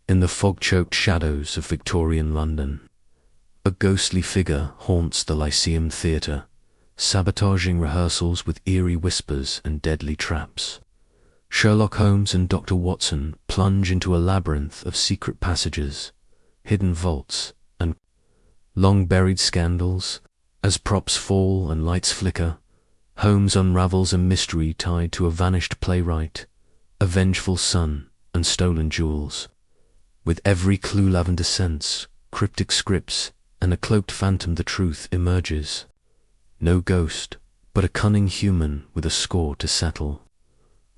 In the fog-choked shadows of Victorian London, a ghostly figure haunts the Lyceum Theater, sabotaging rehearsals with eerie whispers and deadly traps. Sherlock Holmes and Dr. Watson plunge into a labyrinth of secret passages, hidden vaults, and long-buried scandals. As props fall and lights flicker, Holmes unravels a mystery tied to a vanished playwright, a vengeful son, and stolen jewels. With every clue lavender scents, cryptic scripts, and a cloaked phantom, the truth emerges. No ghost, but a cunning human with a score to settle.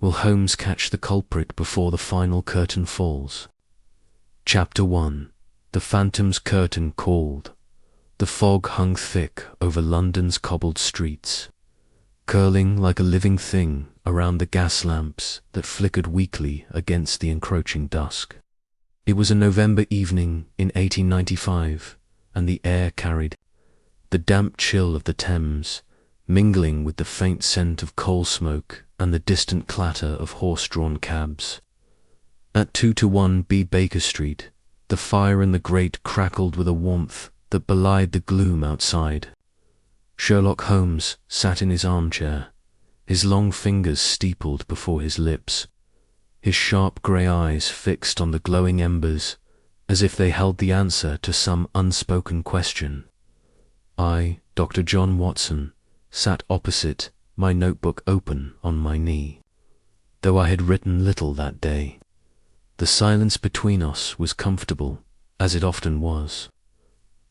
Will Holmes catch the culprit before the final curtain falls? Chapter 1. The Phantom's Curtain called. The fog hung thick over London's cobbled streets, curling like a living thing around the gas lamps that flickered weakly against the encroaching dusk. It was a November evening in 1895, and the air carried the damp chill of the Thames, mingling with the faint scent of coal smoke and the distant clatter of horse-drawn cabs. At 2-1 Baker Street, the fire in the grate crackled with a warmth that belied the gloom outside. Sherlock Holmes sat in his armchair, his long fingers steepled before his lips, his sharp grey eyes fixed on the glowing embers, as if they held the answer to some unspoken question. I, Dr. John Watson, sat opposite, my notebook open on my knee. Though I had written little that day, the silence between us was comfortable, as it often was,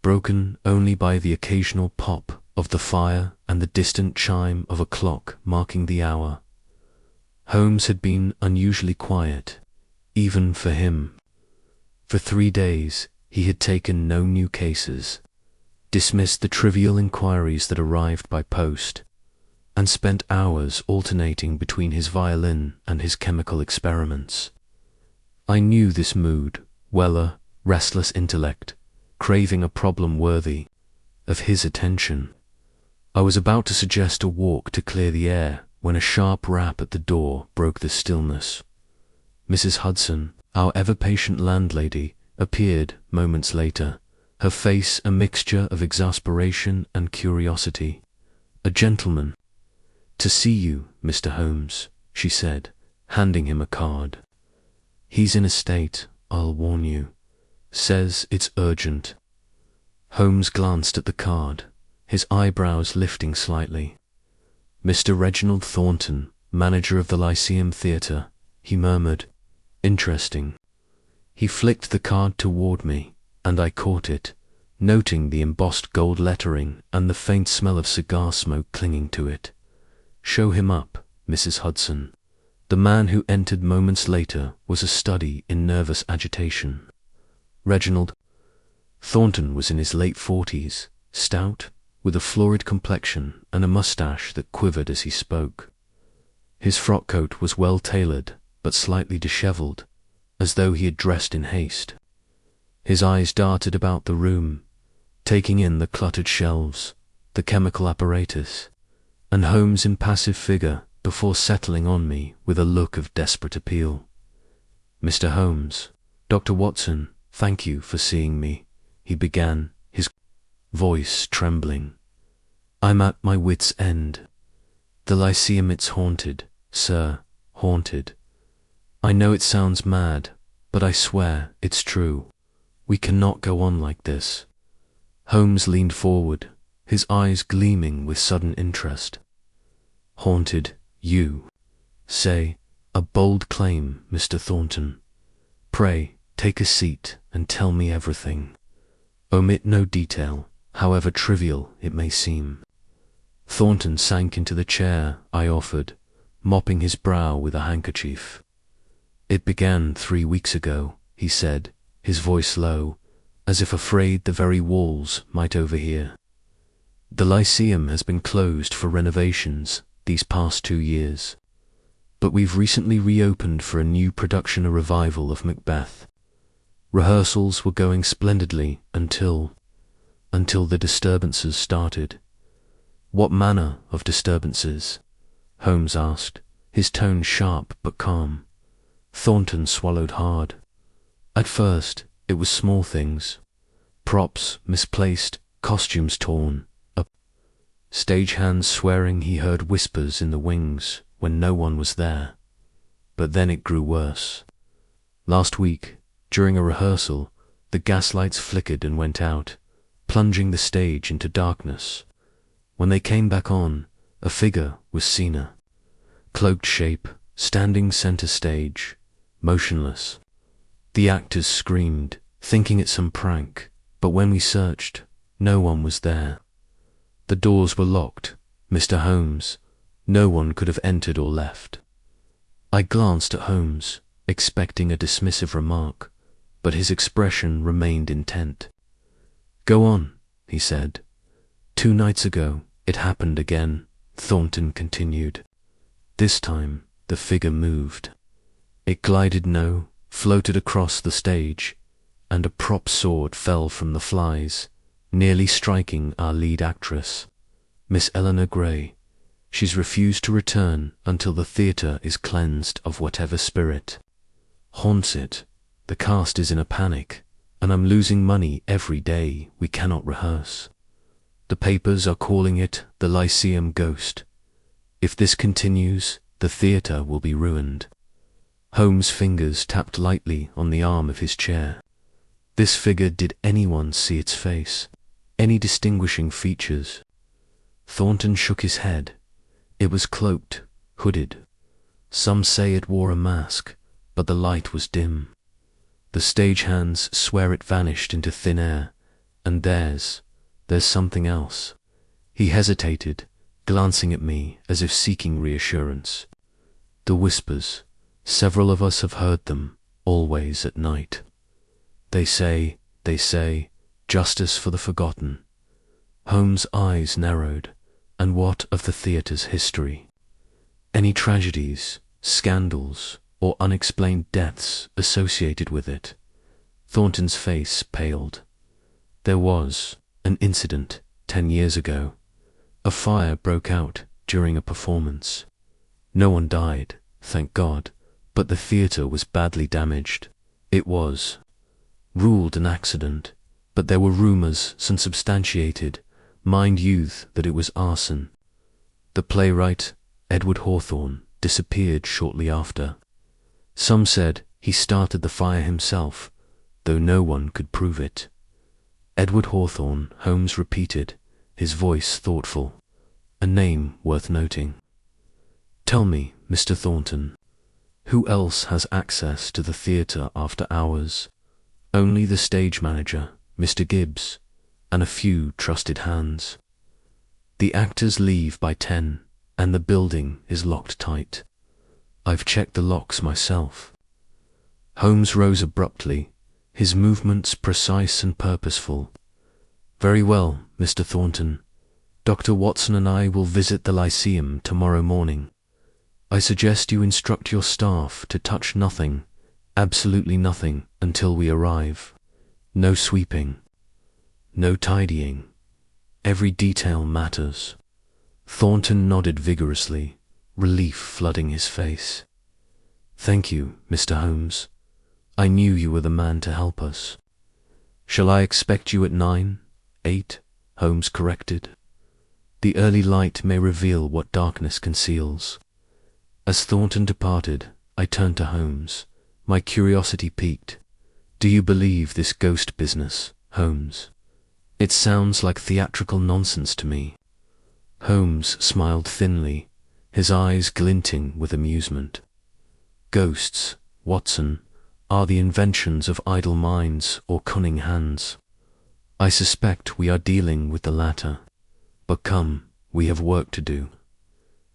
broken only by the occasional pop of the fire and the distant chime of a clock marking the hour. Holmes had been unusually quiet, even for him. For 3 days he had taken no new cases, dismissed the trivial inquiries that arrived by post, and spent hours alternating between his violin and his chemical experiments. I knew this mood, Weller, restless intellect, craving a problem worthy of his attention. I was about to suggest a walk to clear the air when a sharp rap at the door broke the stillness. Mrs. Hudson, our ever-patient landlady, appeared moments later, her face a mixture of exasperation and curiosity. "A gentleman to see you, Mr. Holmes," she said, handing him a card. "He's in a state, I'll warn you. Says it's urgent." Holmes glanced at the card, his eyebrows lifting slightly. "Mr. Reginald Thornton, manager of the Lyceum Theater," he murmured. "Interesting." He flicked the card toward me, and I caught it, noting the embossed gold lettering and the faint smell of cigar smoke clinging to it. "Show him up, Mrs. Hudson." The man who entered moments later was a study in nervous agitation. Reginald Thornton was in his late 40s, stout, with a florid complexion and a mustache that quivered as he spoke. His frock coat was well tailored, but slightly dishevelled, as though he had dressed in haste. His eyes darted about the room, taking in the cluttered shelves, the chemical apparatus, and Holmes' impassive figure before settling on me with a look of desperate appeal. "Mr. Holmes, Dr. Watson, thank you for seeing me," he began, his voice trembling. "I'm at my wit's end. The Lyceum, it's haunted, sir, haunted. I know it sounds mad, but I swear it's true. We cannot go on like this." Holmes leaned forward, his eyes gleaming with sudden interest. "Haunted, you say? A bold claim, Mr. Thornton. Pray, take a seat and tell me everything. Omit no detail, however trivial it may seem." Thornton sank into the chair I offered, mopping his brow with a handkerchief. "It began 3 weeks ago," he said, his voice low, as if afraid the very walls might overhear. "The Lyceum has been closed for renovations these past 2 years, but we've recently reopened for a new production, a revival of Macbeth. Rehearsals were going splendidly until the disturbances started." "What manner of disturbances?" Holmes asked, his tone sharp but calm. Thornton swallowed hard. At first, it was small things. Props misplaced, costumes torn, a stagehand swearing he heard whispers in the wings when no one was there. But then it grew worse. Last week, during a rehearsal, the gaslights flickered and went out, plunging the stage into darkness. When they came back on, a figure was seen, a cloaked shape, standing center stage, motionless. The actors screamed, thinking it some prank, but when we searched, no one was there. The doors were locked, Mr. Holmes. No one could have entered or left. I glanced at Holmes, expecting a dismissive remark, but his expression remained intent. "Go on," he said. "2 nights ago, it happened again," Thornton continued. "This time, the figure moved. It glided floated across the stage, and a prop sword fell from the flies, nearly striking our lead actress, Miss Eleanor Gray. She's refused to return until the theatre is cleansed of whatever spirit haunts it. The cast is in a panic, and I'm losing money every day we cannot rehearse. The papers are calling it the Lyceum Ghost. If this continues, the theatre will be ruined." Holmes' fingers tapped lightly on the arm of his chair. "This figure, did anyone see its face? Any distinguishing features?" Thornton shook his head. "It was cloaked, hooded. Some say it wore a mask, but the light was dim. The stagehands swear it vanished into thin air, and there's something else." He hesitated, glancing at me as if seeking reassurance. "The whispers. Several of us have heard them, always at night. They say, justice for the forgotten." Holmes' eyes narrowed. "And what of the theatre's history? Any tragedies, scandals, or unexplained deaths associated with it?" Thornton's face paled. "There was an incident 10 years ago. A fire broke out during a performance. No one died, thank God, but the theatre was badly damaged. It was ruled an accident, but there were rumors, unsubstantiated, mind you, that it was arson. The playwright, Edward Hawthorne, disappeared shortly after. Some said he started the fire himself, though no one could prove it." "Edward Hawthorne," Holmes repeated, his voice thoughtful. "A name worth noting. Tell me, Mr. Thornton, who else has access to the theatre after hours?" "Only the stage manager, Mr. Gibbs, and a few trusted hands. The actors leave by 10, and the building is locked tight. I've checked the locks myself." Holmes rose abruptly, his movements precise and purposeful. "Very well, Mr. Thornton. Dr. Watson and I will visit the Lyceum tomorrow morning. I suggest you instruct your staff to touch nothing, absolutely nothing, until we arrive. No sweeping, no tidying. Every detail matters." Thornton nodded vigorously, relief flooding his face. "Thank you, Mr. Holmes. I knew you were the man to help us." "Shall I expect you at 9, 8?" Holmes corrected. "The early light may reveal what darkness conceals." As Thornton departed, I turned to Holmes, my curiosity piqued. "Do you believe this ghost business, Holmes? It sounds like theatrical nonsense to me." Holmes smiled thinly, his eyes glinting with amusement. "Ghosts, Watson, are the inventions of idle minds or cunning hands. I suspect we are dealing with the latter. But come, we have work to do.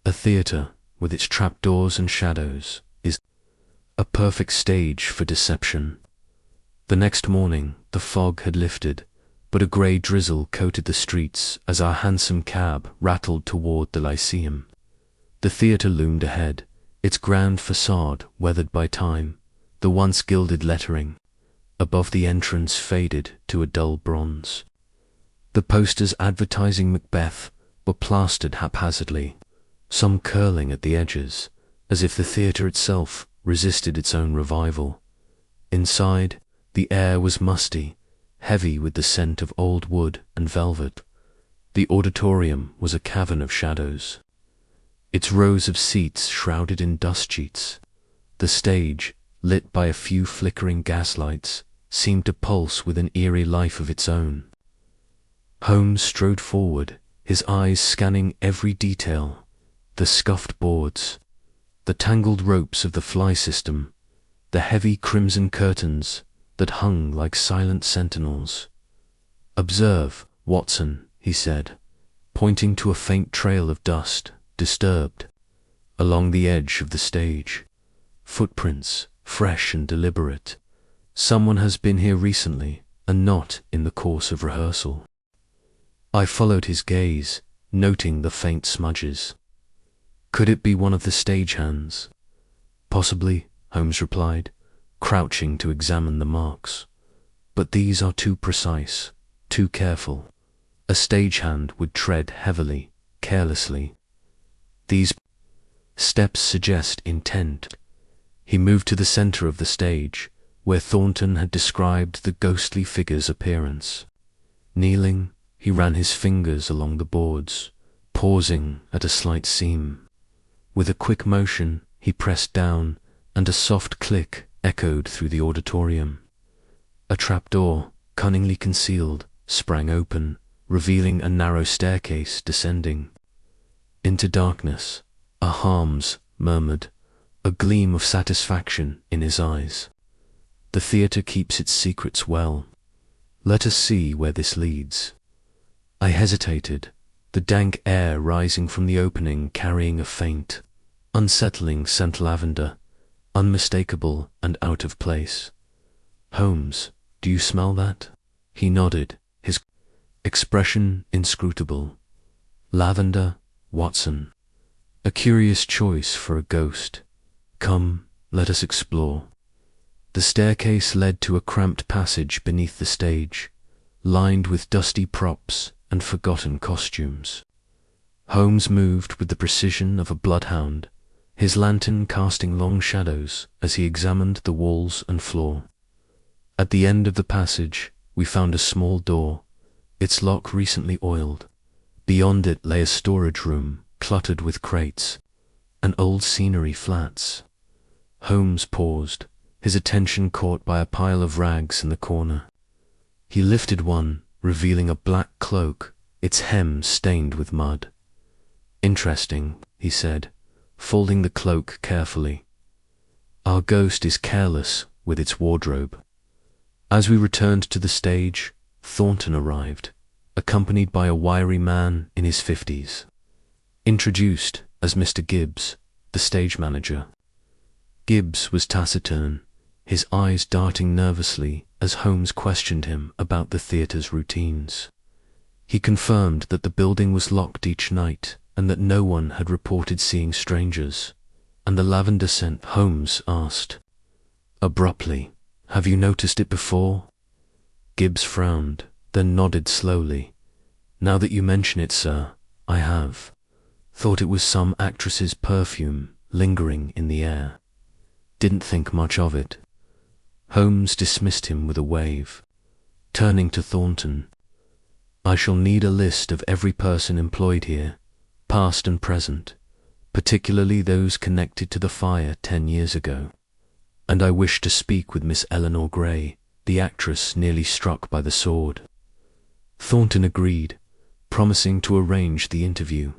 A theatre, with its trapdoors and shadows, is a perfect stage for deception." The next morning, the fog had lifted, but a grey drizzle coated the streets as our hansom cab rattled toward the Lyceum. The theatre loomed ahead, its grand facade weathered by time, the once gilded lettering above the entrance faded to a dull bronze. The posters advertising Macbeth were plastered haphazardly, some curling at the edges, as if the theatre itself resisted its own revival. Inside, The air was musty, heavy with the scent of old wood and velvet. The auditorium was a cavern of shadows, its rows of seats shrouded in dust sheets. The stage, lit by a few flickering gaslights, seemed to pulse with an eerie life of its own. Holmes strode forward, his eyes scanning every detail: the scuffed boards, the tangled ropes of the fly system, the heavy crimson curtains that hung like silent sentinels. "Observe, Watson," he said, pointing to a faint trail of dust, disturbed, along the edge of the stage. "Footprints, fresh and deliberate. Someone has been here recently, and not in the course of rehearsal." I followed his gaze, noting the faint smudges. "Could it be one of the stagehands?" "Possibly," Holmes replied, crouching to examine the marks. "But these are too precise, too careful. A stagehand would tread heavily, carelessly. These steps suggest intent." He moved to the center of the stage, where Thornton had described the ghostly figure's appearance. Kneeling, he ran his fingers along the boards, pausing at a slight seam. With a quick motion, he pressed down, and a soft click echoed through the auditorium. A trapdoor, cunningly concealed, sprang open, revealing a narrow staircase descending into darkness. "Harms," murmured, a gleam of satisfaction in his eyes. "The theatre keeps its secrets well. Let us see where this leads." I hesitated, the dank air rising from the opening carrying a faint, unsettling scent, lavender, unmistakable and out of place. "Holmes, do you smell that?" He nodded, his expression inscrutable. "Lavender, Watson. A curious choice for a ghost. Come, let us explore." The staircase led to a cramped passage beneath the stage, lined with dusty props and forgotten costumes. Holmes moved with the precision of a bloodhound, his lantern casting long shadows as he examined the walls and floor. At the end of the passage, we found a small door, its lock recently oiled. Beyond it lay a storage room cluttered with crates and old scenery flats. Holmes paused, his attention caught by a pile of rags in the corner. He lifted one, revealing a black cloak, its hem stained with mud. "Interesting," he said, folding the cloak carefully. "Our ghost is careless with its wardrobe." As we returned to the stage, Thornton arrived, accompanied by a wiry man in his 50s, introduced as Mr. Gibbs, the stage manager. Gibbs was taciturn, his eyes darting nervously as Holmes questioned him about the theatre's routines. He confirmed that the building was locked each night and that no one had reported seeing strangers. "And the lavender scent?" Holmes asked abruptly. "Have you noticed it before?" Gibbs frowned, then nodded slowly. "Now that you mention it, sir, I have. Thought it was some actress's perfume lingering in the air. Didn't think much of it." Holmes dismissed him with a wave. Turning to Thornton, "I shall need a list of every person employed here, past and present, particularly those connected to the fire 10 years ago. And I wish to speak with Miss Eleanor Gray, the actress nearly struck by the sword." Thornton agreed, promising to arrange the interview.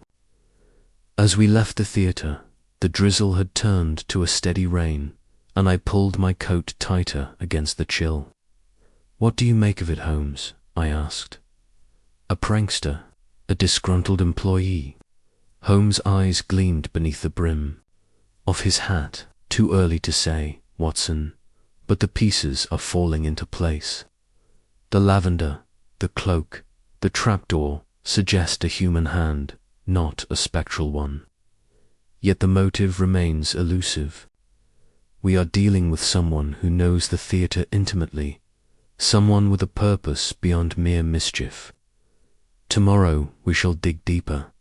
As we left the theatre, the drizzle had turned to a steady rain, and I pulled my coat tighter against the chill. "What do you make of it, Holmes?" I asked. "A prankster, a disgruntled employee." Holmes' eyes gleamed beneath the brim of his hat. "Too early to say, Watson, but the pieces are falling into place. The lavender, the cloak, the trapdoor suggest a human hand, not a spectral one. Yet the motive remains elusive. We are dealing with someone who knows the theatre intimately, someone with a purpose beyond mere mischief. Tomorrow we shall dig deeper."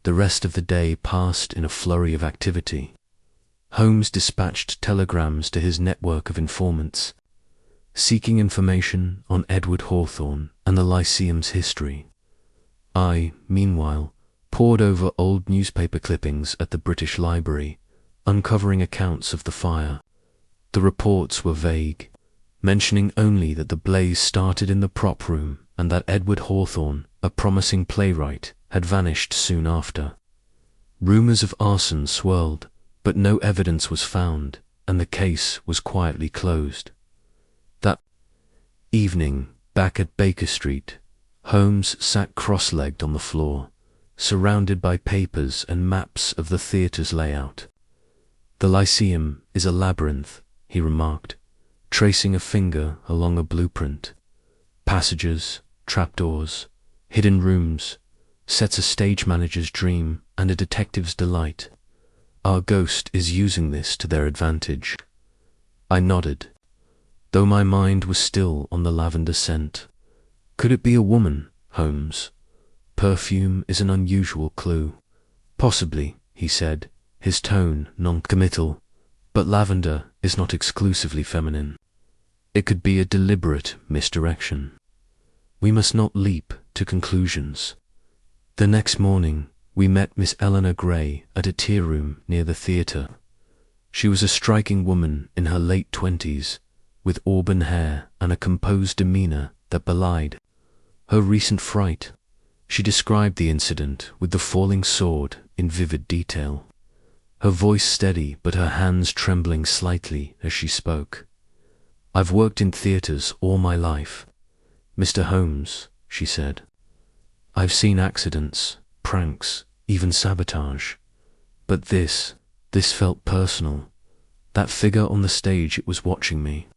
The rest of the day passed in a flurry of activity. Holmes dispatched telegrams to his network of informants, seeking information on Edward Hawthorne and the Lyceum's history. I, meanwhile, pored over old newspaper clippings at the British Library, uncovering accounts of the fire. The reports were vague, mentioning only that the blaze started in the prop room and that Edward Hawthorne, a promising playwright, had vanished soon after. Rumours of arson swirled, but no evidence was found, and the case was quietly closed. That evening, back at Baker Street, Holmes sat cross-legged on the floor, surrounded by papers and maps of the theatre's layout. "The Lyceum is a labyrinth," he remarked, tracing a finger along a blueprint. "Passages, trapdoors, hidden rooms, sets a stage manager's dream and a detective's delight. Our ghost is using this to their advantage." I nodded, though my mind was still on the lavender scent. "Could it be a woman, Holmes? Perfume is an unusual clue." "Possibly," he said, his tone non-committal, "but lavender is not exclusively feminine. It could be a deliberate misdirection. We must not leap to conclusions." The next morning, we met Miss Eleanor Gray at a tea room near the theatre. She was a striking woman in her late 20s, with auburn hair and a composed demeanour that belied her recent fright. She described the incident with the falling sword in vivid detail, her voice steady but her hands trembling slightly as she spoke. "I've worked in theatres all my life, Mr. Holmes," she said. "I've seen accidents, pranks, even sabotage. But this felt personal. That figure on the stage, it was watching me."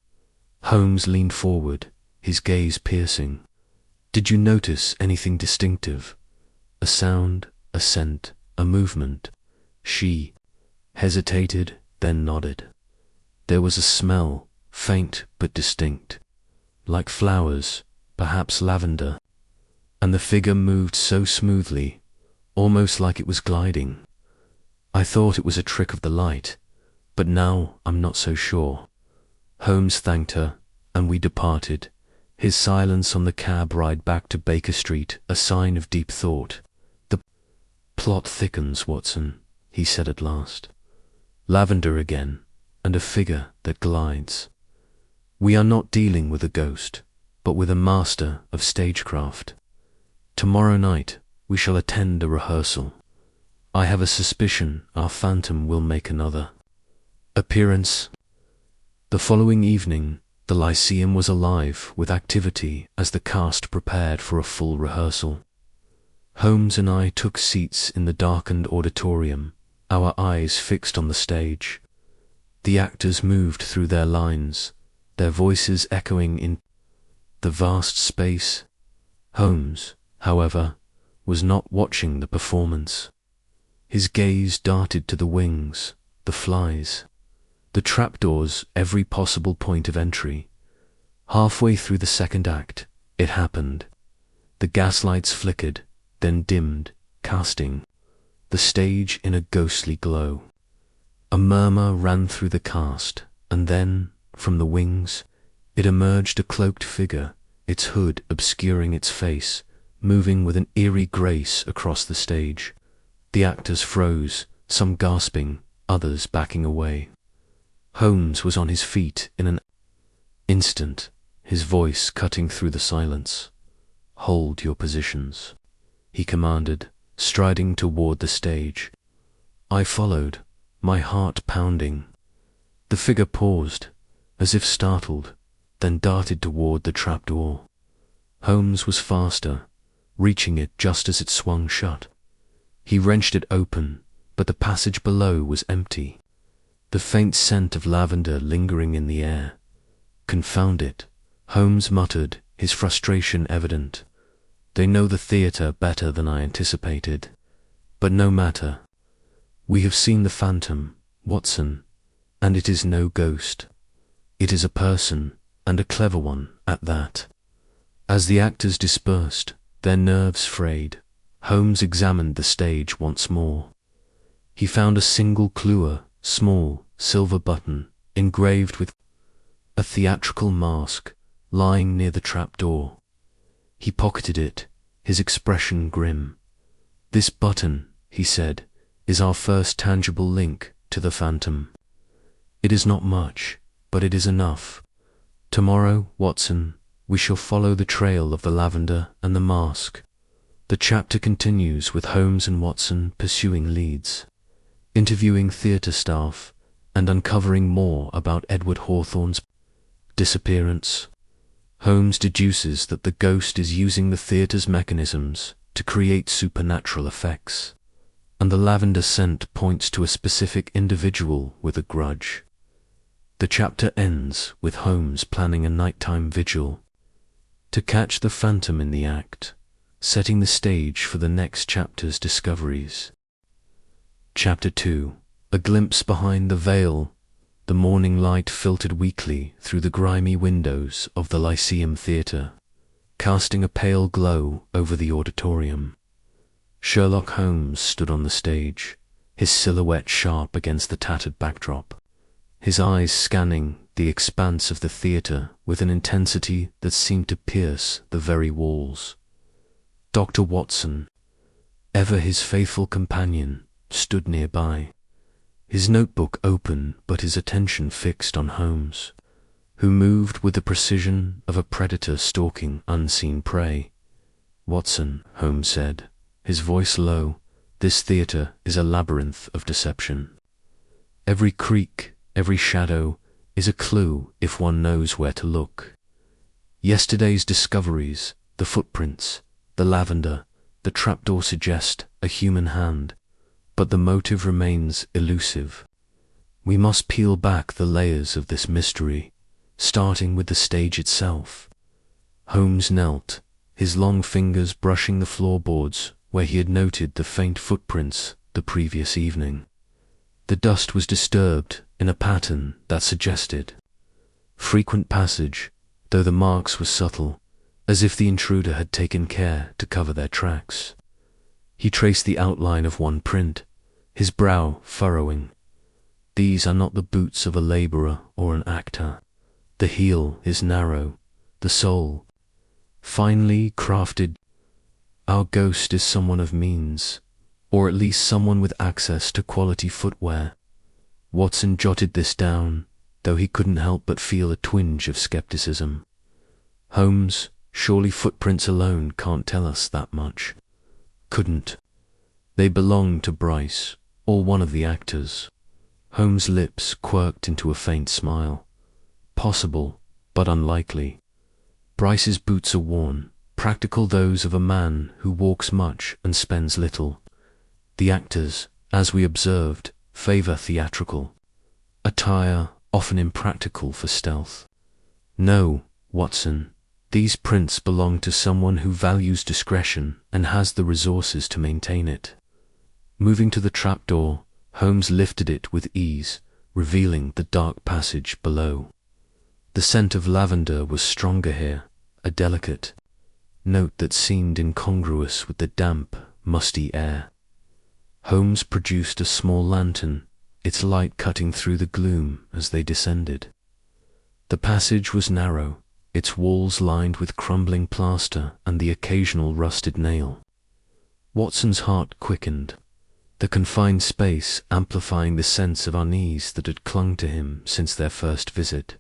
Holmes leaned forward, his gaze piercing. "Did you notice anything distinctive? A sound, a scent, a movement?" She hesitated, then nodded. "There was a smell, faint but distinct, like flowers, perhaps lavender. And the figure moved so smoothly, almost like it was gliding. I thought it was a trick of the light, but now I'm not so sure." Holmes thanked her, and we departed, his silence on the cab ride back to Baker Street a sign of deep thought. "The plot thickens, Watson," he said at last. "Lavender again, and a figure that glides. We are not dealing with a ghost, but with a master of stagecraft. Tomorrow night we shall attend a rehearsal. I have a suspicion our phantom will make another appearance." The following evening, the Lyceum was alive with activity as the cast prepared for a full rehearsal. Holmes and I took seats in the darkened auditorium, our eyes fixed on the stage. The actors moved through their lines, their voices echoing in the vast space. Holmes, however, was not watching the performance. His gaze darted to the wings, the flies, the trapdoors, every possible point of entry. Halfway through the second act, it happened. The gaslights flickered, then dimmed, casting the stage in a ghostly glow. A murmur ran through the cast, and then, from the wings, it emerged a cloaked figure, its hood obscuring its face, moving with an eerie grace across the stage. The actors froze, some gasping, others backing away. Holmes was on his feet in an instant, his voice cutting through the silence. "Hold your positions," he commanded, striding toward the stage. I followed, my heart pounding. The figure paused, as if startled, then darted toward the trapdoor. Holmes was faster, reaching it just as it swung shut. He wrenched it open, but the passage below was empty, the faint scent of lavender lingering in the air. "Confound it," Holmes muttered, his frustration evident. "They know the theatre better than I anticipated. But no matter. We have seen the phantom, Watson, and it is no ghost. It is a person, and a clever one at that." As the actors dispersed, their nerves frayed, Holmes examined the stage once more. He found a single clue, small silver button, engraved with a theatrical mask lying near the trapdoor. He pocketed it, his expression grim. "This button," he said, "is our first tangible link to the phantom. It is not much, but it is enough. Tomorrow, Watson, we shall follow the trail of the lavender and the mask." The chapter continues with Holmes and Watson pursuing leads, interviewing theatre staff, and uncovering more about Edward Hawthorne's disappearance. Holmes deduces that the ghost is using the theatre's mechanisms to create supernatural effects, and the lavender scent points to a specific individual with a grudge. The chapter ends with Holmes planning a nighttime vigil to catch the phantom in the act, setting the stage for the next chapter's discoveries. Chapter 2. A glimpse behind the veil. The morning light filtered weakly through the grimy windows of the Lyceum Theater, casting a pale glow over the auditorium. Sherlock Holmes stood on the stage, his silhouette sharp against the tattered backdrop, his eyes scanning the expanse of the theatre with an intensity that seemed to pierce the very walls. Dr. Watson, ever his faithful companion, stood nearby, his notebook open but his attention fixed on Holmes, who moved with the precision of a predator stalking unseen prey. "Watson," Holmes said, his voice low, "this theatre is a labyrinth of deception. Every creak, every shadow, is a clue if one knows where to look. Yesterday's discoveries, the footprints, the lavender, the trapdoor suggest a human hand, but the motive remains elusive. We must peel back the layers of this mystery, starting with the stage itself." Holmes knelt, his long fingers brushing the floorboards where he had noted the faint footprints the previous evening. The dust was disturbed in a pattern that suggested frequent passage, though the marks were subtle, as if the intruder had taken care to cover their tracks. He traced the outline of one print, his brow furrowing. "These are not the boots of a labourer or an actor. The heel is narrow, the sole finely crafted. Our ghost is someone of means, or at least someone with access to quality footwear." Watson jotted this down, though he couldn't help but feel a twinge of skepticism. "Holmes, surely footprints alone can't tell us that much." "Couldn't. They belong to Bryce, or one of the actors." Holmes' lips quirked into a faint smile. "Possible, but unlikely. Bryce's boots are worn, practical, those of a man who walks much and spends little. The actors, as we observed, favor theatrical attire, often impractical for stealth. No, Watson, these prints belong to someone who values discretion and has the resources to maintain it." Moving to the trapdoor, Holmes lifted it with ease, revealing the dark passage below. The scent of lavender was stronger here, a delicate note that seemed incongruous with the damp, musty air. Holmes produced a small lantern, its light cutting through the gloom as they descended. The passage was narrow, its walls lined with crumbling plaster and the occasional rusted nail. Watson's heart quickened, the confined space amplifying the sense of unease that had clung to him since their first visit.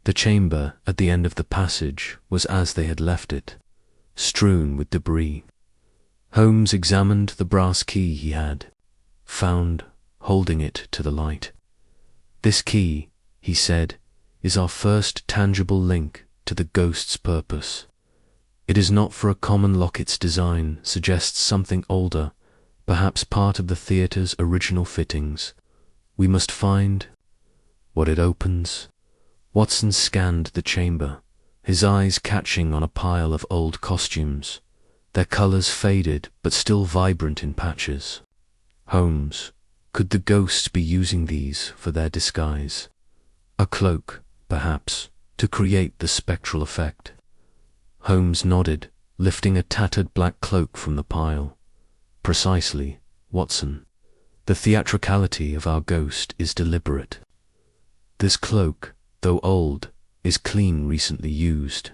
The chamber at the end of the passage was as they had left it, strewn with debris. Holmes examined the brass key he had found, holding it to the light. "This key," he said, "is our first tangible link to the ghost's purpose. It is not for a common lock. Its design suggests something older, perhaps part of the theatre's original fittings. We must find what it opens." Watson scanned the chamber, his eyes catching on a pile of old costumes, their colors faded but still vibrant in patches. Holmes, could the ghosts be using these for their disguise? A cloak, perhaps, to create the spectral effect. Holmes nodded, lifting a tattered black cloak from the pile. "Precisely, Watson. The theatricality of our ghost is deliberate. This cloak, though old, is clean, recently used.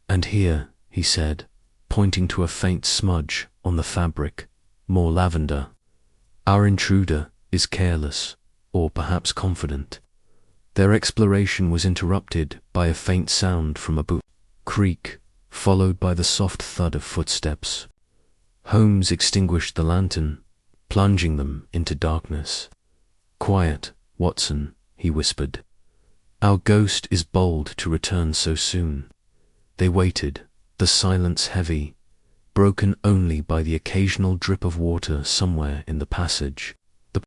And here, he said, pointing to a faint smudge on the fabric, more lavender. Our intruder is careless, or perhaps confident. Their exploration was interrupted by a faint sound from a creak, followed by the soft thud of footsteps. Holmes extinguished the lantern, plunging them into darkness. "Quiet, Watson," he whispered. "Our ghost is bold to return so soon." They waited, the silence heavy, broken only by the occasional drip of water somewhere in the passage. The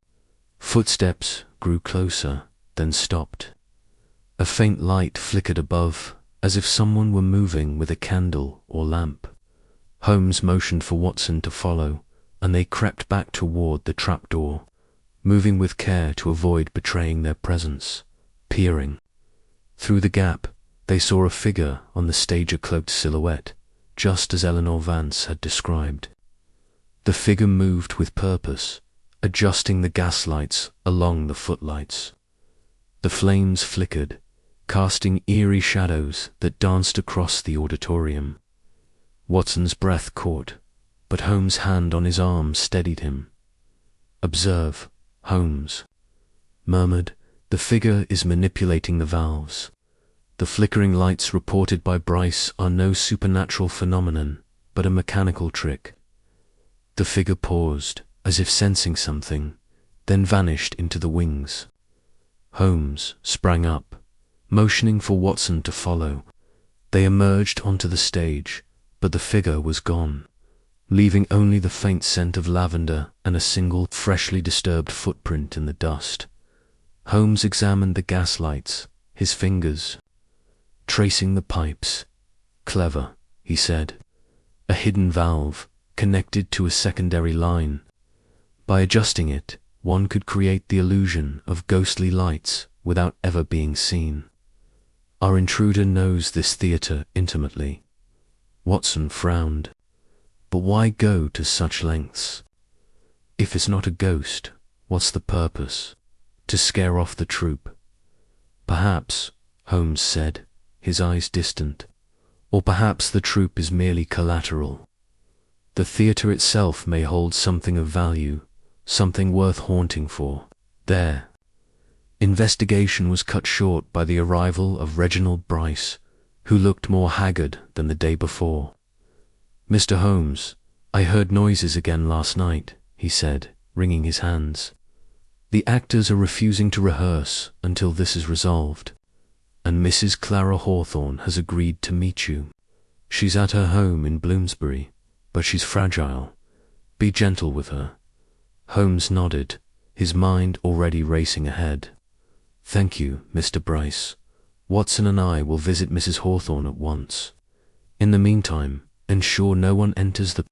footsteps grew closer, then stopped. A faint light flickered above, as if someone were moving with a candle or lamp. Holmes motioned for Watson to follow, and they crept back toward the trapdoor, moving with care to avoid betraying their presence. Peering through the gap, they saw a figure on the stage, a cloaked silhouette, just as Eleanor Vance had described. The figure moved with purpose, adjusting the gaslights along the footlights. The flames flickered, casting eerie shadows that danced across the auditorium. Watson's breath caught, but Holmes' hand on his arm steadied him. "Observe, Holmes," murmured. "The figure is manipulating the valves. The flickering lights reported by Bryce are no supernatural phenomenon, but a mechanical trick." The figure paused, as if sensing something, then vanished into the wings. Holmes sprang up, motioning for Watson to follow. They emerged onto the stage, but the figure was gone, leaving only the faint scent of lavender and a single, freshly disturbed footprint in the dust. Holmes examined the gaslights, his fingers tracing the pipes. "Clever," he said. "A hidden valve, connected to a secondary line. By adjusting it, one could create the illusion of ghostly lights without ever being seen. Our intruder knows this theater intimately." Watson frowned. "But why go to such lengths? If it's not a ghost, what's the purpose? To scare off the troupe?" "Perhaps," Holmes said, his eyes distant. "Or perhaps the troupe is merely collateral. The theater itself may hold something of value, something worth haunting for." There, investigation was cut short by the arrival of Reginald Bryce, who looked more haggard than the day before. "Mr. Holmes, I heard noises again last night," he said, wringing his hands. "The actors are refusing to rehearse until this is resolved, and Mrs. Clara Hawthorne has agreed to meet you. She's at her home in Bloomsbury, but she's fragile. Be gentle with her." Holmes nodded, his mind already racing ahead. "Thank you, Mr. Bryce. Watson and I will visit Mrs. Hawthorne at once. In the meantime, ensure no one enters the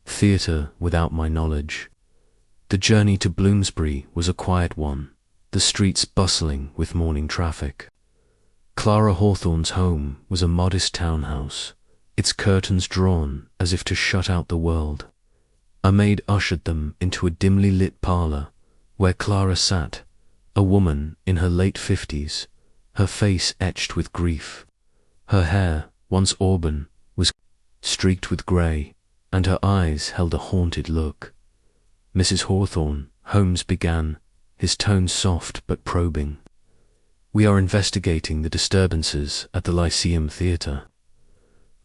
theater without my knowledge." The journey to Bloomsbury was a quiet one, the streets bustling with morning traffic. Clara Hawthorne's home was a modest townhouse, its curtains drawn as if to shut out the world. A maid ushered them into a dimly lit parlour, where Clara sat, a woman in her late 50s, her face etched with grief. Her hair, once auburn, was streaked with grey, and her eyes held a haunted look. "Mrs. Hawthorne," Holmes began, his tone soft but probing. "We are investigating the disturbances at the Lyceum Theater.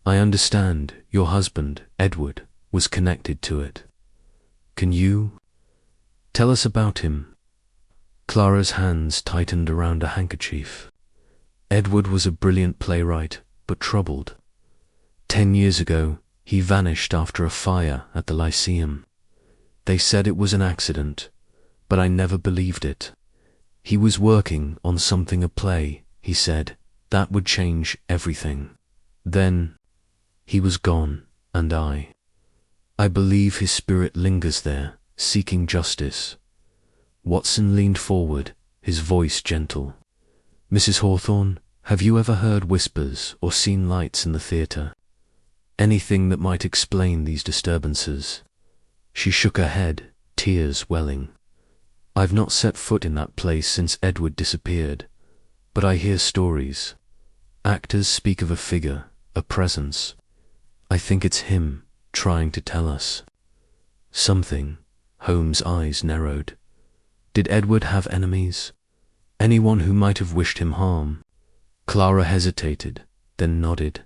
I understand your husband, Edward, was connected to it. Can you tell us about him?" Clara's hands tightened around a handkerchief. "Edward was a brilliant playwright, but troubled. 10 years ago, he vanished after a fire at the Lyceum. They said it was an accident, but I never believed it. He was working on something, a play, he said, that would change everything. Then he was gone, and I believe his spirit lingers there, seeking justice." Watson leaned forward, his voice gentle. "Mrs. Hawthorne, have you ever heard whispers or seen lights in the theatre? Anything that might explain these disturbances?" She shook her head, tears welling. "I've not set foot in that place since Edward disappeared, but I hear stories. Actors speak of a figure, a presence. I think it's him trying to tell us something. Holmes' eyes narrowed. Did Edward have enemies? Anyone who might have wished him harm? Clara hesitated, then nodded.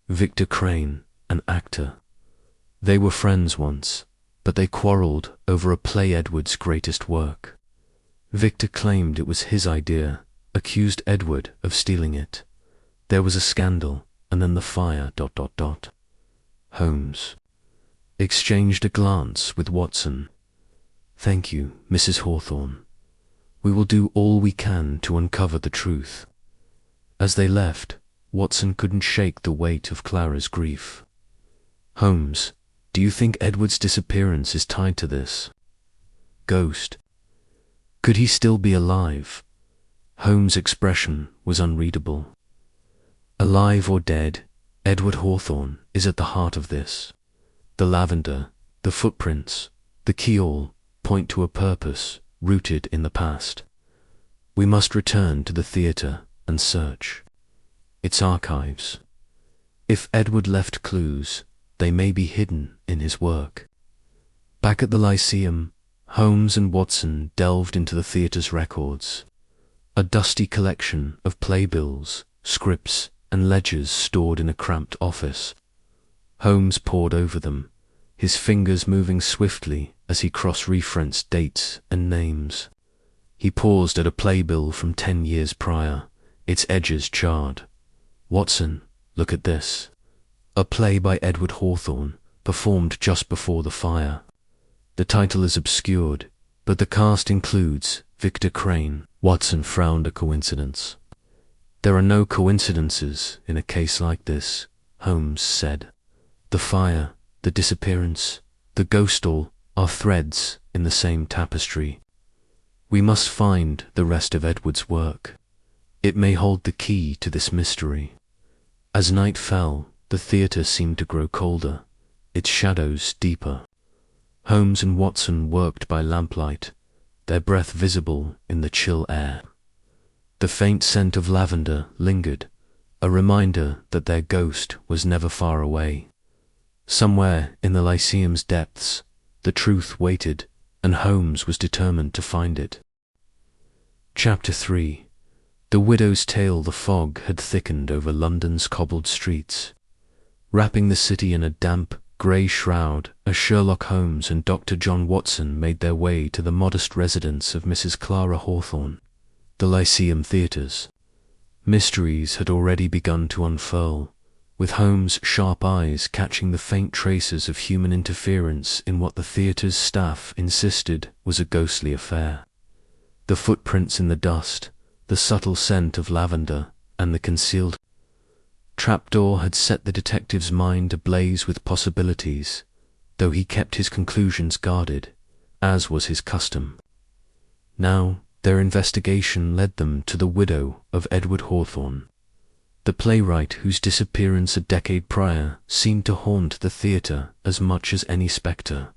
Victor Crane, an actor. They were friends once, but they quarreled over a play, Edward's greatest work. Victor claimed it was his idea, accused Edward of stealing it. There was a scandal, and then the fire... Holmes exchanged a glance with Watson. Thank you, Mrs. Hawthorne. We will do all we can to uncover the truth. As they left, Watson couldn't shake the weight of Clara's grief. Holmes, do you think Edward's disappearance is tied to this ghost? Could he still be alive? Holmes' expression was unreadable. Alive or dead, Edward Hawthorne is at the heart of this. The lavender, the footprints, the keyhole point to a purpose rooted in the past. We must return to the theatre and search its archives. If Edward left clues, they may be hidden in his work. Back at the Lyceum, Holmes and Watson delved into the theatre's records. A dusty collection of playbills, scripts, and ledgers stored in a cramped office. Holmes pored over them, his fingers moving swiftly as he cross-referenced dates and names. He paused at a playbill from 10 years prior, its edges charred. Watson, look at this. A play by Edward Hawthorne, performed just before the fire. The title is obscured, but the cast includes Victor Crane. Watson frowned. A coincidence? There are no coincidences in a case like this, Holmes said. The fire, the disappearance, the ghost stall are threads in the same tapestry. We must find the rest of Edward's work. It may hold the key to this mystery. As night fell, the theatre seemed to grow colder, its shadows deeper. Holmes and Watson worked by lamplight, their breath visible in the chill air. The faint scent of lavender lingered, a reminder that their ghost was never far away. Somewhere in the Lyceum's depths, the truth waited, and Holmes was determined to find it. Chapter 3. The widow's tale. The fog had thickened over London's cobbled streets, wrapping the city in a damp, grey shroud as Sherlock Holmes and Dr. John Watson made their way to the modest residence of Mrs. Clara Hawthorne, the Lyceum Theatres. Mysteries had already begun to unfurl, with Holmes' sharp eyes catching the faint traces of human interference in what the theatre's staff insisted was a ghostly affair. The footprints in the dust, the subtle scent of lavender, and the concealed trapdoor had set the detective's mind ablaze with possibilities, though he kept his conclusions guarded, as was his custom. Now their investigation led them to the widow of Edward Hawthorne, the playwright whose disappearance a decade prior seemed to haunt the theatre as much as any spectre.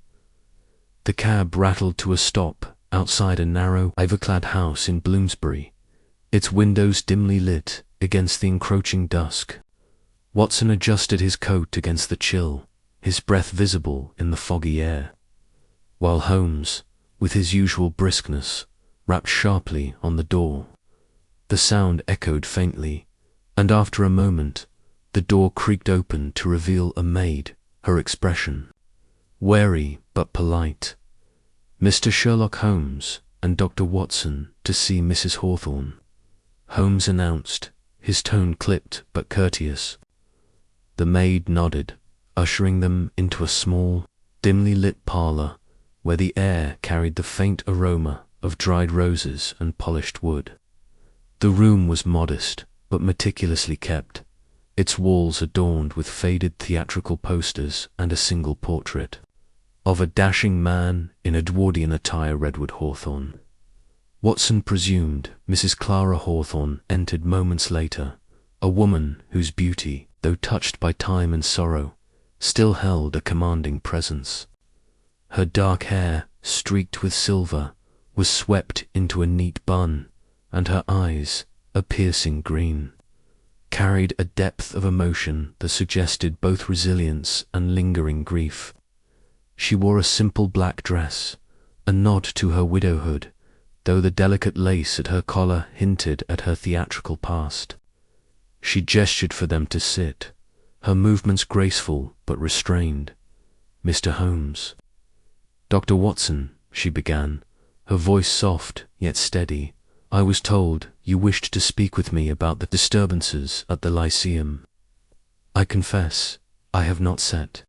The cab rattled to a stop outside a narrow, ivy-clad house in Bloomsbury, its windows dimly lit against the encroaching dusk. Watson adjusted his coat against the chill, his breath visible in the foggy air, while Holmes, with his usual briskness, rapped sharply on the door. The sound echoed faintly, and after a moment, the door creaked open to reveal a maid, her expression wary but polite. Mr. Sherlock Holmes and Dr. Watson to see Mrs. Hawthorne, Holmes announced, his tone clipped but courteous. The maid nodded, ushering them into a small, dimly lit parlour where the air carried the faint aroma of dried roses and polished wood. The room was modest but meticulously kept, its walls adorned with faded theatrical posters and a single portrait of a dashing man in Edwardian attire. Edward Hawthorne. Watson presumed Mrs. Clara Hawthorne entered moments later, a woman whose beauty, though touched by time and sorrow, still held a commanding presence. Her dark hair, streaked with silver, was swept into a neat bun, and her eyes a piercing green. carried a depth of emotion that suggested both resilience and lingering grief. She wore a simple black dress, a nod to her widowhood, though the delicate lace at her collar hinted at her theatrical past. She gestured for them to sit, her movements graceful but restrained. "Mr. Holmes." "Dr. Watson," she began, her voice soft yet steady, "I was told you wished to speak with me about the disturbances at the Lyceum. I confess I have not set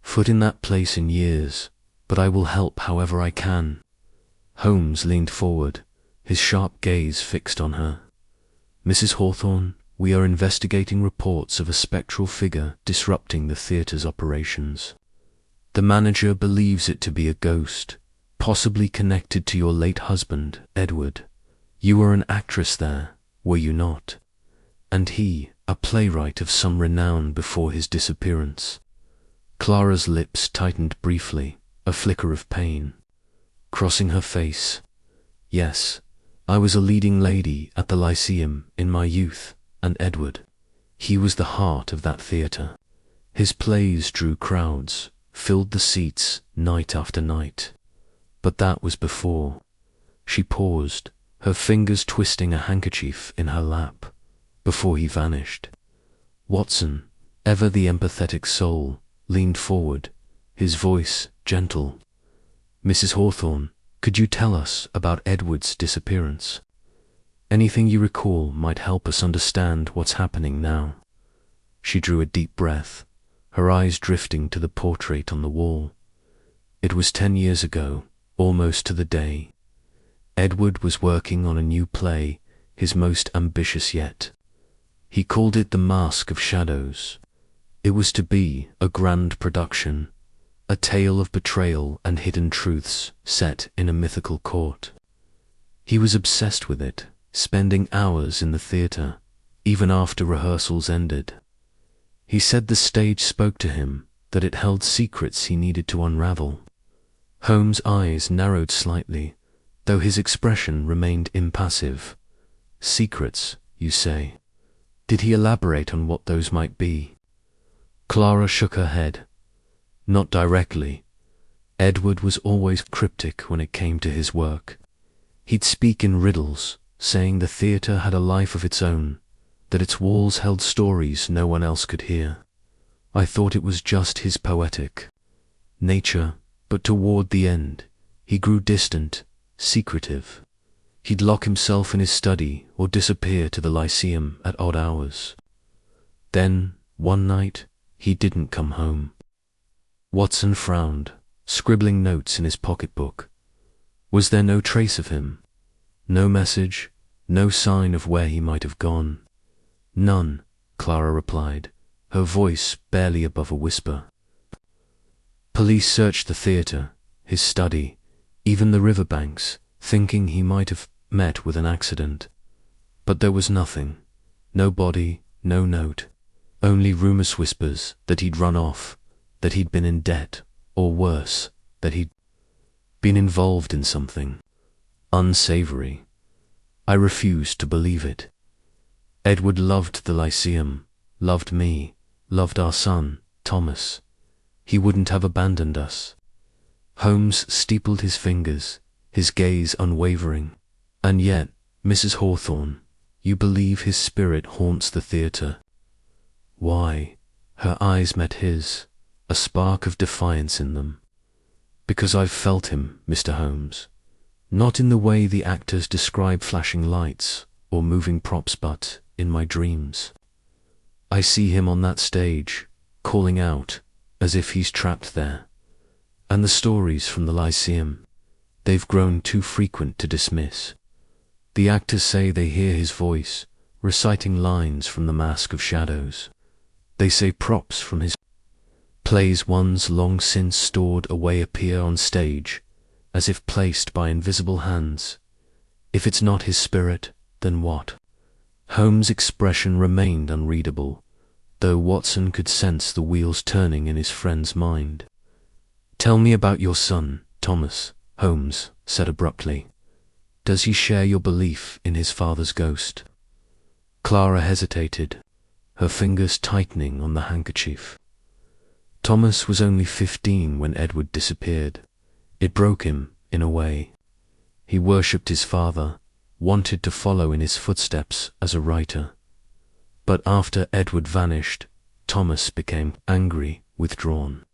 foot in that place in years, but I will help however I can." Holmes leaned forward, his sharp gaze fixed on her. "Mrs. Hawthorne, we are investigating reports of a spectral figure disrupting the theatre's operations. The manager believes it to be a ghost, possibly connected to your late husband, Edward. You were an actress there, were you not? And he, a playwright of some renown before his disappearance." Clara's lips tightened briefly, a flicker of pain crossing her face. "Yes, I was a leading lady at the Lyceum in my youth, and Edward, he was the heart of that theatre. His plays drew crowds, filled the seats night after night. But that was before." She paused, her fingers twisting a handkerchief in her lap, "before he vanished." Watson, ever the empathetic soul, leaned forward, his voice gentle. "Mrs. Hawthorne, could you tell us about Edward's disappearance? Anything you recall might help us understand what's happening now." She drew a deep breath, her eyes drifting to the portrait on the wall. "It was 10 years ago, almost to the day. Edward was working on a new play, his most ambitious yet. He called it The Mask of Shadows. It was to be a grand production, a tale of betrayal and hidden truths set in a mythical court. He was obsessed with it, spending hours in the theatre, even after rehearsals ended. He said the stage spoke to him, that it held secrets he needed to unravel." Holmes' eyes narrowed slightly, though his expression remained impassive. "Secrets, you say? Did he elaborate on what those might be?" Clara shook her head. "Not directly. Edward was always cryptic when it came to his work. He'd speak in riddles, saying the theatre had a life of its own, that its walls held stories no one else could hear. I thought it was just his poetic nature, but toward the end, he grew distant, secretive. He'd lock himself in his study or disappear to the Lyceum at odd hours. Then, one night, he didn't come home." Watson frowned, scribbling notes in his pocketbook. "Was there no trace of him? No message, no sign of where he might have gone?" "None," Clara replied, her voice barely above a whisper. "Police searched the theatre, his study, even the riverbanks, thinking he might have met with an accident. But there was nothing, no body, no note, only rumors whispers that he'd run off, that he'd been in debt, or worse, that he'd been involved in something unsavory. I refused to believe it. Edward loved the Lyceum, loved me, loved our son, Thomas. He wouldn't have abandoned us." Holmes steepled his fingers, his gaze unwavering. "And yet, Mrs. Hawthorne, you believe his spirit haunts the theatre?" "Why?" Her eyes met his, a spark of defiance in them. "Because I've felt him, Mr. Holmes. Not in the way the actors describe flashing lights or moving props, but in my dreams. I see him on that stage, calling out, as if he's trapped there. And the stories from the Lyceum, they've grown too frequent to dismiss. The actors say they hear his voice, reciting lines from The Mask of Shadows. They say props from his plays one's long since stored away appear on stage, as if placed by invisible hands. If it's not his spirit, then what?" Holmes' expression remained unreadable, though Watson could sense the wheels turning in his friend's mind. "Tell me about your son, Thomas," Holmes said abruptly. "Does he share your belief in his father's ghost?" Clara hesitated, her fingers tightening on the handkerchief. Thomas was only 15 when Edward disappeared. It broke him, in a way. He worshipped his father, wanted to follow in his footsteps as a writer. But after Edward vanished, Thomas became angry, withdrawn.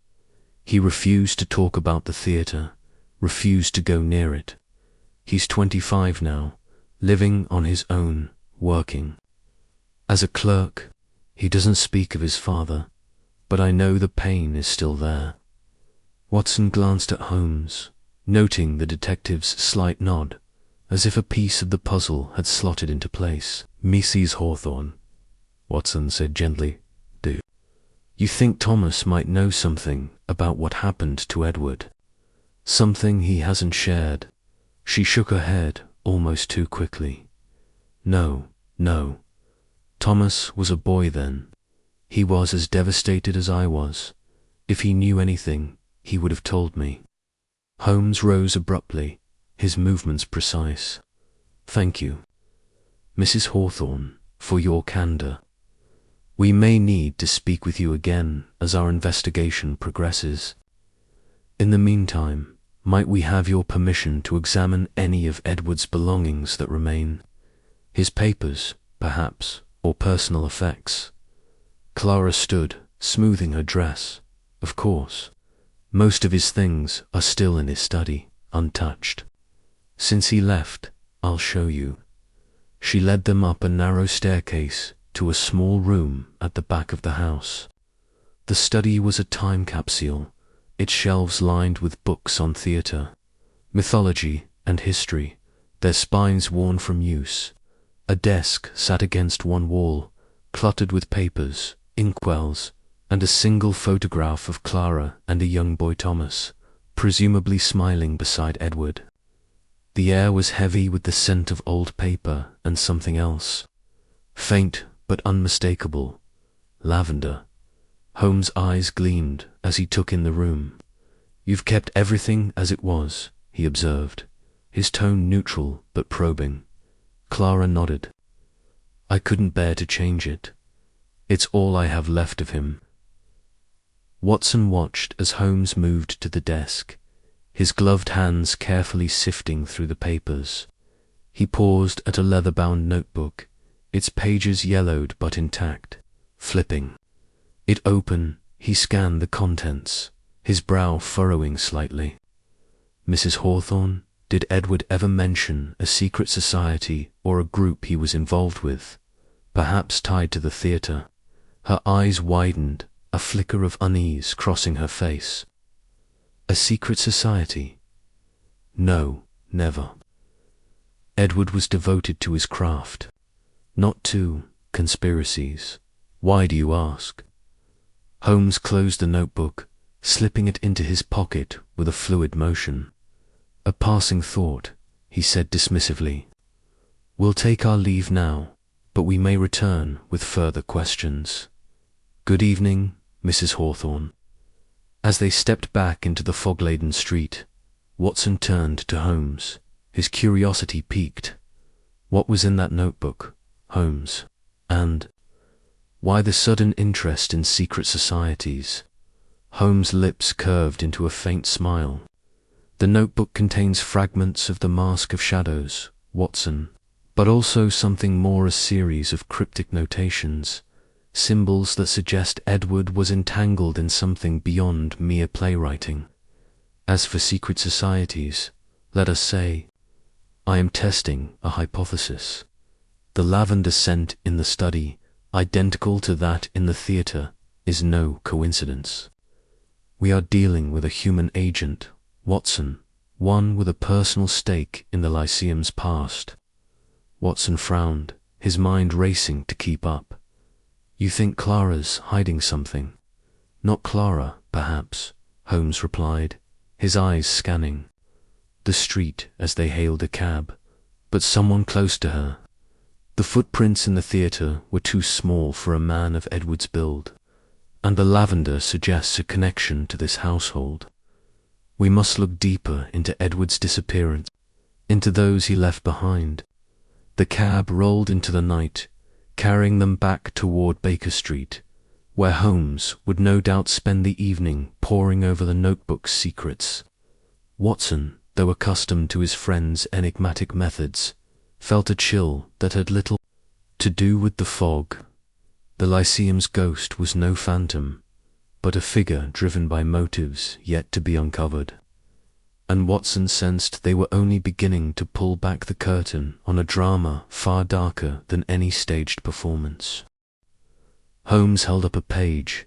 He refused to talk about the theatre, refused to go near it. He's 25 now, living on his own, working. As a clerk, he doesn't speak of his father, but I know the pain is still there. Watson glanced at Holmes, noting the detective's slight nod, as if a piece of the puzzle had slotted into place. "Mrs. Hawthorne," Watson said gently, "do you think Thomas might know something about what happened to Edward? Something he hasn't shared?" She shook her head almost too quickly. No. Thomas was a boy then. He was as devastated as I was. If he knew anything, he would have told me. Holmes rose abruptly, his movements precise. "Thank you, Mrs. Hawthorne, for your candor. We may need to speak with you again as our investigation progresses. In the meantime, might we have your permission to examine any of Edward's belongings that remain? His papers, perhaps, or personal effects?" Clara stood, smoothing her dress. "Of course. Most of his things are still in his study, untouched. Since he left, I'll show you." She led them up a narrow staircase to a small room at the back of the house. The study was a time capsule, its shelves lined with books on theatre, mythology and history, their spines worn from use. A desk sat against one wall, cluttered with papers, inkwells, and a single photograph of Clara and a young boy Thomas, presumably smiling beside Edward. The air was heavy with the scent of old paper and something else. Faint but unmistakable. Lavender. Holmes' eyes gleamed as he took in the room. "You've kept everything as it was," he observed, his tone neutral but probing. Clara nodded. "I couldn't bear to change it. It's all I have left of him." Watson watched as Holmes moved to the desk, his gloved hands carefully sifting through the papers. He paused at a leather-bound notebook, its pages yellowed but intact, flipping. It open, he scanned the contents, his brow furrowing slightly. "Mrs. Hawthorne, did Edward ever mention a secret society or a group he was involved with, perhaps tied to the theatre?" Her eyes widened, a flicker of unease crossing her face. "A secret society? No, never. Edward was devoted to his craft, not to conspiracies. Why do you ask?" Holmes closed the notebook, slipping it into his pocket with a fluid motion. "A passing thought," he said dismissively. "We'll take our leave now, but we may return with further questions. Good evening, Mrs. Hawthorne." As they stepped back into the fog-laden street, Watson turned to Holmes, his curiosity piqued. "What was in that notebook, Holmes? And why the sudden interest in secret societies?" Holmes' lips curved into a faint smile. "The notebook contains fragments of the Mask of Shadows, Watson, but also something more, a series of cryptic notations, symbols that suggest Edward was entangled in something beyond mere playwriting. As for secret societies, let us say, I am testing a hypothesis. The lavender scent in the study, identical to that in the theatre, is no coincidence. We are dealing with a human agent, Watson, one with a personal stake in the Lyceum's past." Watson frowned, his mind racing to keep up. "You think Clara's hiding something?" "Not Clara, perhaps," Holmes replied, his eyes scanning the street as they hailed a cab, "but someone close to her. The footprints in the theatre were too small for a man of Edward's build, and the lavender suggests a connection to this household. We must look deeper into Edward's disappearance, into those he left behind." The cab rolled into the night, carrying them back toward Baker Street, where Holmes would no doubt spend the evening poring over the notebook's secrets. Watson, though accustomed to his friend's enigmatic methods, felt a chill that had little to do with the fog. The Lyceum's ghost was no phantom, but a figure driven by motives yet to be uncovered. And Watson sensed they were only beginning to pull back the curtain on a drama far darker than any staged performance. Holmes held up a page,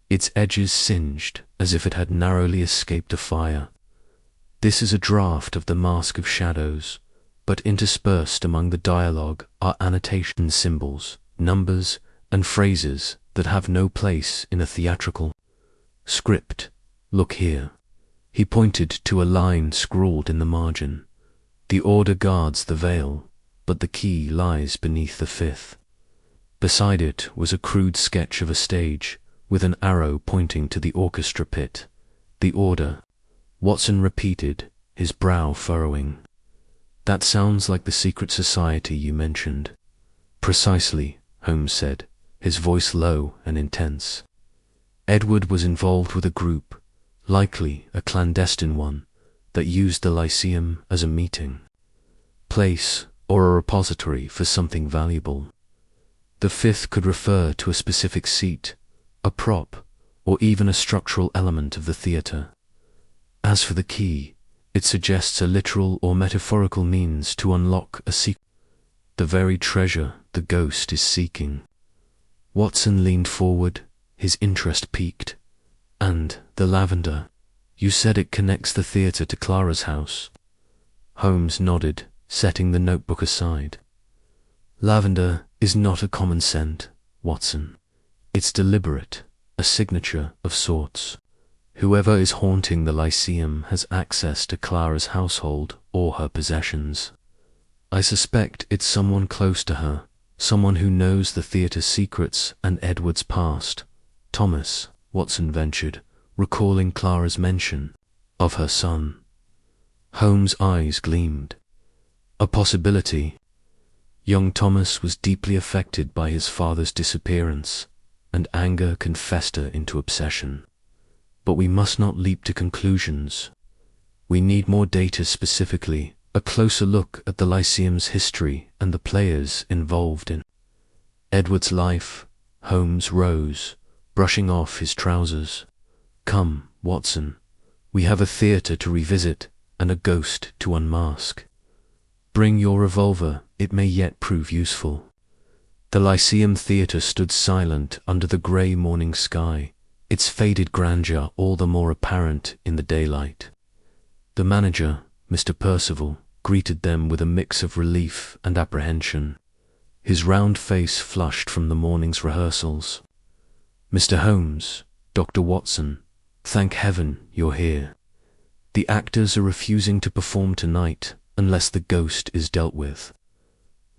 its edges singed as if it had narrowly escaped a fire. "This is a draft of the Mask of Shadows, but interspersed among the dialogue are annotation symbols, numbers, and phrases that have no place in a theatrical script. Look here." He pointed to a line scrawled in the margin. "The order guards the veil, but the key lies beneath the fifth." Beside it was a crude sketch of a stage, with an arrow pointing to the orchestra pit. "The order," Watson repeated, his brow furrowing. "That sounds like the secret society you mentioned." "Precisely," Holmes said, his voice low and intense. "Edward was involved with a group, likely a clandestine one, that used the Lyceum as a meeting place or a repository for something valuable. The fifth could refer to a specific seat, a prop, or even a structural element of the theatre. As for the key, it suggests a literal or metaphorical means to unlock a secret, the very treasure the ghost is seeking." Watson leaned forward, his interest piqued. "And the lavender, you said it connects the theatre to Clara's house?" Holmes nodded, setting the notebook aside. "Lavender is not a common scent, Watson. It's deliberate, a signature of sorts. Whoever is haunting the Lyceum has access to Clara's household or her possessions. I suspect it's someone close to her, someone who knows the theatre's secrets and Edward's past. Thomas," Watson ventured, recalling Clara's mention of her son. Holmes' eyes gleamed. "A possibility. Young Thomas was deeply affected by his father's disappearance, and anger can fester into obsession. But we must not leap to conclusions. We need more data, specifically a closer look at the Lyceum's history and the players involved in Edward's life." Holmes rose, brushing off his trousers. "Come, Watson, we have a theatre to revisit and a ghost to unmask. Bring your revolver, it may yet prove useful." The Lyceum Theater stood silent under the grey morning sky, its faded grandeur all the more apparent in the daylight. The manager, Mr. Percival, greeted them with a mix of relief and apprehension, his round face flushed from the morning's rehearsals. "Mr. Holmes, Dr. Watson, thank heaven you're here. The actors are refusing to perform tonight unless the ghost is dealt with.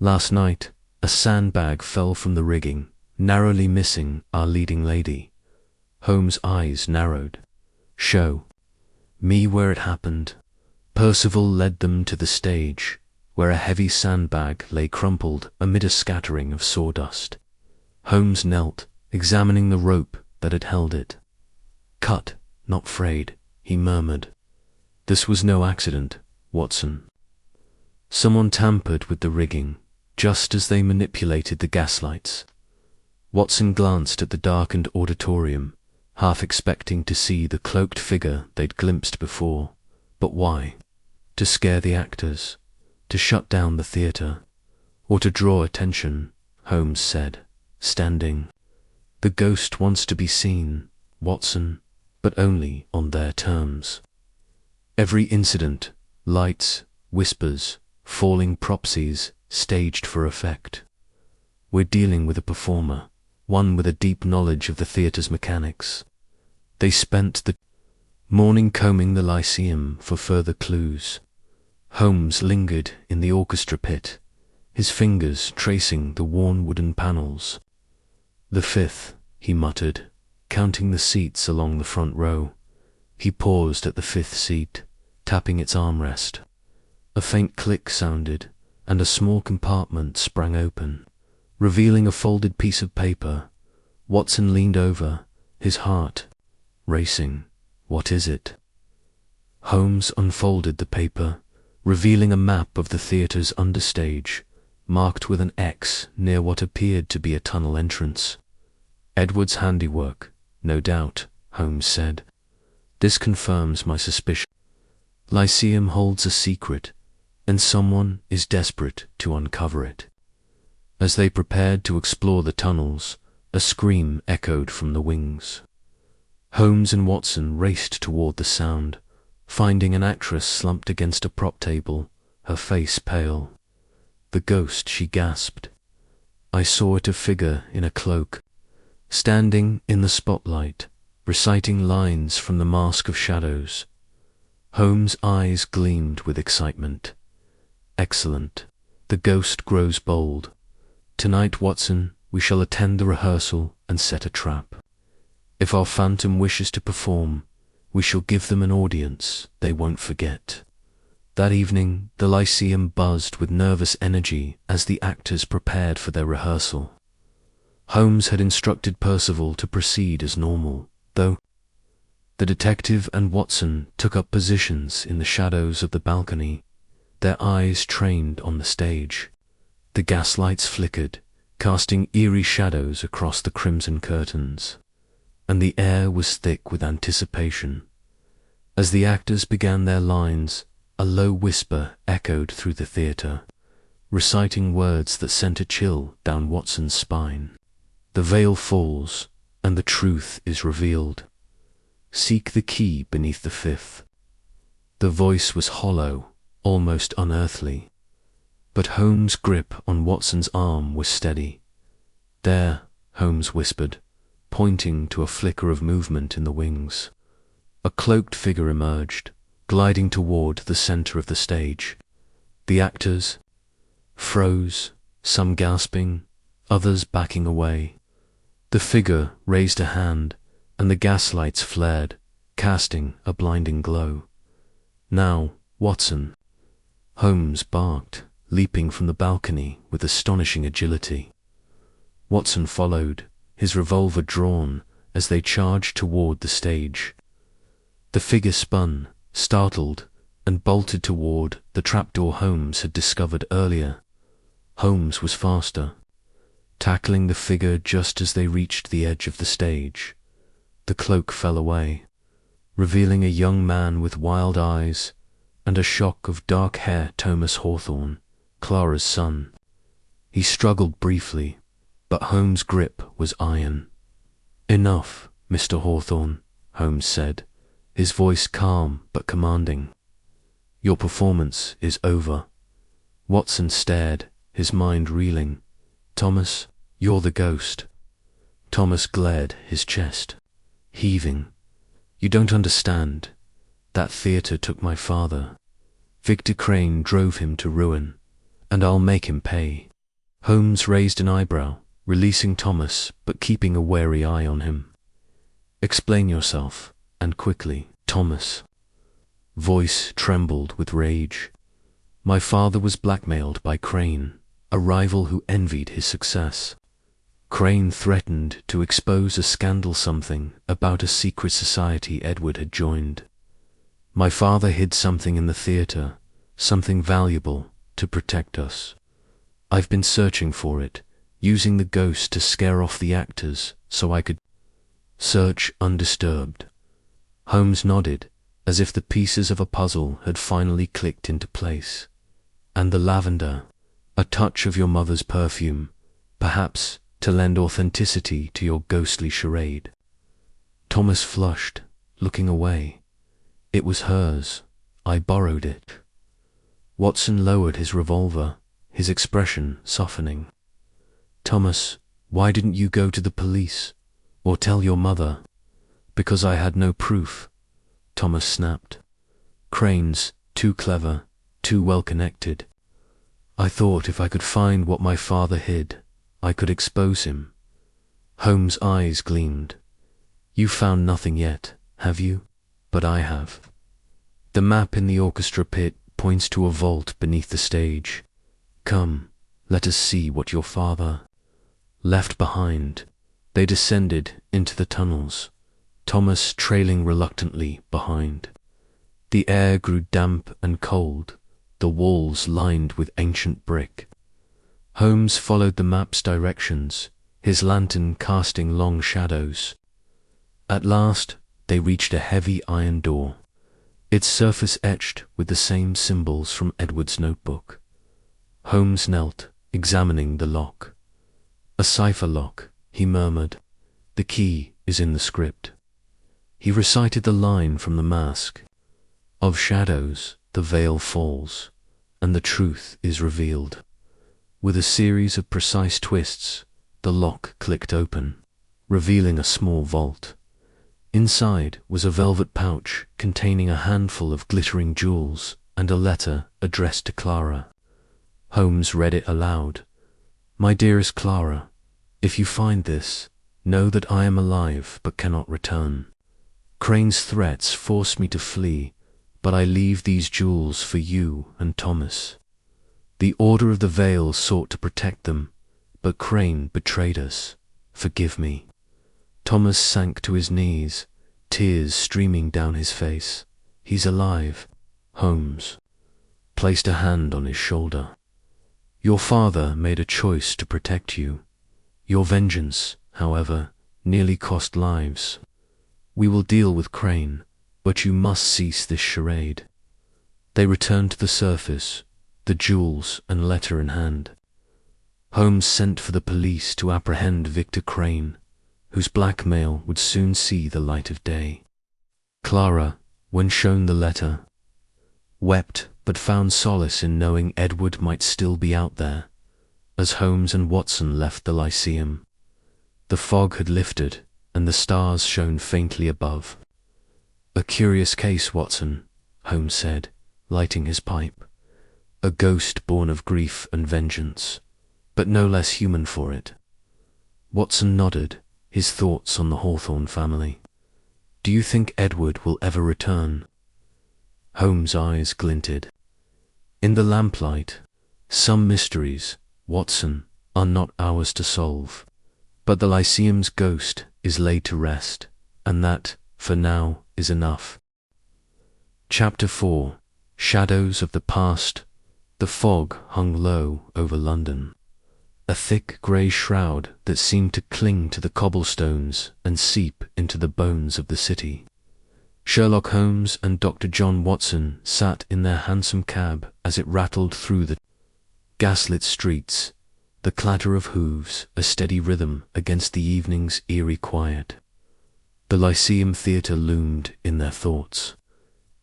Last night, a sandbag fell from the rigging, narrowly missing our leading lady." Holmes' eyes narrowed. "Show me where it happened." Percival led them to the stage, where a heavy sandbag lay crumpled amid a scattering of sawdust. Holmes knelt, examining the rope that had held it. "Cut, not frayed," he murmured. "This was no accident, Watson. Someone tampered with the rigging, just as they manipulated the gaslights." Watson glanced at the darkened auditorium, half expecting to see the cloaked figure they'd glimpsed before. But why? To scare the actors? To shut down the theatre? Or to draw attention? Holmes said, standing. "The ghost wants to be seen, Watson, but only on their terms. Every incident, lights, whispers, falling propsies, staged for effect. We're dealing with a performer, one with a deep knowledge of the theatre's mechanics." They spent the morning combing the Lyceum for further clues. Holmes lingered in the orchestra pit, his fingers tracing the worn wooden panels. "The fifth," he muttered, counting the seats along the front row. He paused at the fifth seat, tapping its armrest. A faint click sounded, and a small compartment sprang open. revealing a folded piece of paper. Watson leaned over, his heart racing. "What is it?" Holmes unfolded the paper, revealing a map of the theatre's understage, marked with an X near what appeared to be a tunnel entrance. "Edward's handiwork, no doubt," Holmes said. "This confirms my suspicion. Lyceum holds a secret, and someone is desperate to uncover it." As they prepared to explore the tunnels, a scream echoed from the wings. Holmes and Watson raced toward the sound, finding an actress slumped against a prop table, her face pale. "The ghost," she gasped. "I saw it, a figure in a cloak, standing in the spotlight, reciting lines from the Mask of Shadows." Holmes' eyes gleamed with excitement. "Excellent. The ghost grows bold. Tonight, Watson, we shall attend the rehearsal and set a trap. If our phantom wishes to perform, we shall give them an audience they won't forget." That evening, the Lyceum buzzed with nervous energy as the actors prepared for their rehearsal. Holmes had instructed Percival to proceed as normal, though. The detective and Watson took up positions in the shadows of the balcony, their eyes trained on the stage. The gaslights flickered, casting eerie shadows across the crimson curtains, and the air was thick with anticipation. As the actors began their lines, a low whisper echoed through the theatre, reciting words that sent a chill down Watson's spine. "The veil falls, and the truth is revealed. Seek the key beneath the fifth." The voice was hollow, almost unearthly, but Holmes' grip on Watson's arm was steady. "There," Holmes whispered, pointing to a flicker of movement in the wings. A cloaked figure emerged, gliding toward the center of the stage. The actors froze, some gasping, others backing away. The figure raised a hand, and the gaslights flared, casting a blinding glow. "Now, Watson," Holmes barked, leaping from the balcony with astonishing agility. Watson followed, his revolver drawn, as they charged toward the stage. The figure spun, startled, and bolted toward the trapdoor Holmes had discovered earlier. Holmes was faster, tackling the figure just as they reached the edge of the stage. The cloak fell away, revealing a young man with wild eyes and a shock of dark hair. Thomas Hawthorne, Clara's son. He struggled briefly, but Holmes' grip was iron. "Enough, Mr. Hawthorne," Holmes said, his voice calm but commanding. "Your performance is over." Watson stared, his mind reeling. "Thomas, you're the ghost." Thomas glared, his chest heaving. "You don't understand. That theatre took my father. Victor Crane drove him to ruin, and I'll make him pay." Holmes raised an eyebrow, releasing Thomas but keeping a wary eye on him. "Explain yourself, and quickly." Thomas' voice trembled with rage. "My father was blackmailed by Crane, a rival who envied his success. Crane threatened to expose a scandal, something about a secret society Edward had joined. My father hid something in the theatre, something valuable, to protect us. I've been searching for it, using the ghost to scare off the actors so I could search undisturbed." Holmes nodded, as if the pieces of a puzzle had finally clicked into place. "And the lavender, a touch of your mother's perfume, perhaps to lend authenticity to your ghostly charade." Thomas flushed, looking away. "It was hers. I borrowed it." Watson lowered his revolver, his expression softening. "Thomas, why didn't you go to the police, or tell your mother?" "Because I had no proof," Thomas snapped. "Crane's too clever, too well connected. I thought if I could find what my father hid, I could expose him." Holmes' eyes gleamed. "You've found nothing yet, have you? But I have. The map in the orchestra pit points to a vault beneath the stage. Come, let us see what your father..." Left behind, they descended into the tunnels, Thomas trailing reluctantly behind. The air grew damp and cold, the walls lined with ancient brick. Holmes followed the map's directions, his lantern casting long shadows. At last, they reached a heavy iron door, its surface etched with the same symbols from Edward's notebook. Holmes knelt, examining the lock. "A cipher lock," he murmured. "The key is in the script." He recited the line from the mask. "Of shadows the veil falls, and the truth is revealed." With a series of precise twists, the lock clicked open, revealing a small vault. Inside was a velvet pouch containing a handful of glittering jewels and a letter addressed to Clara. Holmes read it aloud. "My dearest Clara, if you find this, know that I am alive but cannot return. Crane's threats force me to flee, but I leave these jewels for you and Thomas. The Order of the Veil sought to protect them, but Crane betrayed us. Forgive me." Thomas sank to his knees, tears streaming down his face. "He's alive." Holmes placed a hand on his shoulder. "Your father made a choice to protect you. Your vengeance, however, nearly cost lives. We will deal with Crane, but you must cease this charade." They returned to the surface, the jewels and letter in hand. Holmes sent for the police to apprehend Victor Crane, whose blackmail would soon see the light of day. Clara, when shown the letter, wept but found solace in knowing Edward might still be out there. As Holmes and Watson left the Lyceum, the fog had lifted and the stars shone faintly above. "A curious case, Watson," Holmes said, lighting his pipe. "A ghost born of grief and vengeance, but no less human for it." Watson nodded, his thoughts on the Hawthorne family. "Do you think Edward will ever return?" Holmes' eyes glinted. "In the lamplight, some mysteries, Watson, are not ours to solve. But the Lyceum's ghost is laid to rest, and that, for now, is enough." Chapter 4. Shadows of the Past. The fog hung low over London, a thick grey shroud that seemed to cling to the cobblestones and seep into the bones of the city. Sherlock Holmes and Dr. John Watson sat in their hansom cab as it rattled through the gaslit streets, the clatter of hooves a steady rhythm against the evening's eerie quiet. The Lyceum Theater loomed in their thoughts,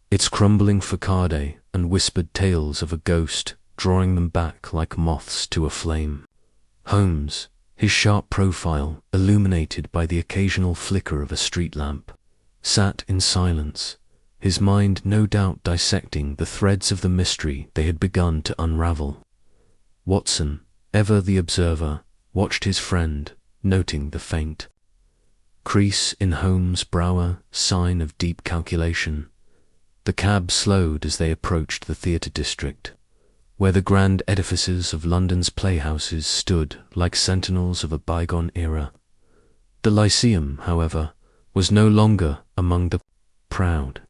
its crumbling facade and whispered tales of a ghost drawing them back like moths to a flame. Holmes, his sharp profile illuminated by the occasional flicker of a street lamp, sat in silence, his mind no doubt dissecting the threads of the mystery they had begun to unravel. Watson, ever the observer, watched his friend, noting the faint crease in Holmes' brow, sign of deep calculation. The cab slowed as they approached the theatre district, where the grand edifices of London's playhouses stood like sentinels of a bygone era. The Lyceum, however, was no longer among the proud.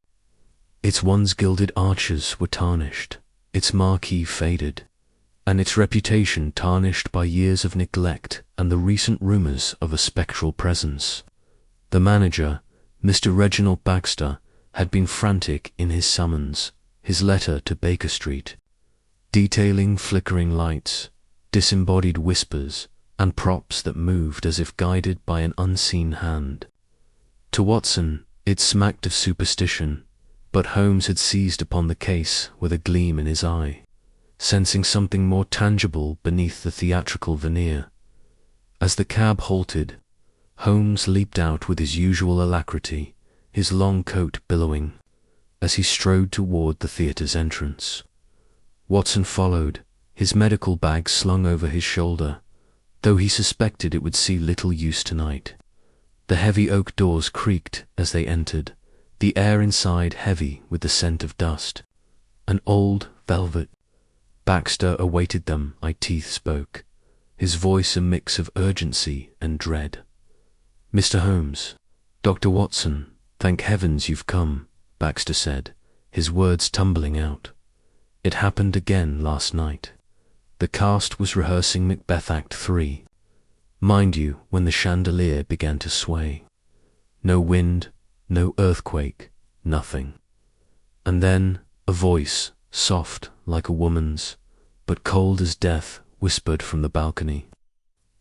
Its once gilded arches were tarnished, its marquee faded, and its reputation tarnished by years of neglect and the recent rumours of a spectral presence. The manager, Mr. Reginald Baxter, had been frantic in his summons, his letter to Baker Street, detailing flickering lights, disembodied whispers, and props that moved as if guided by an unseen hand. To Watson, it smacked of superstition, but Holmes had seized upon the case with a gleam in his eye, sensing something more tangible beneath the theatrical veneer. As the cab halted, Holmes leaped out with his usual alacrity, his long coat billowing, as he strode toward the theatre's entrance. Watson followed, his medical bag slung over his shoulder, though he suspected it would see little use tonight. The heavy oak doors creaked as they entered, the air inside heavy with the scent of dust. An old velvet Baxter awaited them, eye teeth spoke. his voice a mix of urgency and dread. "Mr. Holmes, Dr. Watson, thank heavens you've come," Baxter said, his words tumbling out. "It happened again last night. The cast was rehearsing Macbeth Act 3. Mind you, when the chandelier began to sway. No wind, no earthquake, nothing. And then a voice, soft like a woman's, but cold as death, whispered from the balcony.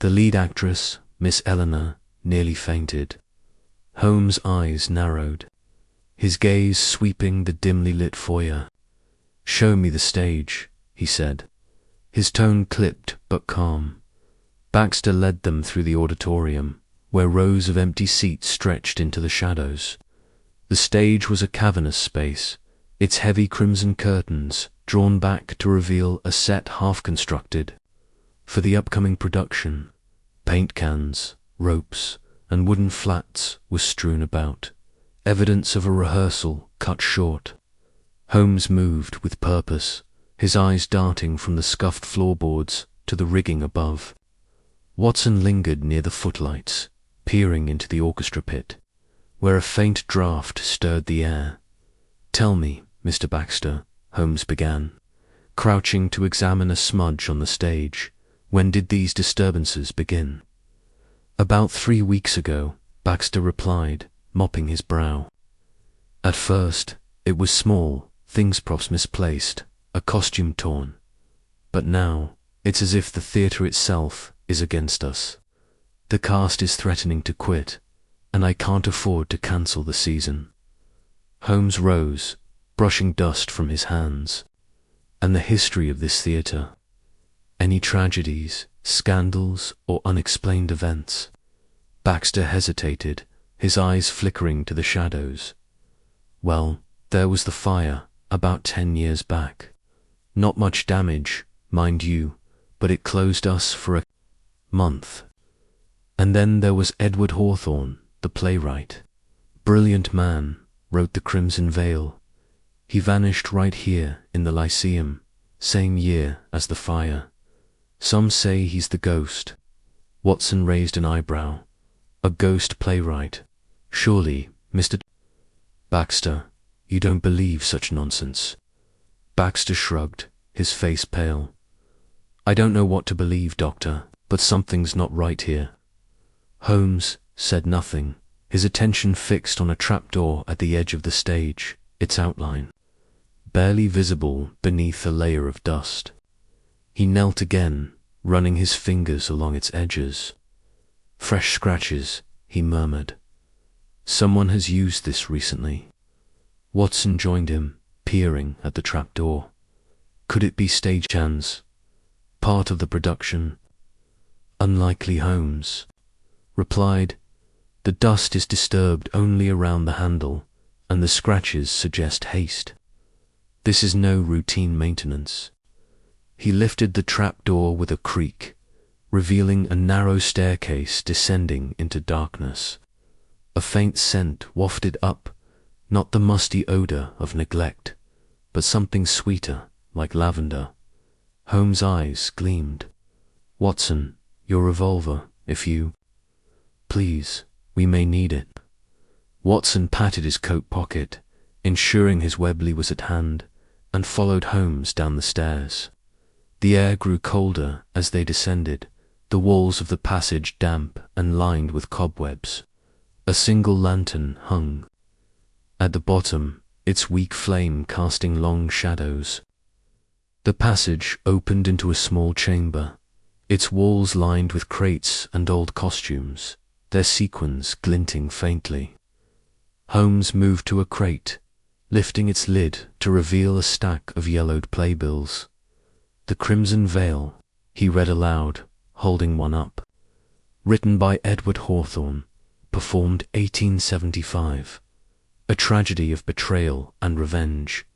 The lead actress, Miss Eleanor, nearly fainted. Holmes' eyes narrowed, his gaze sweeping the dimly lit foyer. "Show me the stage," he said, his tone clipped but calm. Baxter led them through the auditorium, where rows of empty seats stretched into the shadows. The stage was a cavernous space, its heavy crimson curtains drawn back to reveal a set half-constructed. For the upcoming production, paint cans, ropes, and wooden flats were strewn about, evidence of a rehearsal cut short. Holmes moved with purpose, his eyes darting from the scuffed floorboards to the rigging above. Watson lingered near the footlights, peering into the orchestra pit, where a faint draught stirred the air. "Tell me, Mr. Baxter," Holmes began, crouching to examine a smudge on the stage, "when did these disturbances begin?" "About 3 weeks ago," Baxter replied, mopping his brow. "At first, it was small, things props misplaced, a costume torn. But now, it's as if the theatre itself is against us. The cast is threatening to quit, and I can't afford to cancel the season." Holmes rose, brushing dust from his hands. "And the history of this theatre? Any tragedies, scandals, or unexplained events?" Baxter hesitated, his eyes flickering to the shadows. "Well, there was the fire, about 10 years back. Not much damage, mind you, but it closed us for a month. And then there was Edward Hawthorne, the playwright. Brilliant man, wrote The Crimson Veil. He vanished right here in the Lyceum, same year as the fire. Some say he's the ghost." Watson raised an eyebrow. "A ghost playwright? Surely, Mr. Baxter, you don't believe such nonsense." Baxter shrugged, his face pale. "I don't know what to believe, Doctor, but something's not right here." Holmes said nothing, his attention fixed on a trapdoor at the edge of the stage, its outline barely visible beneath a layer of dust. He knelt again, running his fingers along its edges. "Fresh scratches," he murmured. "Someone has used this recently." Watson joined him, peering at the trapdoor. Could it be stage hands? Part of the production? Unlikely. Holmes replied, "The dust is disturbed only around the handle, and the scratches suggest haste. This is no routine maintenance." He lifted the trapdoor with a creak, revealing a narrow staircase descending into darkness. A faint scent wafted up, not the musty odor of neglect, but something sweeter, like lavender. Holmes' eyes gleamed. "Watson, your revolver, if you... Please, we may need it." Watson patted his coat pocket, ensuring his Webley was at hand, and followed Holmes down the stairs. The air grew colder as they descended, the walls of the passage damp and lined with cobwebs. A single lantern hung at the bottom, its weak flame casting long shadows. The passage opened into a small chamber, its walls lined with crates and old costumes, their sequins glinting faintly. Holmes moved to a crate, lifting its lid to reveal a stack of yellowed playbills. "The Crimson Veil," he read aloud, holding one up. "Written by Edward Hawthorne, performed 1875. A tragedy of betrayal and revenge."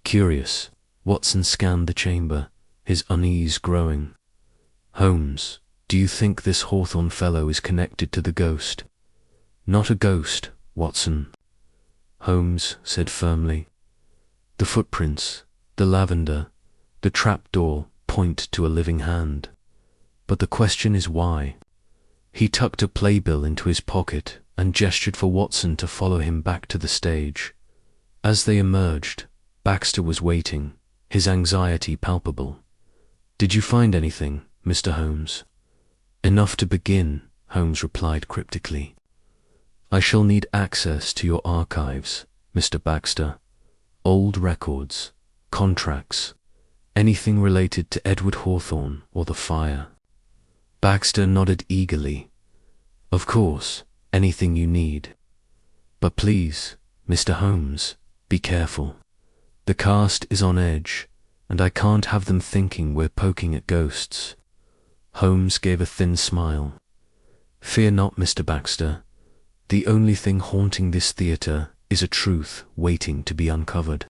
Curious, Watson scanned the chamber, his unease growing. "Holmes, do you think this Hawthorne fellow is connected to the ghost?" "Not a ghost, Watson," Holmes said firmly. "The footprints, the lavender, the trapdoor point to a living hand. But the question is why? He tucked a playbill into his pocket and gestured for Watson to follow him back to the stage. As they emerged, Baxter was waiting, his anxiety palpable. "Did you find anything, Mr. Holmes?" "Enough to begin," Holmes replied cryptically. "I shall need access to your archives, Mr. Baxter. Old records, contracts, anything related to Edward Hawthorne or the fire." Baxter nodded eagerly. "Of course, anything you need. But please, Mr. Holmes, be careful. The cast is on edge, and I can't have them thinking we're poking at ghosts." Holmes gave a thin smile. "Fear not, Mr. Baxter. The only thing haunting this theatre is a truth waiting to be uncovered."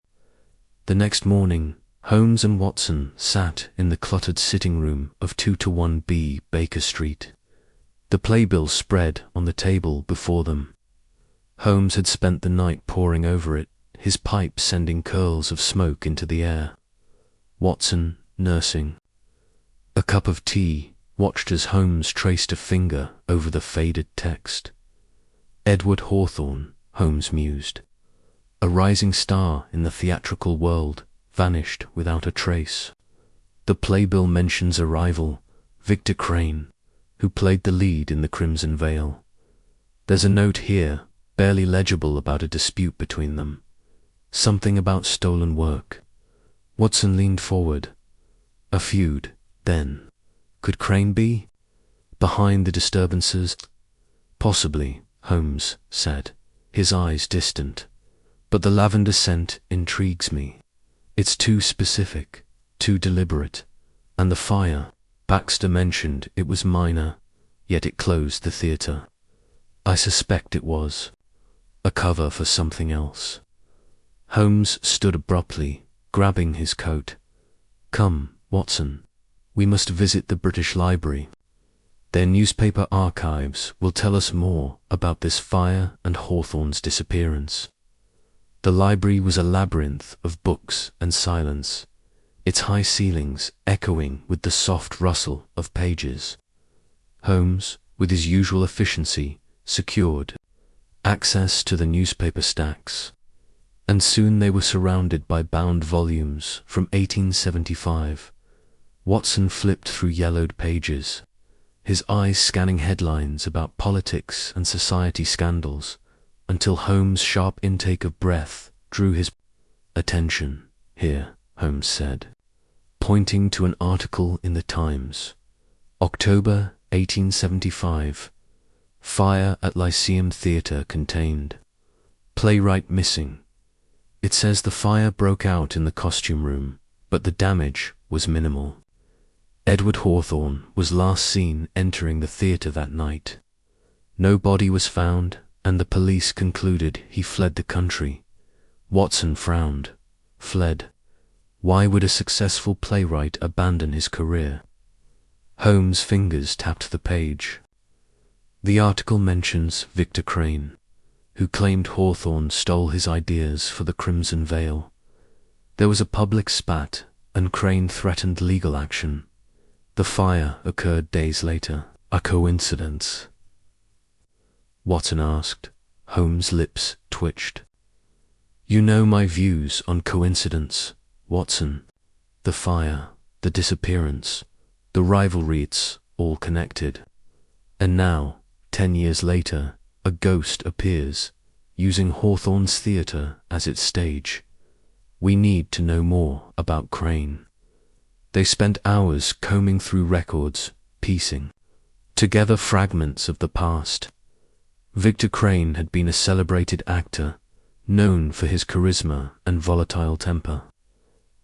The next morning, Holmes and Watson sat in the cluttered sitting room of 221B Baker Street. The playbill spread on the table before them. Holmes had spent the night poring over it, his pipe sending curls of smoke into the air. Watson, nursing a cup of tea, watched as Holmes traced a finger over the faded text. "Edward Hawthorne," Holmes mused. A rising star in the theatrical world, vanished without a trace. The playbill mentions a rival, Victor Crane, who played the lead in The Crimson Veil. There's a note here, barely legible, about a dispute between them. Something about stolen work. Watson leaned forward. A feud, then. Could Crane be behind the disturbances? "Possibly," Holmes said, his eyes distant. "But the lavender scent intrigues me. It's too specific, too deliberate. And the fire, Baxter mentioned it was minor, yet it closed the theatre. I suspect it was a cover for something else." Holmes stood abruptly, grabbing his coat. "Come, Watson, we must visit the British Library. Their newspaper archives will tell us more about this fire and Hawthorne's disappearance." The library was a labyrinth of books and silence, its high ceilings echoing with the soft rustle of pages. Holmes, with his usual efficiency, secured access to the newspaper stacks, and soon they were surrounded by bound volumes from 1875. Watson flipped through yellowed pages, his eyes scanning headlines about politics and society scandals, until Holmes' sharp intake of breath drew his attention. "Here," Holmes said, pointing to an article in the Times. "October 1875. Fire at Lyceum Theater contained. Playwright missing. It says the fire broke out in the costume room, but the damage was minimal. Edward Hawthorne was last seen entering the theatre that night. No body was found, and the police concluded he fled the country." Watson frowned. Fled? Why would a successful playwright abandon his career? Holmes' fingers tapped the page. The article mentions Victor Crane, who claimed Hawthorne stole his ideas for The Crimson Veil. There was a public spat, and Crane threatened legal action. The fire occurred days later. A coincidence? Watson asked. Holmes' lips twitched. "You know my views on coincidence, Watson. The fire, the disappearance, the rivalry, it's all connected. And now, 10 years later, a ghost appears, using Hawthorne's theatre as its stage. We need to know more about Crane." They spent hours combing through records, piecing together fragments of the past. Victor Crane had been a celebrated actor, known for his charisma and volatile temper.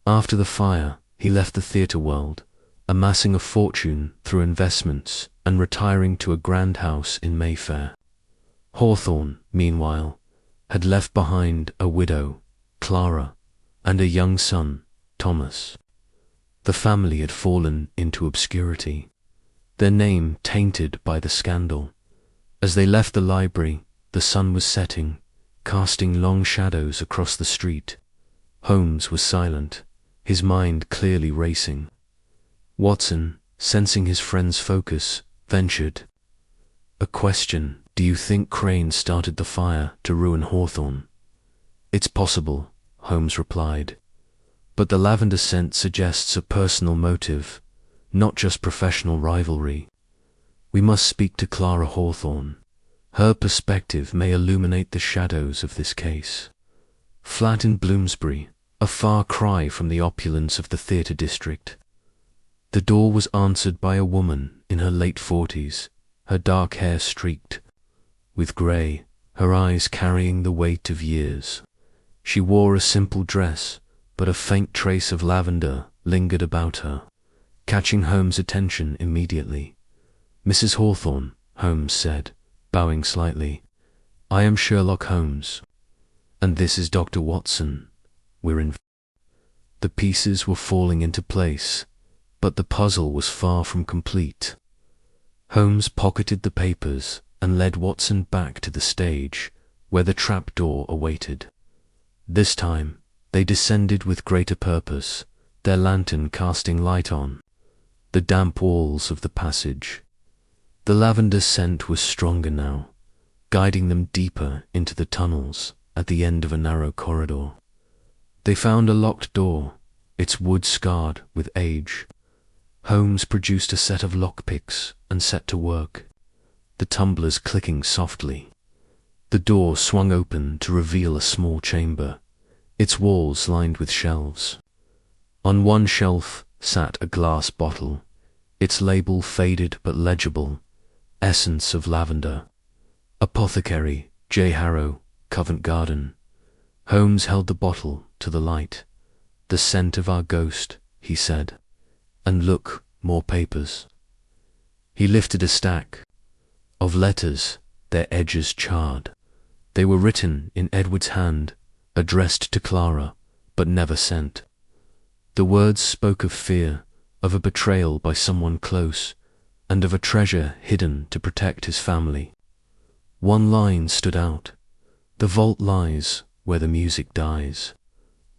After the fire, he left the theatre world, amassing a fortune through investments and retiring to a grand house in Mayfair. Hawthorne, meanwhile, had left behind a widow, Clara, and a young son, Thomas. The family had fallen into obscurity, their name tainted by the scandal. As they left the library, the sun was setting, casting long shadows across the street. Holmes was silent, his mind clearly racing. Watson, sensing his friend's focus, ventured a question. Do you think Crane started the fire to ruin Hawthorne? It's possible, Holmes replied. But the lavender scent suggests a personal motive, not just professional rivalry. We must speak to Clara Hawthorne. Her perspective may illuminate the shadows of this case. Flat in Bloomsbury, a far cry from the opulence of the theatre district. The door was answered by a woman in her late 40s, her dark hair streaked with grey, her eyes carrying the weight of years. She wore a simple dress, but a faint trace of lavender lingered about her, catching Holmes' attention immediately. Mrs. Hawthorne, Holmes said, bowing slightly. I am Sherlock Holmes. And this is Dr. Watson. We're in. The pieces were falling into place, but the puzzle was far from complete. Holmes pocketed the papers and led Watson back to the stage, where the trapdoor awaited. This time, they descended with greater purpose, their lantern casting light on the damp walls of the passage. The lavender scent was stronger now, guiding them deeper into the tunnels at the end of a narrow corridor. They found a locked door, its wood scarred with age. Holmes produced a set of lockpicks and set to work, the tumblers clicking softly. The door swung open to reveal a small chamber, its walls lined with shelves. On one shelf sat a glass bottle, its label faded but legible, essence of lavender. Apothecary, J. Harrow, Covent Garden. Holmes held the bottle to the light. The scent of our ghost, he said. And look, more papers. He lifted a stack of letters, their edges charred. They were written in Edward's hand, addressed to Clara, but never sent. The words spoke of fear, of a betrayal by someone close, and of a treasure hidden to protect his family. One line stood out. The vault lies where the music dies.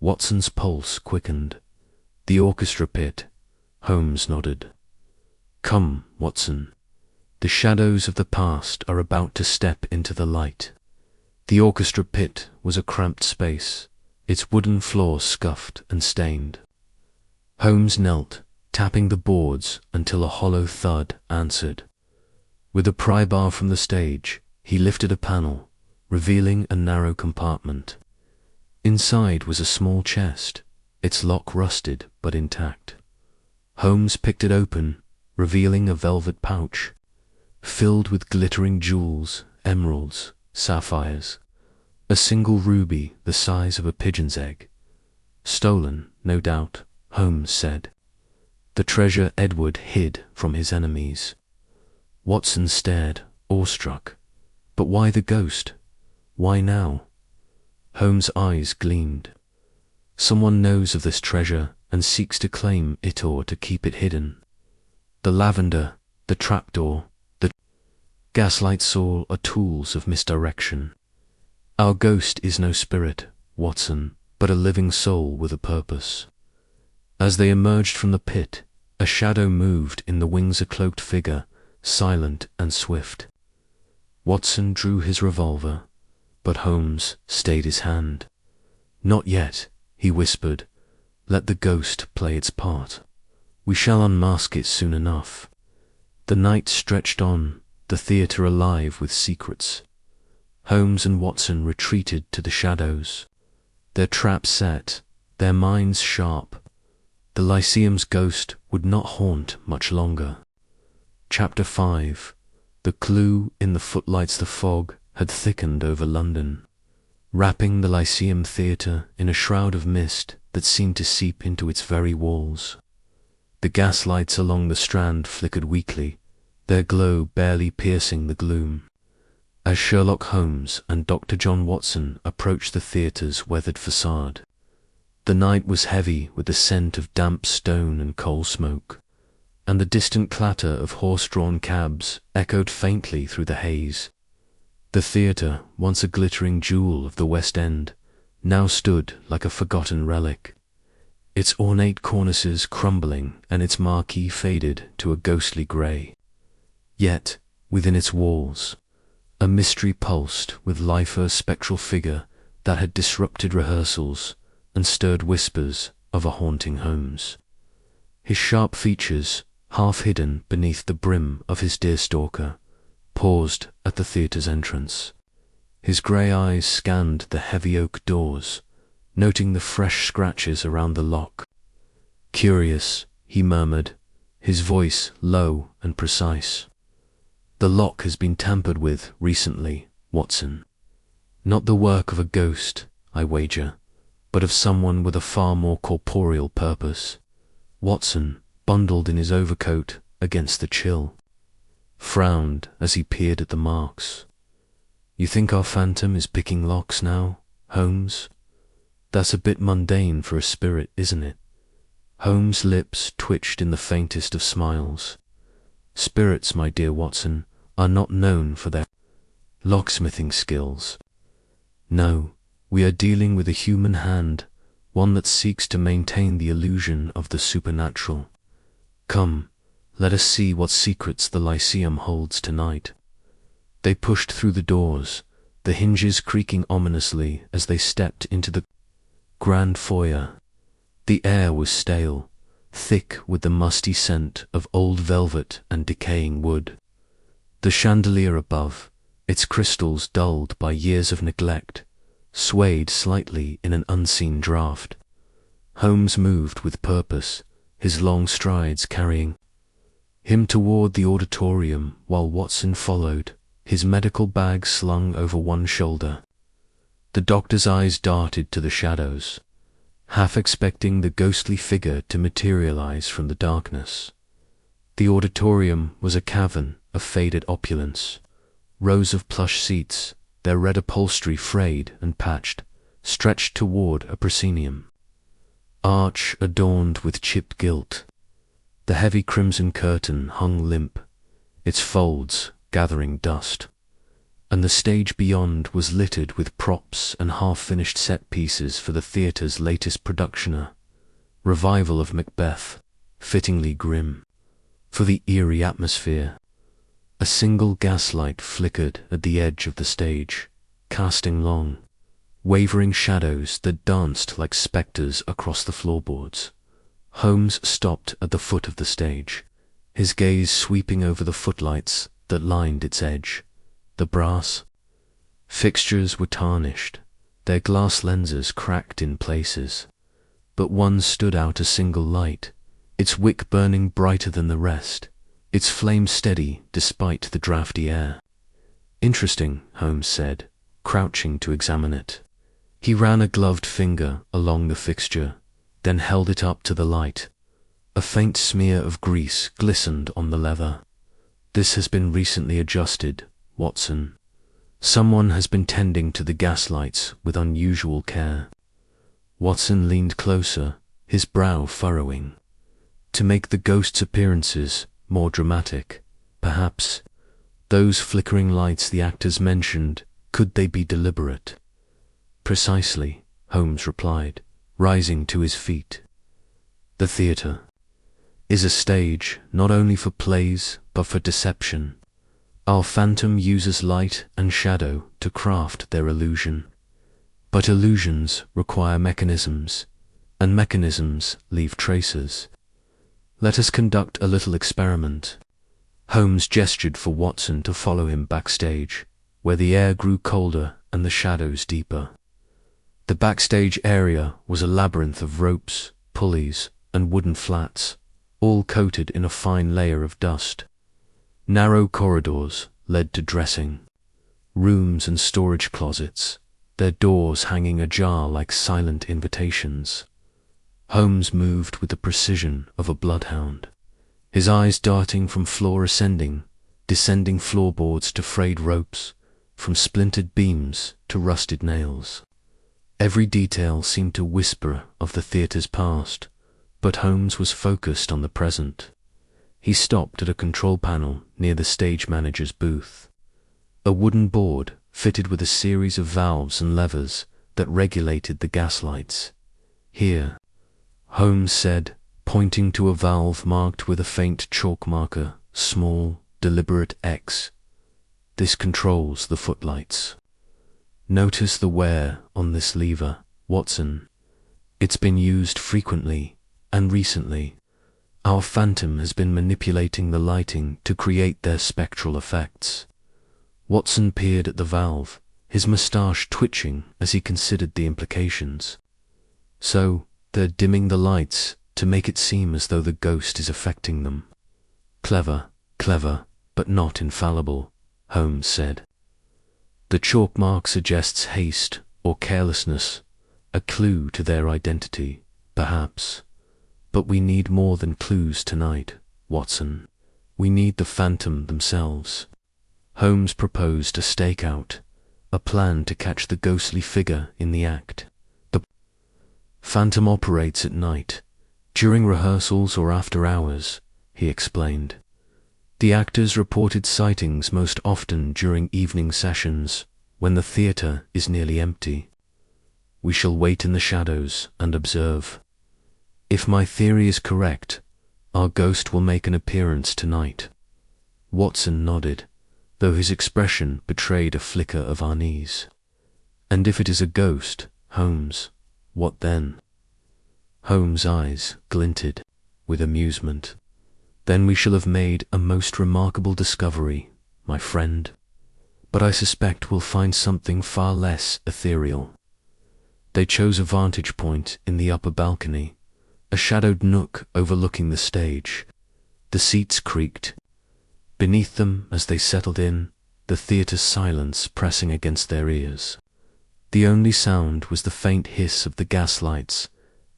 Watson's pulse quickened. The orchestra pit. Holmes nodded. Come, Watson. The shadows of the past are about to step into the light. The orchestra pit was a cramped space, its wooden floor scuffed and stained. Holmes knelt, tapping the boards until a hollow thud answered. With a pry bar from the stage, he lifted a panel, revealing a narrow compartment. Inside was a small chest, its lock rusted but intact. Holmes picked it open, revealing a velvet pouch, filled with glittering jewels, emeralds, sapphires. A single ruby the size of a pigeon's egg. Stolen, no doubt, Holmes said. The treasure Edward hid from his enemies. Watson stared, awestruck. But why the ghost? Why now? Holmes' eyes gleamed. Someone knows of this treasure and seeks to claim it or to keep it hidden. The lavender, the trapdoor, the gaslights all are tools of misdirection. Our ghost is no spirit, Watson, but a living soul with a purpose. As they emerged from the pit, a shadow moved in the wings-a-cloaked figure, silent and swift. Watson drew his revolver, but Holmes stayed his hand. Not yet, he whispered. Let the ghost play its part. We shall unmask it soon enough. The night stretched on, the theatre alive with secrets. Holmes and Watson retreated to the shadows, their traps set, their minds sharp. The Lyceum's ghost would not haunt much longer. Chapter 5. The clue in the footlights. The fog had thickened over London, wrapping the Lyceum Theater in a shroud of mist that seemed to seep into its very walls. The gaslights along the Strand flickered weakly, their glow barely piercing the gloom. As Sherlock Holmes and Dr. John Watson approached the theatre's weathered facade, the night was heavy with the scent of damp stone and coal smoke, and the distant clatter of horse-drawn cabs echoed faintly through the haze. The theatre, once a glittering jewel of the West End, now stood like a forgotten relic, its ornate cornices crumbling and its marquee faded to a ghostly grey. Yet, within its walls, a mystery pulsed with life, a spectral figure that had disrupted rehearsals and stirred whispers of a haunting Holmes. His sharp features, half hidden beneath the brim of his deerstalker, paused at the theatre's entrance. His grey eyes scanned the heavy oak doors, noting the fresh scratches around the lock. Curious, he murmured, his voice low and precise. The lock has been tampered with recently, Watson. Not the work of a ghost, I wager, but of someone with a far more corporeal purpose. Watson, bundled in his overcoat against the chill, frowned as he peered at the marks. You think our phantom is picking locks now, Holmes? That's a bit mundane for a spirit, isn't it? Holmes' lips twitched in the faintest of smiles. Spirits, my dear Watson, are not known for their locksmithing skills. No, we are dealing with a human hand, one that seeks to maintain the illusion of the supernatural. Come, let us see what secrets the Lyceum holds tonight. They pushed through the doors, the hinges creaking ominously as they stepped into the grand foyer. The air was stale, thick with the musty scent of old velvet and decaying wood. The chandelier above, its crystals dulled by years of neglect, swayed slightly in an unseen draught. Holmes moved with purpose, his long strides carrying him toward the auditorium while Watson followed, his medical bag slung over one shoulder. The doctor's eyes darted to the shadows, half expecting the ghostly figure to materialize from the darkness. The auditorium was a cavern of faded opulence. Rows of plush seats, their red upholstery frayed and patched, stretched toward a proscenium. Arch adorned with chipped gilt. The heavy crimson curtain hung limp, its folds gathering dust, and the stage beyond was littered with props and half-finished set pieces for the theatre's latest production, a revival of Macbeth, fittingly grim. For the eerie atmosphere, a single gaslight flickered at the edge of the stage, casting long, wavering shadows that danced like spectres across the floorboards. Holmes stopped at the foot of the stage, his gaze sweeping over the footlights that lined its edge. The brass fixtures were tarnished, their glass lenses cracked in places, but one stood out a single light, its wick burning brighter than the rest, its flame steady despite the draughty air. Interesting, Holmes said, crouching to examine it. He ran a gloved finger along the fixture, then held it up to the light. A faint smear of grease glistened on the leather. This has been recently adjusted, Watson. Someone has been tending to the gaslights with unusual care. Watson leaned closer, his brow furrowing. To make the ghost's appearances more dramatic, perhaps. Those flickering lights the actors mentioned, could they be deliberate? Precisely, Holmes replied, rising to his feet. The theatre is a stage not only for plays but for deception. Our phantom uses light and shadow to craft their illusion. But illusions require mechanisms, and mechanisms leave traces. Let us conduct a little experiment. Holmes gestured for Watson to follow him backstage, where the air grew colder and the shadows deeper. The backstage area was a labyrinth of ropes, pulleys, and wooden flats, all coated in a fine layer of dust. Narrow corridors led to dressing rooms and storage closets, their doors hanging ajar like silent invitations. Holmes moved with the precision of a bloodhound, his eyes darting from floor ascending, descending floorboards to frayed ropes, from splintered beams to rusted nails. Every detail seemed to whisper of the theatre's past, but Holmes was focused on the present. He stopped at a control panel near the stage manager's booth. A wooden board fitted with a series of valves and levers that regulated the gaslights. Here, Holmes said, pointing to a valve marked with a faint chalk marker, small, deliberate X. This controls the footlights. Notice the wear on this lever, Watson. It's been used frequently, and recently. Our phantom has been manipulating the lighting to create their spectral effects. Watson peered at the valve, his moustache twitching as he considered the implications. So, they're dimming the lights to make it seem as though the ghost is affecting them. Clever, but not infallible, Holmes said. The chalk mark suggests haste or carelessness, a clue to their identity, perhaps. But we need more than clues tonight, Watson. We need the phantom themselves. Holmes proposed a stakeout, a plan to catch the ghostly figure in the act. The phantom operates at night, during rehearsals or after hours, he explained. The actors reported sightings most often during evening sessions, when the theatre is nearly empty. We shall wait in the shadows and observe. If my theory is correct, our ghost will make an appearance tonight. Watson nodded, though his expression betrayed a flicker of unease. And if it is a ghost, Holmes, what then? Holmes' eyes glinted with amusement. Then we shall have made a most remarkable discovery, my friend. But I suspect we'll find something far less ethereal. They chose a vantage point in the upper balcony, a shadowed nook overlooking the stage. The seats creaked. Beneath them, as they settled in, the theatre's silence pressing against their ears. The only sound was the faint hiss of the gaslights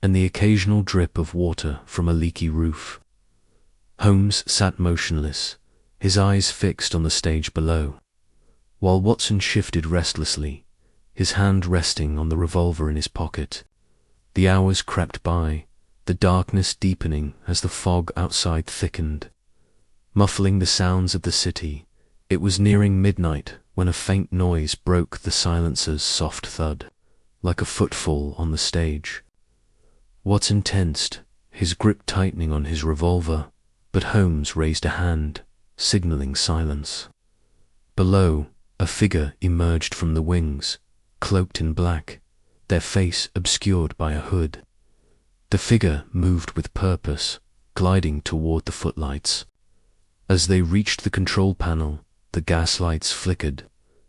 and the occasional drip of water from a leaky roof. Holmes sat motionless, his eyes fixed on the stage below, while Watson shifted restlessly, his hand resting on the revolver in his pocket. The hours crept by, the darkness deepening as the fog outside thickened, muffling the sounds of the city. It was nearing midnight when a faint noise broke the silencer's soft thud, like a footfall on the stage. Watson tensed, his grip tightening on his revolver, but Holmes raised a hand, signaling silence. Below, a figure emerged from the wings, cloaked in black, their face obscured by a hood. The figure moved with purpose, gliding toward the footlights. As they reached the control panel, the gaslights flickered,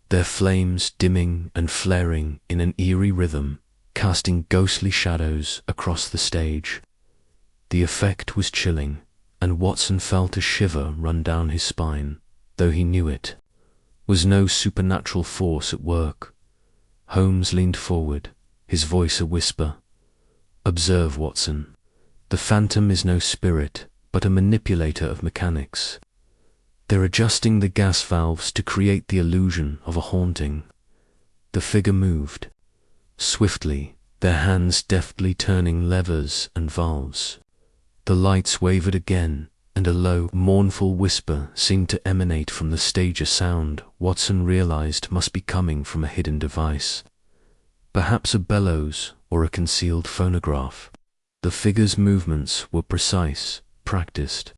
their flames dimming and flaring in an eerie rhythm, casting ghostly shadows across the stage. The effect was chilling, and Watson felt a shiver run down his spine, though he knew it was no supernatural force at work. Holmes leaned forward, his voice a whisper. Observe, Watson. The phantom is no spirit, but a manipulator of mechanics. They're adjusting the gas valves to create the illusion of a haunting. The figure moved, swiftly, their hands deftly turning levers and valves. The lights wavered again, and a low, mournful whisper seemed to emanate from the stage, a sound Watson realized must be coming from a hidden device. Perhaps a bellows or a concealed phonograph. The figure's movements were precise, practiced,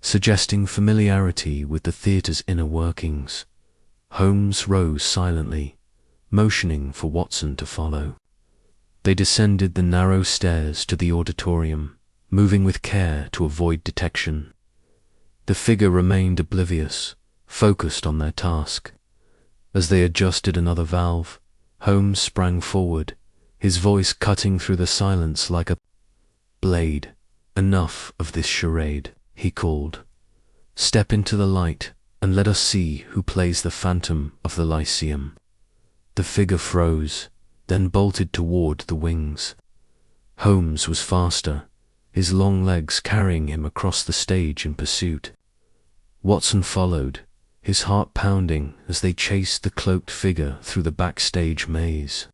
suggesting familiarity with the theatre's inner workings. Holmes rose silently, motioning for Watson to follow. They descended the narrow stairs to the auditorium, moving with care to avoid detection. The figure remained oblivious, focused on their task. As they adjusted another valve, Holmes sprang forward, his voice cutting through the silence like a blade. Enough of this charade, he called. Step into the light, and let us see who plays the phantom of the Lyceum. The figure froze, then bolted toward the wings. Holmes was faster, his long legs carrying him across the stage in pursuit. Watson followed, his heart pounding as they chased the cloaked figure through the backstage maze.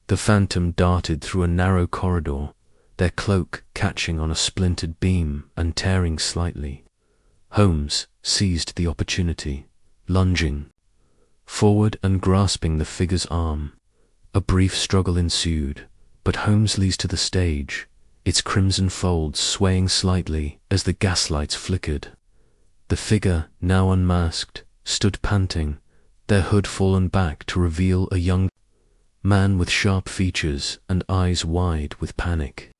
The phantom darted through a narrow corridor, their cloak catching on a splintered beam and tearing slightly. Holmes seized the opportunity, lunging forward and grasping the figure's arm. A brief struggle ensued, but Holmes leaped to the stage, its crimson folds swaying slightly as the gaslights flickered. The figure, now unmasked, stood panting, their hood fallen back to reveal a young man with sharp features and eyes wide with panic.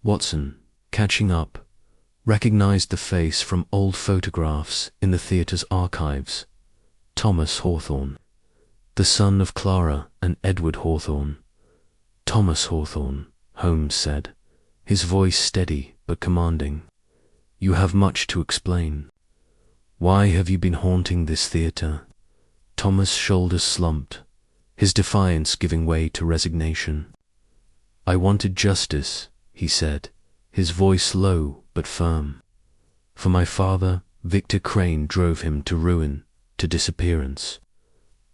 Watson, catching up, recognized the face from old photographs in the theatre's archives. Thomas Hawthorne, the son of Clara and Edward Hawthorne. Thomas Hawthorne, Holmes said, his voice steady but commanding. You have much to explain. Why have you been haunting this theatre? Thomas' shoulders slumped, his defiance giving way to resignation. I wanted justice, he said, his voice low but firm. For my father, Victor Crane drove him to ruin, to disappearance.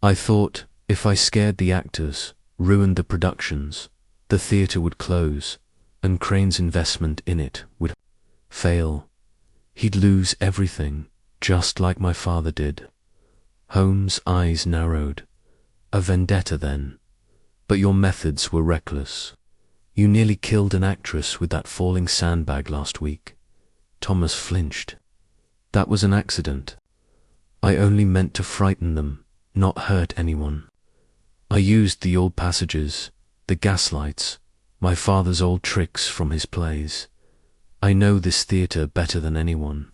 I thought if I scared the actors, ruined the productions, the theatre would close, and Crane's investment in it would fail. He'd lose everything, just like my father did. Holmes' eyes narrowed. A vendetta then. But your methods were reckless. You nearly killed an actress with that falling sandbag last week. Thomas flinched. That was an accident. I only meant to frighten them, not hurt anyone. I used the old passages, the gaslights, my father's old tricks from his plays. I know this theatre better than anyone.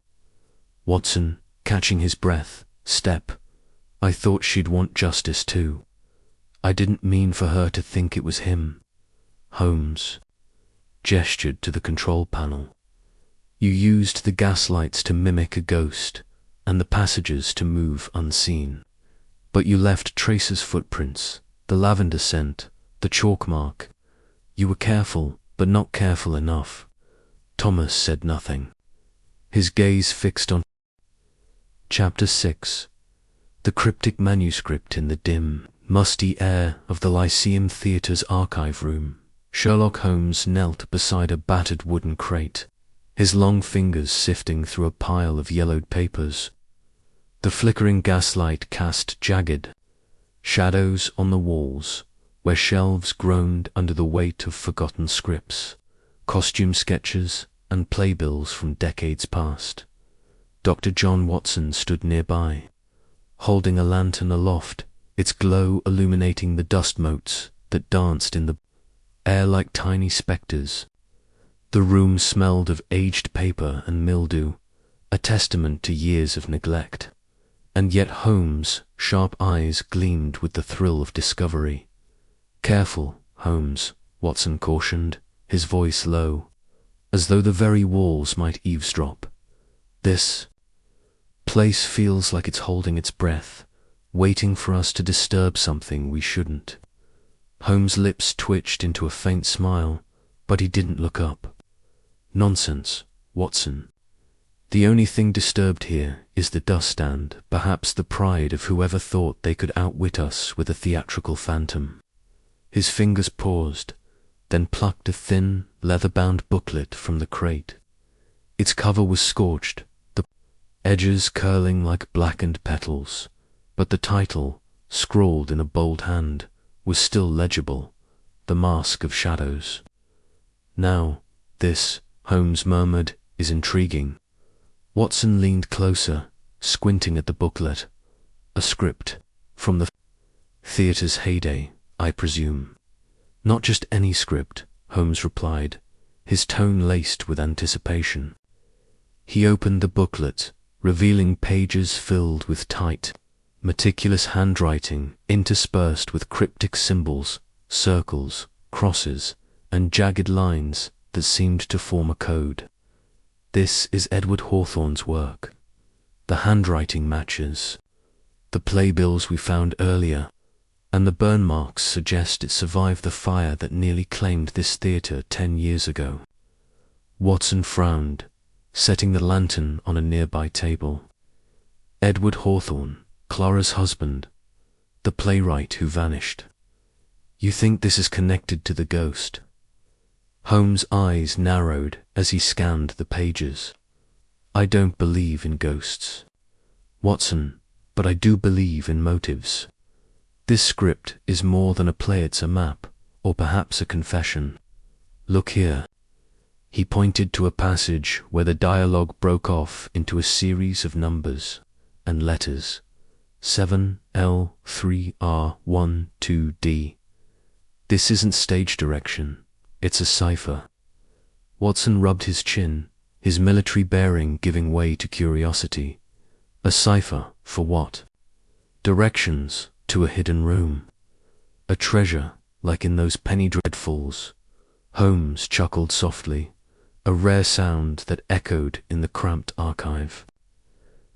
Watson, catching his breath, step. I thought she'd want justice too. I didn't mean for her to think it was him. Holmes gestured to the control panel. You used the gaslights to mimic a ghost, and the passages to move unseen. But you left Tracer's footprints, the lavender scent, the chalk mark. You were careful, but not careful enough. Thomas said nothing. His gaze fixed on Chapter 6. The cryptic manuscript in the dim, musty air of the Lyceum Theater's archive room. Sherlock Holmes knelt beside a battered wooden crate, his long fingers sifting through a pile of yellowed papers. The flickering gaslight cast jagged shadows on the walls, where shelves groaned under the weight of forgotten scripts, costume sketches, and playbills from decades past. Dr. John Watson stood nearby, holding a lantern aloft, its glow illuminating the dust motes that danced in the air like tiny spectres. The room smelled of aged paper and mildew, a testament to years of neglect. And yet Holmes' sharp eyes gleamed with the thrill of discovery. Careful, Holmes, Watson cautioned, his voice low, as though the very walls might eavesdrop. This place feels like it's holding its breath, waiting for us to disturb something we shouldn't. Holmes' lips twitched into a faint smile, but he didn't look up. Nonsense, Watson. The only thing disturbed here is the dust and, perhaps, the pride of whoever thought they could outwit us with a theatrical phantom. His fingers paused, then plucked a thin, leather-bound booklet from the crate. Its cover was scorched, the edges curling like blackened petals, but the title, scrawled in a bold hand, was still legible, The Mask of Shadows. Now, this, Holmes murmured, is intriguing. Watson leaned closer, squinting at the booklet. A script, from the theatre's heyday, I presume. Not just any script, Holmes replied, his tone laced with anticipation. He opened the booklet, revealing pages filled with tight, meticulous handwriting interspersed with cryptic symbols, circles, crosses, and jagged lines that seemed to form a code. This is Edward Hawthorne's work. The handwriting matches. The playbills we found earlier, and the burn marks suggest it survived the fire that nearly claimed this theatre 10 years ago. Watson frowned, setting the lantern on a nearby table. Edward Hawthorne, Clara's husband, the playwright who vanished. You think this is connected to the ghost? Holmes' eyes narrowed as he scanned the pages. I don't believe in ghosts, Watson, but I do believe in motives. This script is more than a play, it's a map, or perhaps a confession. Look here. He pointed to a passage where the dialogue broke off into a series of numbers and letters. 7L, 3R, 1, 2D. This isn't stage direction, it's a cipher. Watson rubbed his chin, his military bearing giving way to curiosity. A cipher for what? Directions to a hidden room. A treasure, like in those penny dreadfuls. Holmes chuckled softly, a rare sound that echoed in the cramped archive.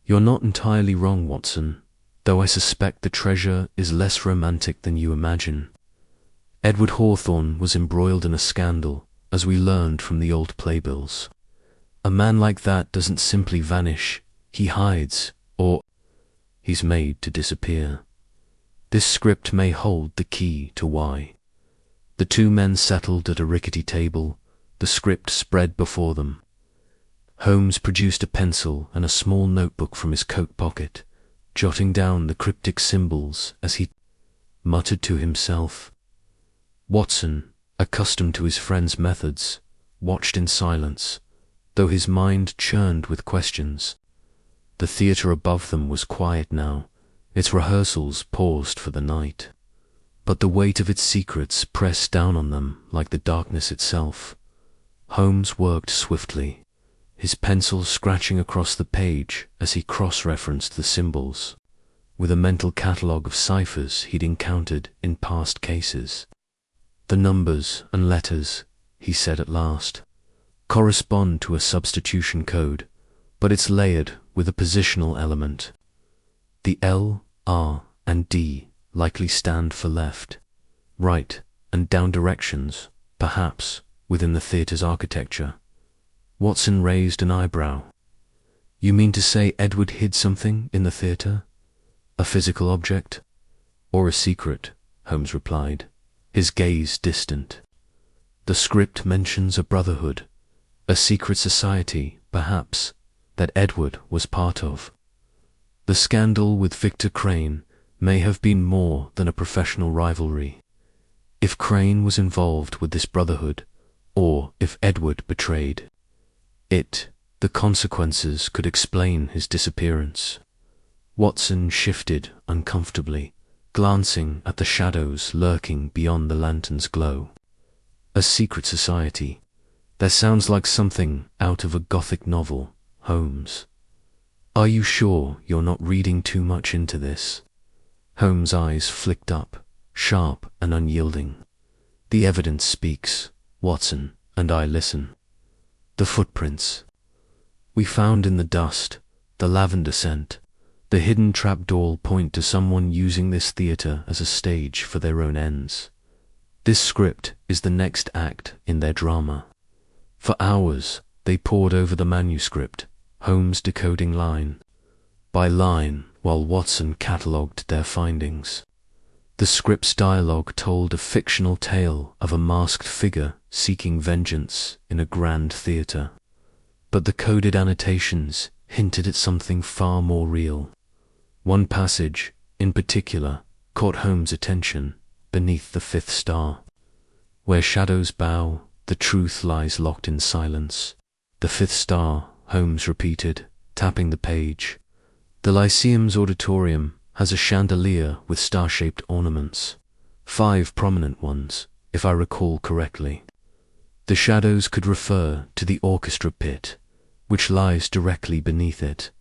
You're not entirely wrong, Watson, though I suspect the treasure is less romantic than you imagine. Edward Hawthorne was embroiled in a scandal, as we learned from the old playbills. A man like that doesn't simply vanish, he hides, or he's made to disappear. This script may hold the key to why. The two men settled at a rickety table, the script spread before them. Holmes produced a pencil and a small notebook from his coat pocket, jotting down the cryptic symbols as he muttered to himself. Watson, accustomed to his friend's methods, watched in silence, though his mind churned with questions. The theatre above them was quiet now, its rehearsals paused for the night. But the weight of its secrets pressed down on them like the darkness itself. Holmes worked swiftly, his pencil scratching across the page as he cross-referenced the symbols, with a mental catalogue of ciphers he'd encountered in past cases. The numbers and letters, he said at last, correspond to a substitution code, but it's layered with a positional element. The L, R, and D likely stand for left, right, and down directions, perhaps, within the theatre's architecture. Watson raised an eyebrow. You mean to say Edward hid something in the theatre? A physical object? Or a secret? Holmes replied, his gaze distant. The script mentions a brotherhood, a secret society, perhaps, that Edward was part of. The scandal with Victor Crane may have been more than a professional rivalry. If Crane was involved with this brotherhood, or if Edward betrayed it, the consequences could explain his disappearance. Watson shifted uncomfortably, glancing at the shadows lurking beyond the lantern's glow. A secret society. That sounds like something out of a Gothic novel, Holmes. Are you sure you're not reading too much into this? Holmes' eyes flicked up, sharp and unyielding. The evidence speaks, Watson, and I listen. The footprints we found in the dust, the lavender scent, the hidden trapdoor point to someone using this theatre as a stage for their own ends. This script is the next act in their drama. For hours, they pored over the manuscript, Holmes decoding line by line while Watson catalogued their findings. The script's dialogue told a fictional tale of a masked figure seeking vengeance in a grand theatre, but the coded annotations hinted at something far more real. One passage, in particular, caught Holmes' attention, beneath the fifth star. Where shadows bow, the truth lies locked in silence. The fifth star, Holmes repeated, tapping the page. The Lyceum's auditorium has a chandelier with star-shaped ornaments, 5 prominent ones, if I recall correctly. The shadows could refer to the orchestra pit, which lies directly beneath it.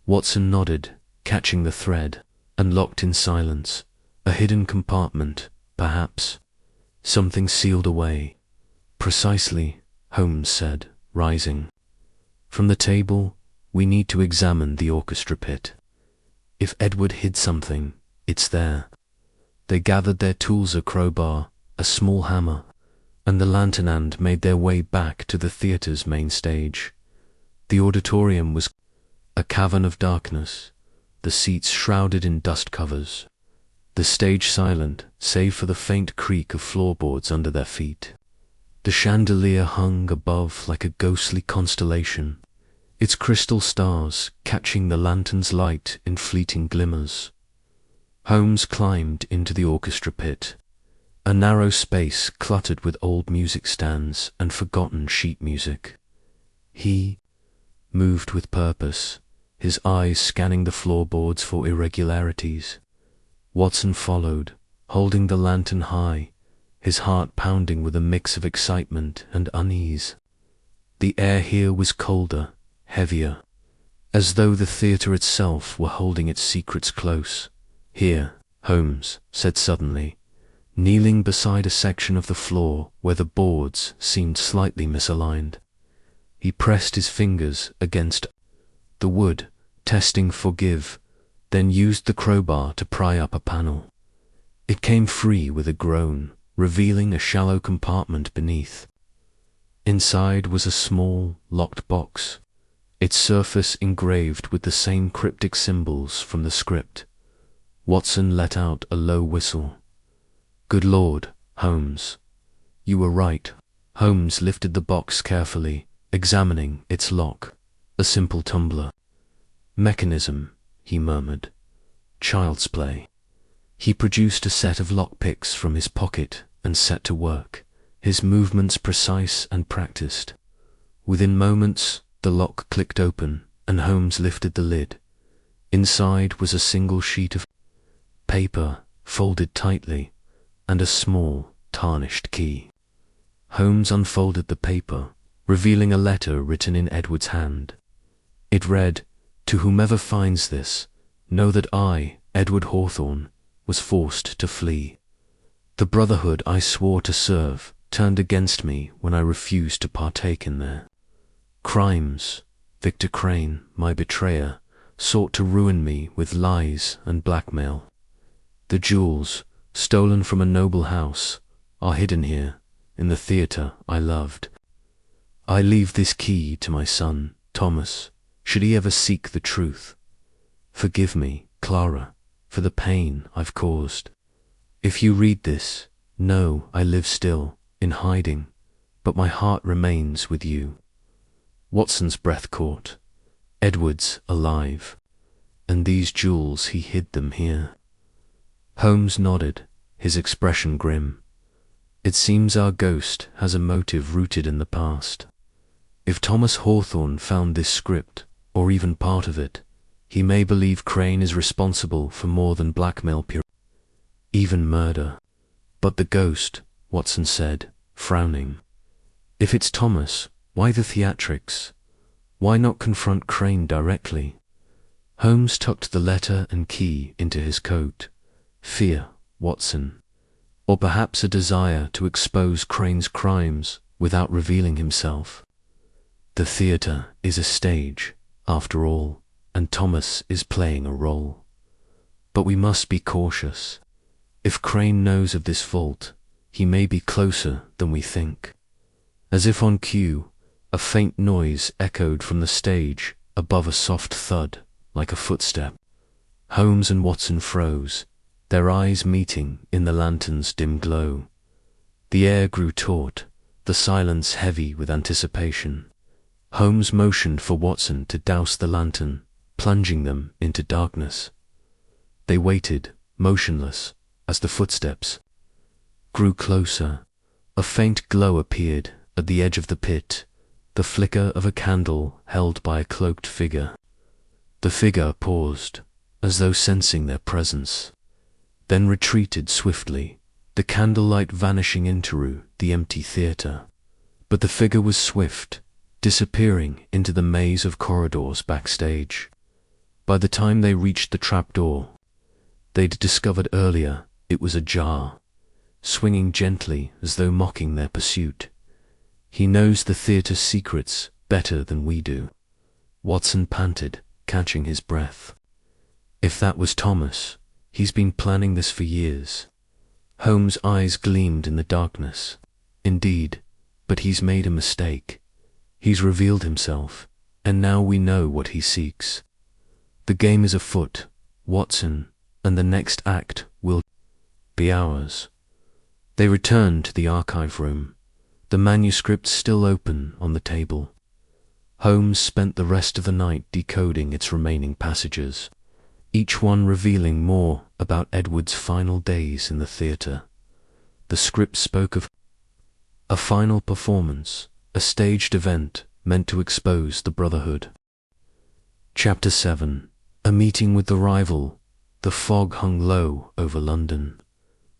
Watson nodded, catching the thread, and locked in silence. A hidden compartment, perhaps. Something sealed away. Precisely, Holmes said, rising. From the table, we need to examine the orchestra pit. If Edward hid something, it's there. They gathered their tools, a crowbar, a small hammer, and the lantern, and made their way back to the theatre's main stage. The auditorium was a cavern of darkness, the seats shrouded in dust covers, the stage silent save for the faint creak of floorboards under their feet. The chandelier hung above like a ghostly constellation, its crystal stars catching the lantern's light in fleeting glimmers. Holmes climbed into the orchestra pit. A narrow space cluttered with old music stands and forgotten sheet music. He moved with purpose, his eyes scanning the floorboards for irregularities. Watson followed, holding the lantern high, his heart pounding with a mix of excitement and unease. The air here was colder, heavier, as though the theatre itself were holding its secrets close. "Here," Holmes said suddenly, kneeling beside a section of the floor where the boards seemed slightly misaligned. He pressed his fingers against the wood, testing for give, then used the crowbar to pry up a panel. It came free with a groan, revealing a shallow compartment beneath. Inside was a small, locked box, its surface engraved with the same cryptic symbols from the script. Watson let out a low whistle. "Good Lord, Holmes. You were right." Holmes lifted the box carefully, examining its lock. A simple tumbler. "Mechanism," he murmured. "Child's play." He produced a set of lockpicks from his pocket and set to work, his movements precise and practiced. Within moments, the lock clicked open, and Holmes lifted the lid. Inside was a single sheet of paper, folded tightly, and a small, tarnished key. Holmes unfolded the paper, revealing a letter written in Edward's hand. It read, "To whomever finds this, know that I, Edward Hawthorne, was forced to flee. The brotherhood I swore to serve turned against me when I refused to partake in their crimes. Victor Crane, my betrayer, sought to ruin me with lies and blackmail. The jewels, stolen from a noble house, are hidden here, in the theatre I loved. I leave this key to my son, Thomas, should he ever seek the truth. Forgive me, Clara, for the pain I've caused. If you read this, know I live still, in hiding, but my heart remains with you." Watson's breath caught. Edward's alive, and these jewels he hid them here. Holmes nodded, his expression grim. "It seems our ghost has a motive rooted in the past. If Thomas Hawthorne found this script, or even part of it, he may believe Crane is responsible for more than blackmail, even murder." "But the ghost," Watson said, frowning. "If it's Thomas, why the theatrics? Why not confront Crane directly?" Holmes tucked the letter and key into his coat. "Fear, Watson. Or perhaps a desire to expose Crane's crimes without revealing himself. The theatre is a stage, after all, and Thomas is playing a role. But we must be cautious. If Crane knows of this vault, he may be closer than we think." As if on cue, a faint noise echoed from the stage above, a soft thud, like a footstep. Holmes and Watson froze, their eyes meeting in the lantern's dim glow. The air grew taut, the silence heavy with anticipation. Holmes motioned for Watson to douse the lantern, plunging them into darkness. They waited, motionless, as the footsteps grew closer. A faint glow appeared at the edge of the pit, the flicker of a candle held by a cloaked figure. The figure paused, as though sensing their presence, then retreated swiftly, the candlelight vanishing into the empty theatre. But the figure was swift, disappearing into the maze of corridors backstage. By the time they reached the trapdoor, they'd discovered earlier it was ajar, swinging gently as though mocking their pursuit. "He knows the theatre's secrets better than we do," Watson panted, catching his breath. "If that was Thomas, he's been planning this for years." Holmes' eyes gleamed in the darkness. "Indeed, but he's made a mistake. He's revealed himself, and now we know what he seeks. The game is afoot, Watson, and the next act will be ours." They returned to the archive room, the manuscript still open on the table. Holmes spent the rest of the night decoding its remaining passages, each one revealing more about Edward's final days in the theatre. The script spoke of a final performance, a staged event meant to expose the Brotherhood. Chapter 7. A meeting with the rival. The fog hung low over London,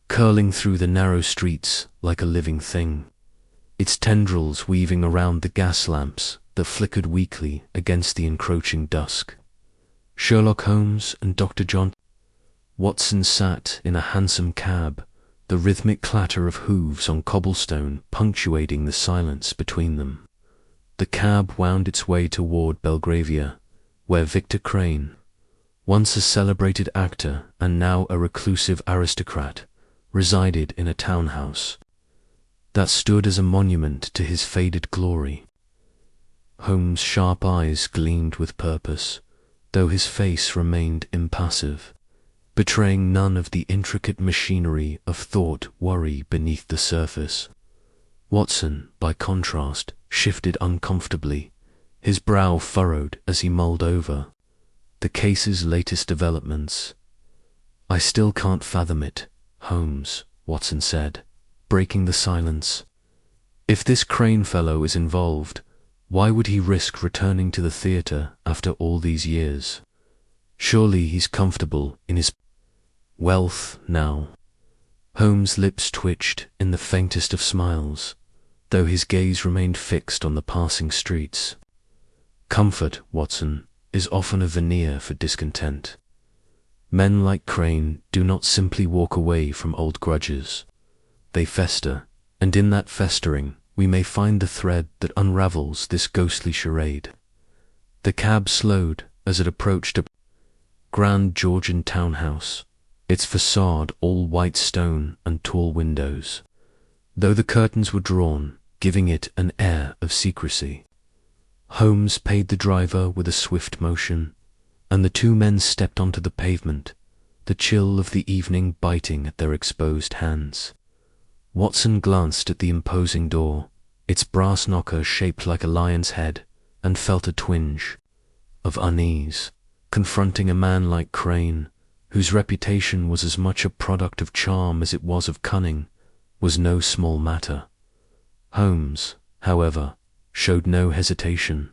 curling through the narrow streets like a living thing, its tendrils weaving around the gas lamps that flickered weakly against the encroaching dusk. Sherlock Holmes and Dr. John Watson sat in a hansom cab, the rhythmic clatter of hooves on cobblestone punctuating the silence between them. The cab wound its way toward Belgravia, where Victor Crane, once a celebrated actor and now a reclusive aristocrat, resided in a townhouse that stood as a monument to his faded glory. Holmes' sharp eyes gleamed with purpose, though his face remained impassive, betraying none of the intricate machinery of thought worry beneath the surface. Watson, by contrast, shifted uncomfortably, his brow furrowed as he mulled over the case's latest developments. "I still can't fathom it, Holmes," Watson said, breaking the silence. "If this Crane fellow is involved, why would he risk returning to the theatre after all these years? Surely he's comfortable in his wealth now." Holmes' lips twitched in the faintest of smiles, though his gaze remained fixed on the passing streets. "Comfort, Watson, is often a veneer for discontent. Men like Crane do not simply walk away from old grudges. They fester, and in that festering we may find the thread that unravels this ghostly charade." The cab slowed as it approached a grand Georgian townhouse, its facade all white stone and tall windows, though the curtains were drawn, giving it an air of secrecy. Holmes paid the driver with a swift motion, and the two men stepped onto the pavement, the chill of the evening biting at their exposed hands. Watson glanced at the imposing door, its brass knocker shaped like a lion's head, and felt a twinge of unease. Confronting a man like Crane, whose reputation was as much a product of charm as it was of cunning, was no small matter. Holmes, however, showed no hesitation.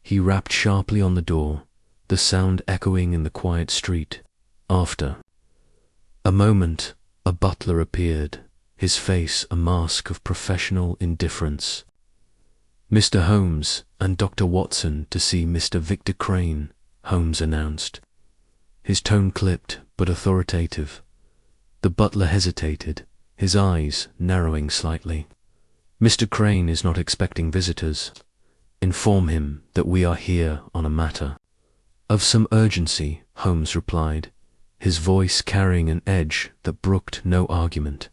He rapped sharply on the door, the sound echoing in the quiet street. After a moment, a butler appeared, his face a mask of professional indifference. "Mr. Holmes and Dr. Watson to see Mr. Victor Crane," Holmes announced, his tone clipped but authoritative. The butler hesitated, his eyes narrowing slightly. "Mr. Crane is not expecting visitors. Inform him that we are here on a matter of some urgency," Holmes replied, his voice carrying an edge that brooked no argument.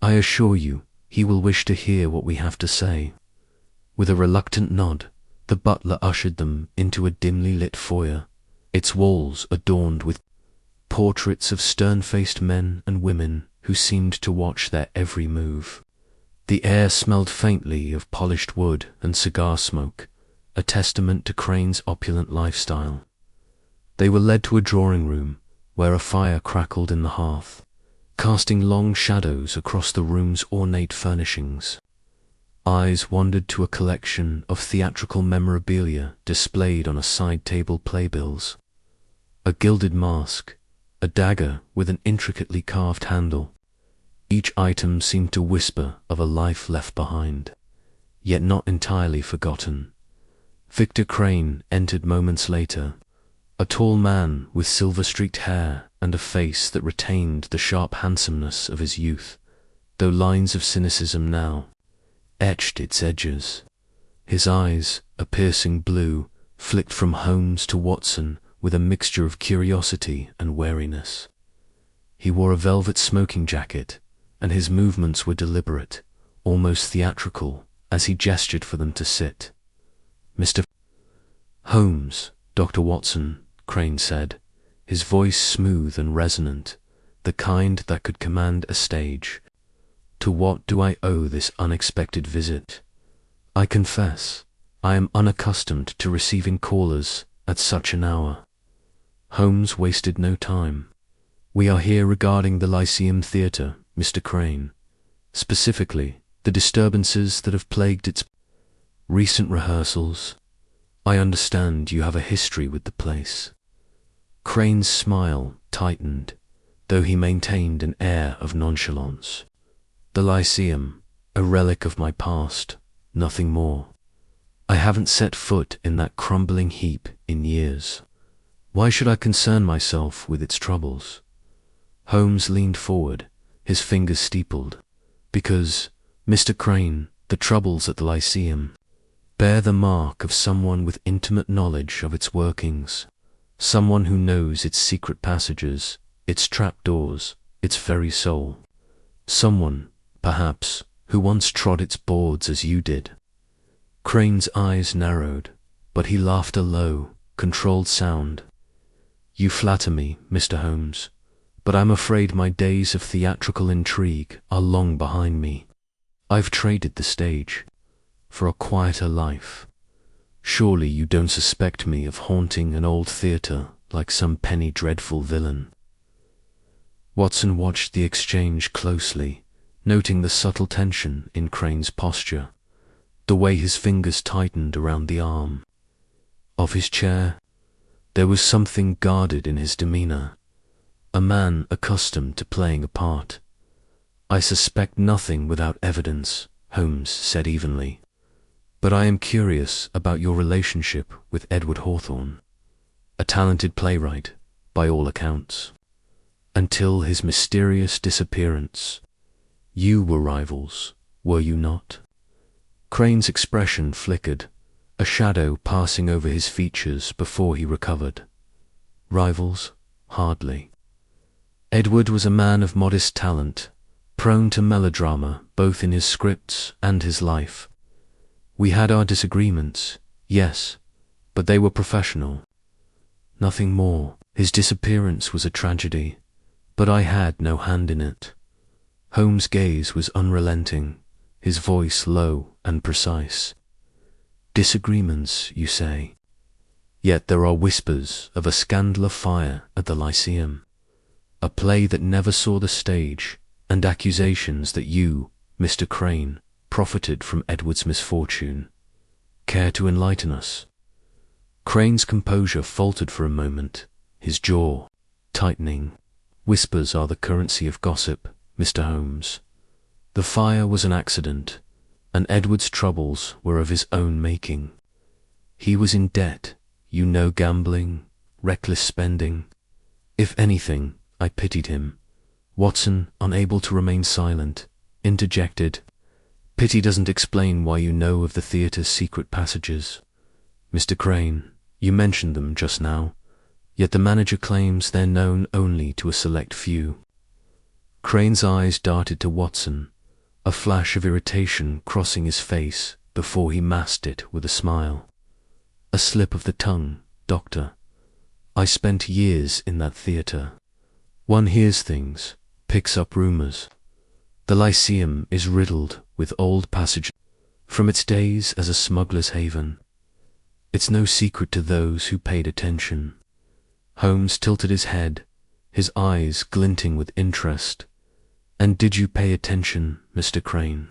"I assure you he will wish to hear what we have to say." With a reluctant nod, the butler ushered them into a dimly lit foyer, its walls adorned with portraits of stern-faced men and women who seemed to watch their every move. The air smelled faintly of polished wood and cigar smoke, a testament to Crane's opulent lifestyle. They were led to a drawing room, where a fire crackled in the hearth, casting long shadows across the room's ornate furnishings. Eyes wandered to a collection of theatrical memorabilia displayed on a side-table playbills. A gilded mask, a dagger with an intricately carved handle. Each item seemed to whisper of a life left behind, yet not entirely forgotten. Victor Crane entered moments later, a tall man with silver-streaked hair and a face that retained the sharp handsomeness of his youth, though lines of cynicism now etched its edges. His eyes, a piercing blue, flicked from Holmes to Watson with a mixture of curiosity and wariness. He wore a velvet smoking jacket, and his movements were deliberate, almost theatrical, as he gestured for them to sit. "Mr. Holmes, Dr. Watson," Crane said, his voice smooth and resonant, the kind that could command a stage. "To what do I owe this unexpected visit? I confess, I am unaccustomed to receiving callers at such an hour." Holmes wasted no time. "We are here regarding the Lyceum Theater, Mr. Crane. specifically the disturbances that have plagued its recent rehearsals. I understand you have a history with the place. Crane's smile tightened, though he maintained an air of nonchalance. The Lyceum, a relic of my past, nothing more. I haven't set foot in that crumbling heap in years. Why should I concern myself with its troubles? Holmes leaned forward, his fingers steepled. Because, Mr. Crane, the troubles at the Lyceum bear the mark of someone with intimate knowledge of its workings, someone who knows its secret passages, its trapdoors, its very soul. Someone, perhaps, who once trod its boards as you did. Crane's eyes narrowed, but he laughed a low, controlled sound. You flatter me, Mr. Holmes, but I'm afraid my days of theatrical intrigue are long behind me. I've traded the stage for a quieter life. Surely you don't suspect me of haunting an old theatre like some penny dreadful villain. Watson watched the exchange closely, noting the subtle tension in Crane's posture, the way his fingers tightened around the arm of his chair. There was something guarded in his demeanor, a man accustomed to playing a part. I suspect nothing without evidence, Holmes said evenly, but I am curious about your relationship with Edward Hawthorne, a talented playwright, by all accounts. Until his mysterious disappearance, you were rivals, were you not? Crane's expression flickered, a shadow passing over his features before he recovered. Rivals? Hardly. Edward was a man of modest talent, prone to melodrama both in his scripts and his life. We had our disagreements, yes, but they were professional. Nothing more. His disappearance was a tragedy, but I had no hand in it. Holmes' gaze was unrelenting, his voice low and precise. Disagreements, you say? Yet there are whispers of a scandal afire at the Lyceum, a play that never saw the stage, and accusations that you, Mr. Crane, profited from Edward's misfortune. Care to enlighten us? Crane's composure faltered for a moment, his jaw tightening. Whispers are the currency of gossip, Mr. Holmes. The fire was an accident, and Edward's troubles were of his own making. He was in debt, you know, gambling, reckless spending. If anything, I pitied him. Watson, unable to remain silent, interjected. Pity doesn't explain why you know of the theatre's secret passages. Mr. Crane, you mentioned them just now, yet the manager claims they're known only to a select few. Crane's eyes darted to Watson, a flash of irritation crossing his face before he masked it with a smile. A slip of the tongue, Doctor. I spent years in that theatre. One hears things, picks up rumors. The Lyceum is riddled with old passages from its days as a smuggler's haven. It's no secret to those who paid attention. Holmes tilted his head, his eyes glinting with interest. And did you pay attention, Mr. Crane?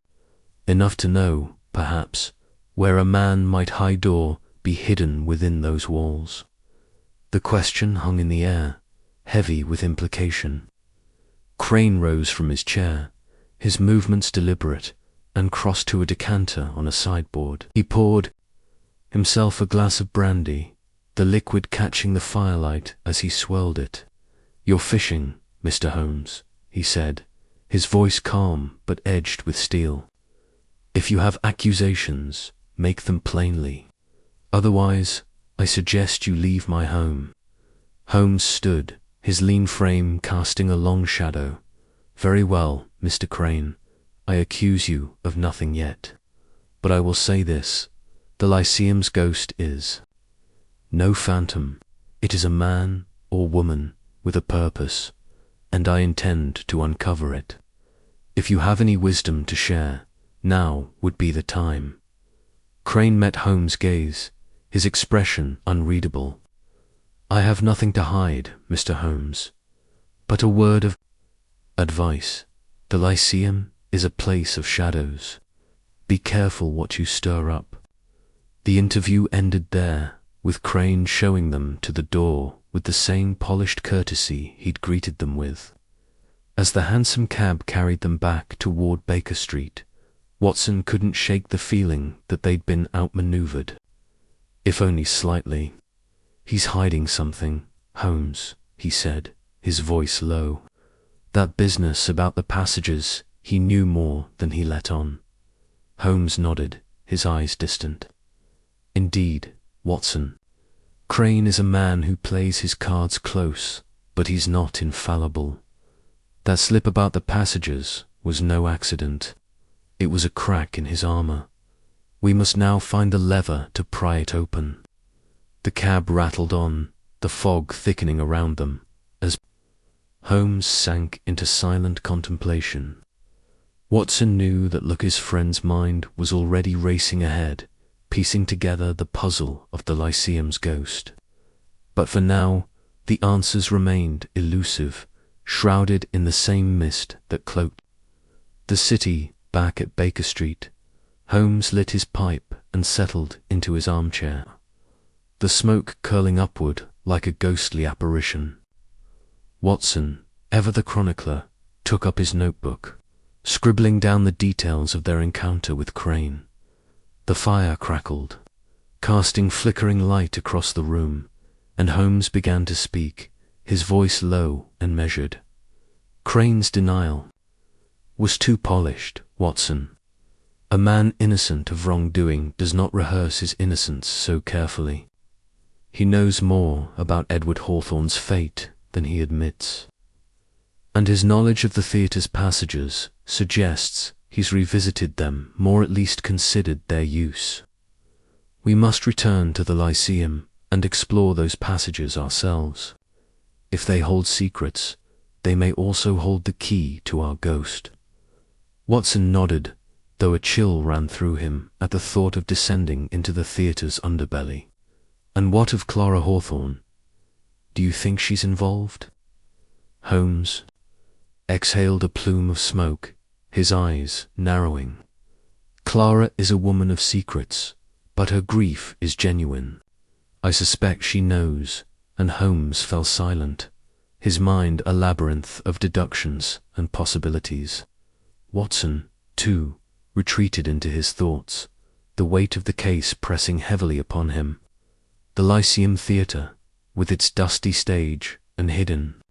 Enough to know, perhaps, where a man might hide or be hidden within those walls. The question hung in the air, heavy with implication. Crane rose from his chair, his movements deliberate, and crossed to a decanter on a sideboard. He poured himself a glass of brandy, the liquid catching the firelight as he swirled it. You're fishing, Mr. Holmes, he said, his voice calm but edged with steel. If you have accusations, make them plainly. Otherwise, I suggest you leave my home. Holmes stood, his lean frame casting a long shadow. Very well, Mr. Crane, I accuse you of nothing yet. But I will say this, the Lyceum's ghost is no phantom. It is a man or woman with a purpose, and I intend to uncover it. If you have any wisdom to share, now would be the time. Crane met Holmes' gaze, his expression unreadable. I have nothing to hide, Mr. Holmes, but a word of advice. The Lyceum is a place of shadows. Be careful what you stir up." The interview ended there, with Crane showing them to the door with the same polished courtesy he'd greeted them with. As the hansom cab carried them back toward Baker Street, Watson couldn't shake the feeling that they'd been outmaneuvered. If only slightly. "He's hiding something, Holmes," he said, his voice low. That business about the passages, he knew more than he let on. Holmes nodded, his eyes distant. "Indeed, Watson. Crane is a man who plays his cards close, but he's not infallible. That slip about the passages was no accident. It was a crack in his armor. We must now find the lever to pry it open." The cab rattled on, the fog thickening around them, as Holmes sank into silent contemplation. Watson knew that Lucky's friend's mind was already racing ahead, piecing together the puzzle of the Lyceum's ghost. But for now, the answers remained elusive, shrouded in the same mist that cloaked the city. Back at Baker Street, Holmes lit his pipe and settled into his armchair, the smoke curling upward like a ghostly apparition. Watson, ever the chronicler, took up his notebook, scribbling down the details of their encounter with Crane. The fire crackled, casting flickering light across the room, and Holmes began to speak, his voice low and measured. "Crane's denial was too polished, Watson. A man innocent of wrongdoing does not rehearse his innocence so carefully. He knows more about Edward Hawthorne's fate than he admits. And his knowledge of the theatre's passages suggests he's revisited them, or at least considered their use. We must return to the Lyceum and explore those passages ourselves. If they hold secrets, they may also hold the key to our ghost." Watson nodded, though a chill ran through him at the thought of descending into the theatre's underbelly. "And what of Clara Hawthorne? Do you think she's involved?" Holmes exhaled a plume of smoke, his eyes narrowing. "Clara is a woman of secrets, but her grief is genuine. I suspect she knows," and Holmes fell silent, his mind a labyrinth of deductions and possibilities. Watson, too, retreated into his thoughts, the weight of the case pressing heavily upon him. The Lyceum Theater, with its dusty stage and hidden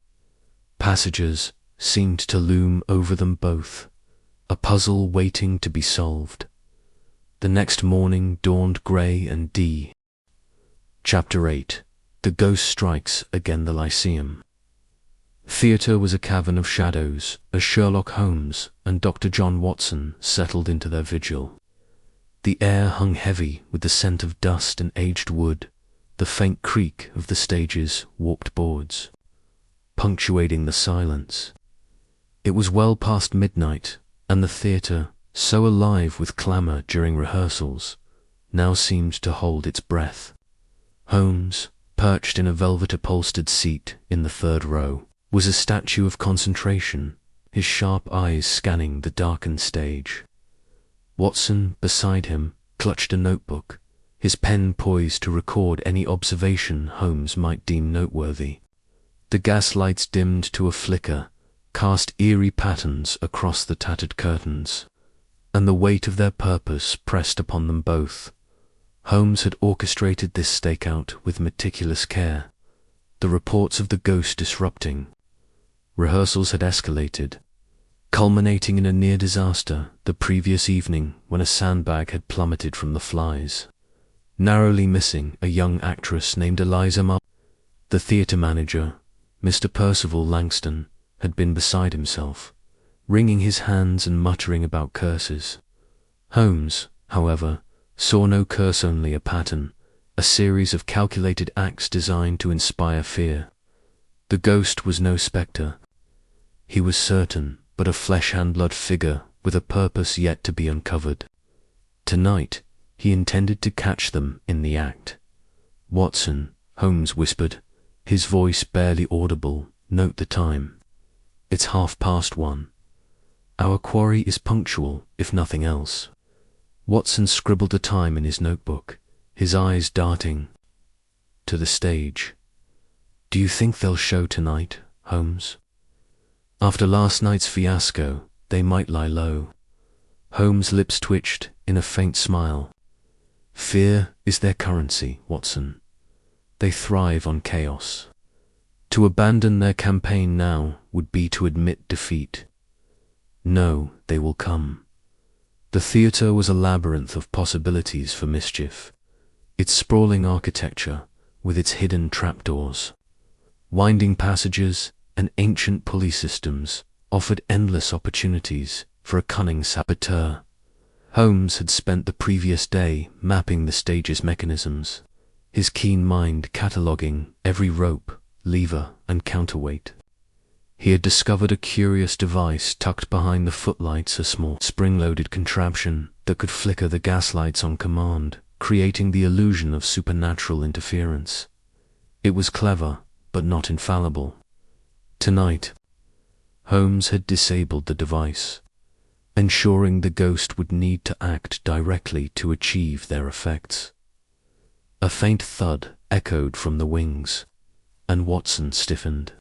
passages, seemed to loom over them both, a puzzle waiting to be solved. The next morning dawned grey and Chapter 8. The Ghost Strikes Again the Lyceum. Theatre was a cavern of shadows as Sherlock Holmes and Dr. John Watson settled into their vigil. The air hung heavy with the scent of dust and aged wood, the faint creak of the stage's warped boards, punctuating the silence. It was well past midnight, and the theatre, so alive with clamour during rehearsals, now seemed to hold its breath. Holmes, perched in a velvet-upholstered seat in the third row, was a statue of concentration, his sharp eyes scanning the darkened stage. Watson, beside him, clutched a notebook, his pen poised to record any observation Holmes might deem noteworthy. The gaslights dimmed to a flicker, cast eerie patterns across the tattered curtains, and the weight of their purpose pressed upon them both. Holmes had orchestrated this stakeout with meticulous care, the reports of the ghost disrupting. Rehearsals had escalated, culminating in a near disaster the previous evening when a sandbag had plummeted from the flies, narrowly missing a young actress named Eliza Mar. The theatre manager, Mr. Percival Langston, had been beside himself, wringing his hands and muttering about curses. Holmes, however, saw no curse, only a pattern, a series of calculated acts designed to inspire fear. The ghost was no spectre. He was certain, but a flesh-and-blood figure with a purpose yet to be uncovered. Tonight, he intended to catch them in the act. "Watson," Holmes whispered, his voice barely audible, "note the time. It's 1:30. Our quarry is punctual, if nothing else. Watson scribbled a time in his notebook, his eyes darting to the stage. Do you think they'll show tonight, Holmes? After last night's fiasco, they might lie low. Holmes' lips twitched in a faint smile. Fear is their currency, Watson. They thrive on chaos. To abandon their campaign now would be to admit defeat. No, they will come. The theatre was a labyrinth of possibilities for mischief. Its sprawling architecture, with its hidden trapdoors, winding passages, and ancient pulley systems, offered endless opportunities for a cunning saboteur. Holmes had spent the previous day mapping the stage's mechanisms, his keen mind cataloguing every rope, lever, and counterweight. He had discovered a curious device tucked behind the footlights, a small spring-loaded contraption that could flicker the gaslights on command, creating the illusion of supernatural interference. It was clever, but not infallible. Tonight, Holmes had disabled the device, ensuring the ghost would need to act directly to achieve their effects. A faint thud echoed from the wings, and Watson stiffened.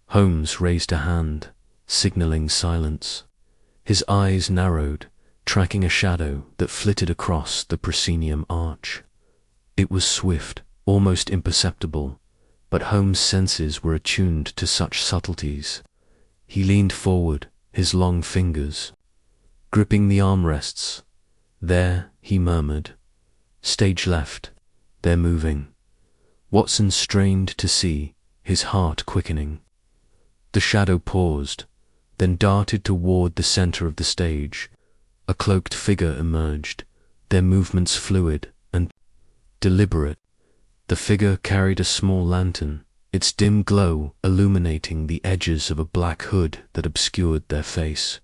Holmes raised a hand, signaling silence. His eyes narrowed, tracking a shadow that flitted across the proscenium arch. It was swift, almost imperceptible, but Holmes' senses were attuned to such subtleties. He leaned forward, his long fingers gripping the armrests. There, he murmured. Stage left. They're moving. Watson strained to see, his heart quickening. The shadow paused, then darted toward the center of the stage. A cloaked figure emerged, their movements fluid and deliberate. The figure carried a small lantern, its dim glow illuminating the edges of a black hood that obscured their face.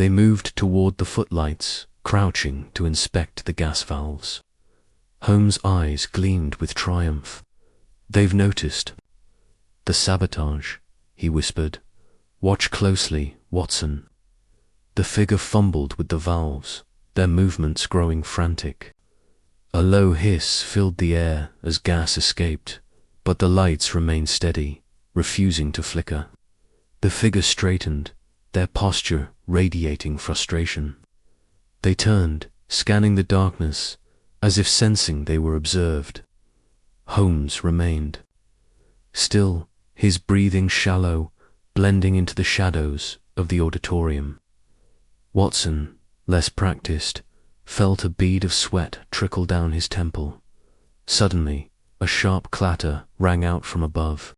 They moved toward the footlights, crouching to inspect the gas valves. Holmes' eyes gleamed with triumph. They've noticed. The sabotage, he whispered. Watch closely, Watson. The figure fumbled with the valves, their movements growing frantic. A low hiss filled the air as gas escaped, but the lights remained steady, refusing to flicker. The figure straightened, their posture radiating frustration. They turned, scanning the darkness, as if sensing they were observed. Holmes remained. Still, his breathing shallow, blending into the shadows of the auditorium. Watson, less practiced, felt a bead of sweat trickle down his temple. Suddenly, a sharp clatter rang out from above.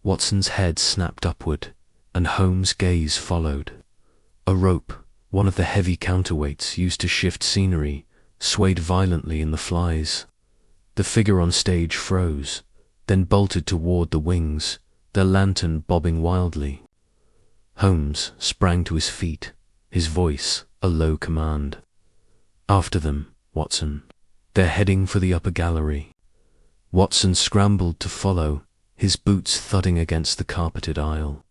Watson's head snapped upward, and Holmes' gaze followed. A rope, one of the heavy counterweights used to shift scenery, swayed violently in the flies. The figure on stage froze, then bolted toward the wings, their lantern bobbing wildly. Holmes sprang to his feet, his voice a low command. After them, Watson. They're heading for the upper gallery. Watson scrambled to follow, his boots thudding against the carpeted aisle.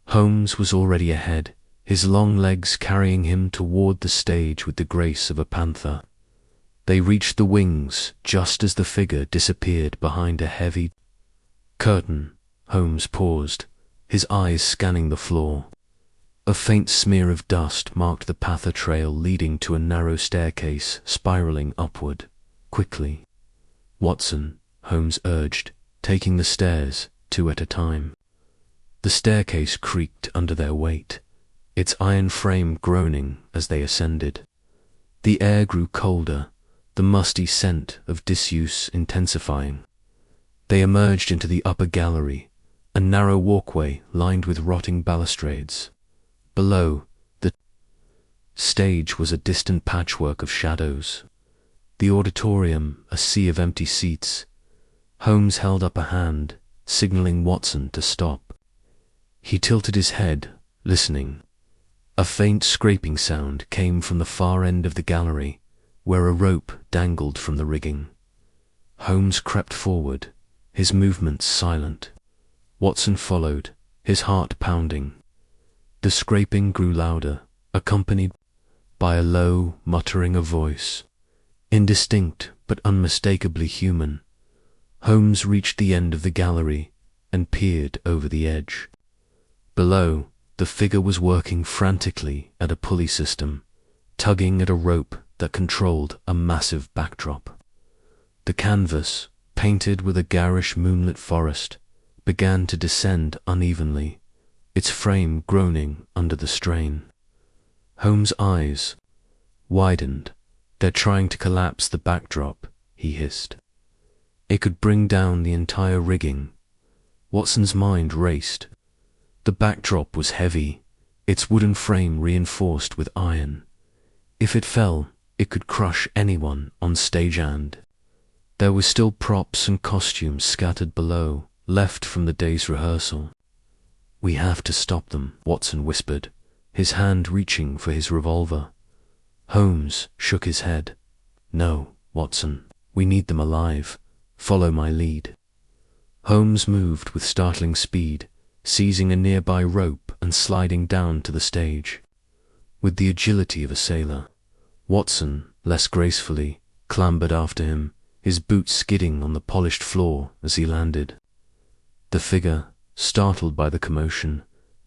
Holmes was already ahead, his long legs carrying him toward the stage with the grace of a panther. They reached the wings just as the figure disappeared behind a heavy curtain. Holmes paused, his eyes scanning the floor. A faint smear of dust marked the path trail leading to a narrow staircase spiraling upward, quickly. Watson, Holmes urged, taking the stairs, two at a time. The staircase creaked under their weight, its iron frame groaning as they ascended. The air grew colder, the musty scent of disuse intensifying. They emerged into the upper gallery, a narrow walkway lined with rotting balustrades. Below, the stage was a distant patchwork of shadows. The auditorium, a sea of empty seats. Holmes held up a hand, signaling Watson to stop. He tilted his head, listening. A faint scraping sound came from the far end of the gallery, where a rope dangled from the rigging. Holmes crept forward, his movements silent. Watson followed, his heart pounding. The scraping grew louder, accompanied by a low muttering of voice, indistinct but unmistakably human. Holmes reached the end of the gallery and peered over the edge. Below, the figure was working frantically at a pulley system, tugging at a rope that controlled a massive backdrop. The canvas, painted with a garish moonlit forest, began to descend unevenly, its frame groaning under the strain. Holmes' eyes widened. "They're trying to collapse the backdrop," he hissed. "It could bring down the entire rigging." Watson's mind raced. The backdrop was heavy, its wooden frame reinforced with iron. If it fell, it could crush anyone on stagehand. There were still props and costumes scattered below, left from the day's rehearsal. "We have to stop them," Watson whispered, his hand reaching for his revolver. Holmes shook his head. "No, Watson, we need them alive. Follow my lead." Holmes moved with startling speed, seizing a nearby rope and sliding down to the stage. With the agility of a sailor, Watson, less gracefully, clambered after him, his boots skidding on the polished floor as he landed. The figure, startled by the commotion,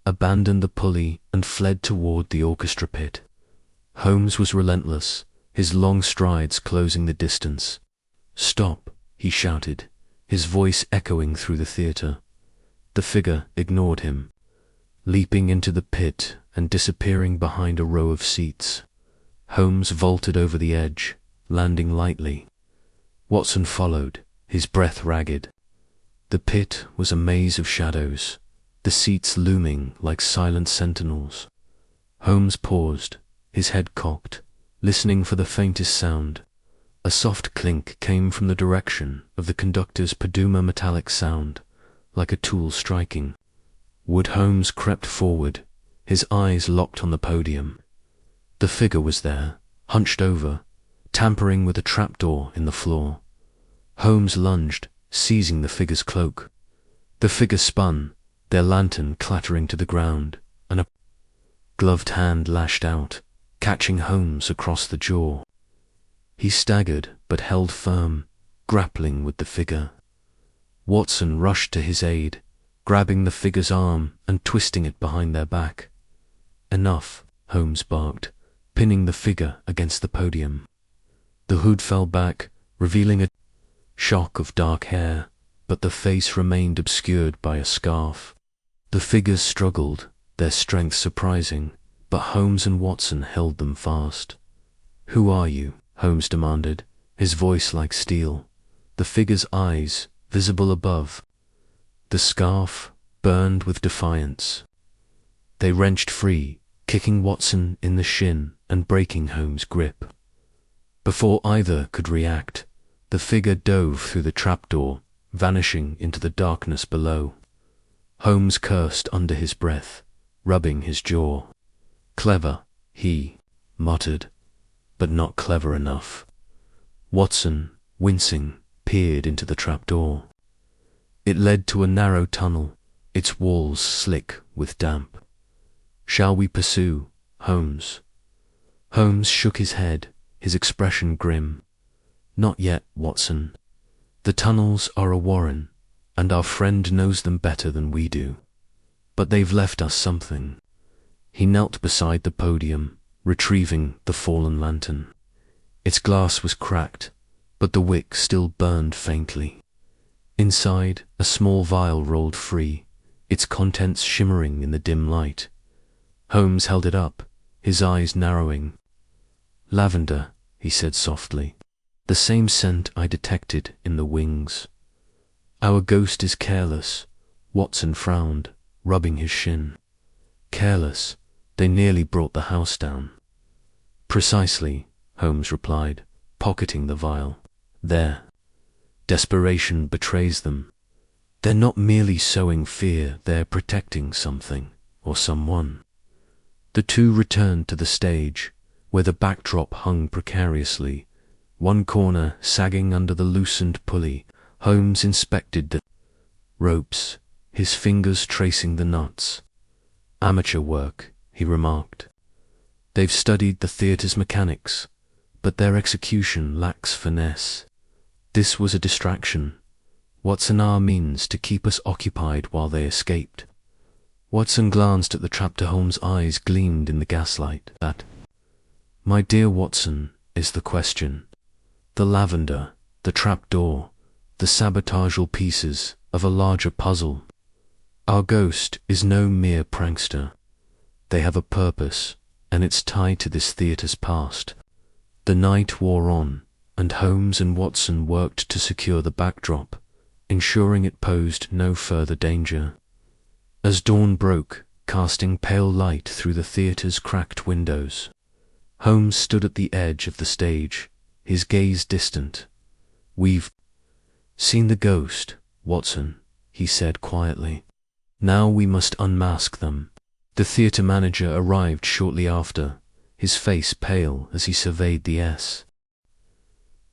abandoned the pulley and fled toward the orchestra pit. Holmes was relentless, his long strides closing the distance. "Stop," he shouted, his voice echoing through the theater. The figure ignored him, leaping into the pit and disappearing behind a row of seats. Holmes vaulted over the edge, landing lightly. Watson followed, his breath ragged. The pit was a maze of shadows, the seats looming like silent sentinels. Holmes paused, his head cocked, listening for the faintest sound. A soft clink came from the direction of the conductor's Paduma metallic sound, like a tool striking. Wood Holmes crept forward, his eyes locked on the podium. The figure was there, hunched over, tampering with a trapdoor in the floor. Holmes lunged, seizing the figure's cloak. The figure spun, their lantern clattering to the ground, and a gloved hand lashed out, catching Holmes across the jaw. He staggered but held firm, grappling with the figure. Watson rushed to his aid, grabbing the figure's arm and twisting it behind their back. "Enough," Holmes barked, pinning the figure against the podium. The hood fell back, revealing a shock of dark hair, but the face remained obscured by a scarf. The figures struggled, their strength surprising, but Holmes and Watson held them fast. "Who are you?" Holmes demanded, his voice like steel. The figure's eyes, visible above, the scarf burned with defiance. They wrenched free, kicking Watson in the shin and breaking Holmes' grip. Before either could react, the figure dove through the trapdoor, vanishing into the darkness below. Holmes cursed under his breath, rubbing his jaw. "Clever," he muttered, "but not clever enough." Watson, wincing, peered into the trapdoor. It led to a narrow tunnel, its walls slick with damp. "Shall we pursue, Holmes?" Holmes shook his head, his expression grim. "Not yet, Watson. The tunnels are a warren, and our friend knows them better than we do. But they've left us something." He knelt beside the podium, retrieving the fallen lantern. Its glass was cracked, but the wick still burned faintly. Inside, a small vial rolled free, its contents shimmering in the dim light. Holmes held it up, his eyes narrowing. "Lavender," he said softly, "the same scent I detected in the wings." "Our ghost is careless," Watson frowned, rubbing his shin. "Careless, they nearly brought the house down." "Precisely," Holmes replied, pocketing the vial. "There. Desperation betrays them. They're not merely sowing fear, they're protecting something, or someone." The two returned to the stage, where the backdrop hung precariously, one corner sagging under the loosened pulley. Holmes inspected the ropes, his fingers tracing the nuts. Amateur work, he remarked. They've studied the theatre's mechanics, but their execution lacks finesse. This was a distraction. What's an our means to keep us occupied while they escaped? Watson glanced at the trapdoor. Holmes' eyes gleamed in the gaslight. That, my dear Watson, is the question. The lavender, the trapdoor, the sabotageal pieces of a larger puzzle. Our ghost is no mere prankster. They have a purpose, and it's tied to this theatre's past. The night wore on, and Holmes and Watson worked to secure the backdrop, ensuring it posed no further danger. As dawn broke, casting pale light through the theatre's cracked windows, Holmes stood at the edge of the stage, his gaze distant. "We've seen the ghost, Watson," he said quietly. "Now we must unmask them." The theatre manager arrived shortly after, his face pale as he surveyed the S.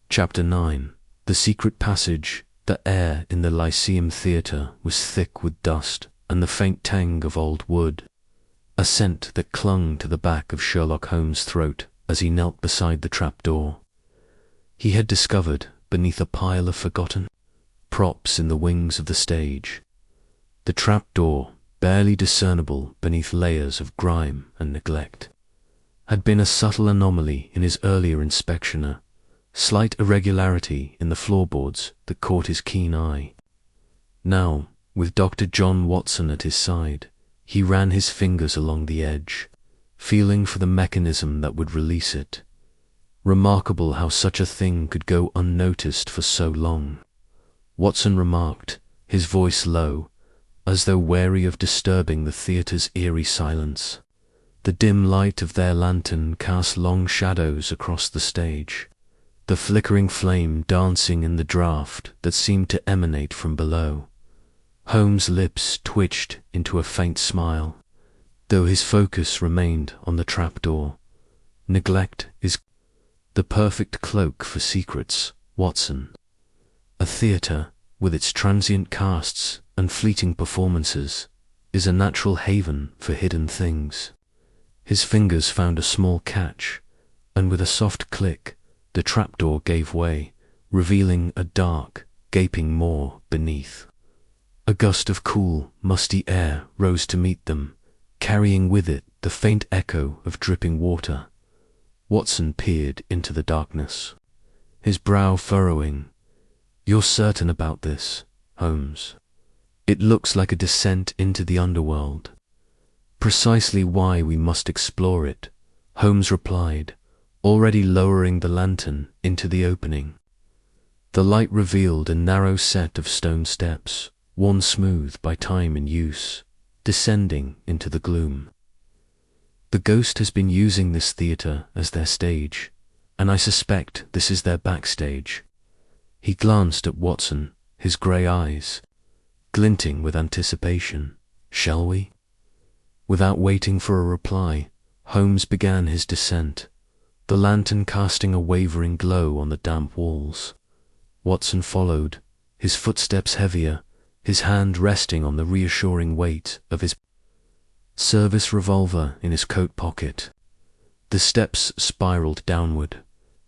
Chapter 9. The secret passage. The air in the Lyceum Theater was thick with dust and the faint tang of old wood, a scent that clung to the back of Sherlock Holmes' throat as he knelt beside the trapdoor. He had discovered, beneath a pile of forgotten props in the wings of the stage, the trapdoor, barely discernible beneath layers of grime and neglect, had been a subtle anomaly in his earlier inspection, a slight irregularity in the floorboards that caught his keen eye. Now, with Dr. John Watson at his side, he ran his fingers along the edge, feeling for the mechanism that would release it. Remarkable how such a thing could go unnoticed for so long, Watson remarked, his voice low, as though wary of disturbing the theatre's eerie silence. The dim light of their lantern cast long shadows across the stage, the flickering flame dancing in the draught that seemed to emanate from below. Holmes' lips twitched into a faint smile, though his focus remained on the trapdoor. Neglect is the perfect cloak for secrets, Watson. A theatre, with its transient casts and fleeting performances, is a natural haven for hidden things. His fingers found a small catch, and with a soft click, the trapdoor gave way, revealing a dark, gaping maw beneath. A gust of cool, musty air rose to meet them, carrying with it the faint echo of dripping water. Watson peered into the darkness, his brow furrowing. "You're certain about this, Holmes? It looks like a descent into the underworld." "Precisely why we must explore it," Holmes replied, already lowering the lantern into the opening. The light revealed a narrow set of stone steps, worn smooth by time and use, descending into the gloom. "The ghost has been using this theatre as their stage, and I suspect this is their backstage." He glanced at Watson, his grey eyes glinting with anticipation. "Shall we?" Without waiting for a reply, Holmes began his descent, the lantern casting a wavering glow on the damp walls. Watson followed, his footsteps heavier, his hand resting on the reassuring weight of his service revolver in his coat pocket. The steps spiraled downward,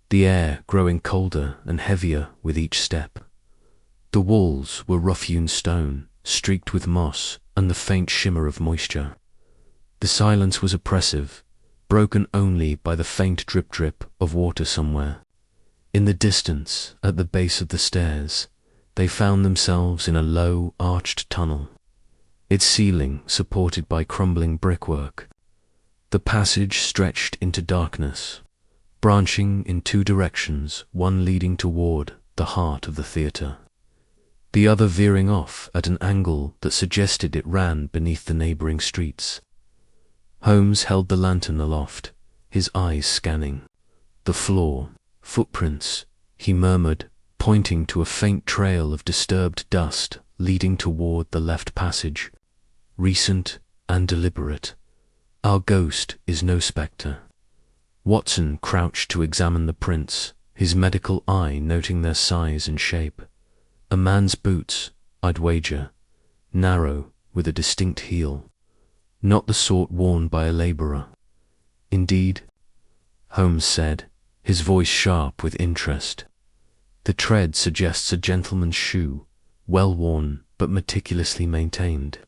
the air growing colder and heavier with each step. The walls were rough-hewn stone, streaked with moss and the faint shimmer of moisture. The silence was oppressive, broken only by the faint drip-drip of water somewhere. In the distance, at the base of the stairs, they found themselves in a low, arched tunnel, its ceiling supported by crumbling brickwork. The passage stretched into darkness, branching in two directions, one leading toward the heart of the theatre, the other veering off at an angle that suggested it ran beneath the neighbouring streets. Holmes held the lantern aloft, his eyes scanning the floor. "Footprints," he murmured, pointing to a faint trail of disturbed dust leading toward the left passage. "Recent and deliberate. Our ghost is no spectre." Watson crouched to examine the prints, his medical eye noting their size and shape. A man's boots, I'd wager, narrow with a distinct heel. not the sort worn by a labourer. Indeed, Holmes said, his voice sharp with interest. The tread suggests a gentleman's shoe, well worn but meticulously maintained.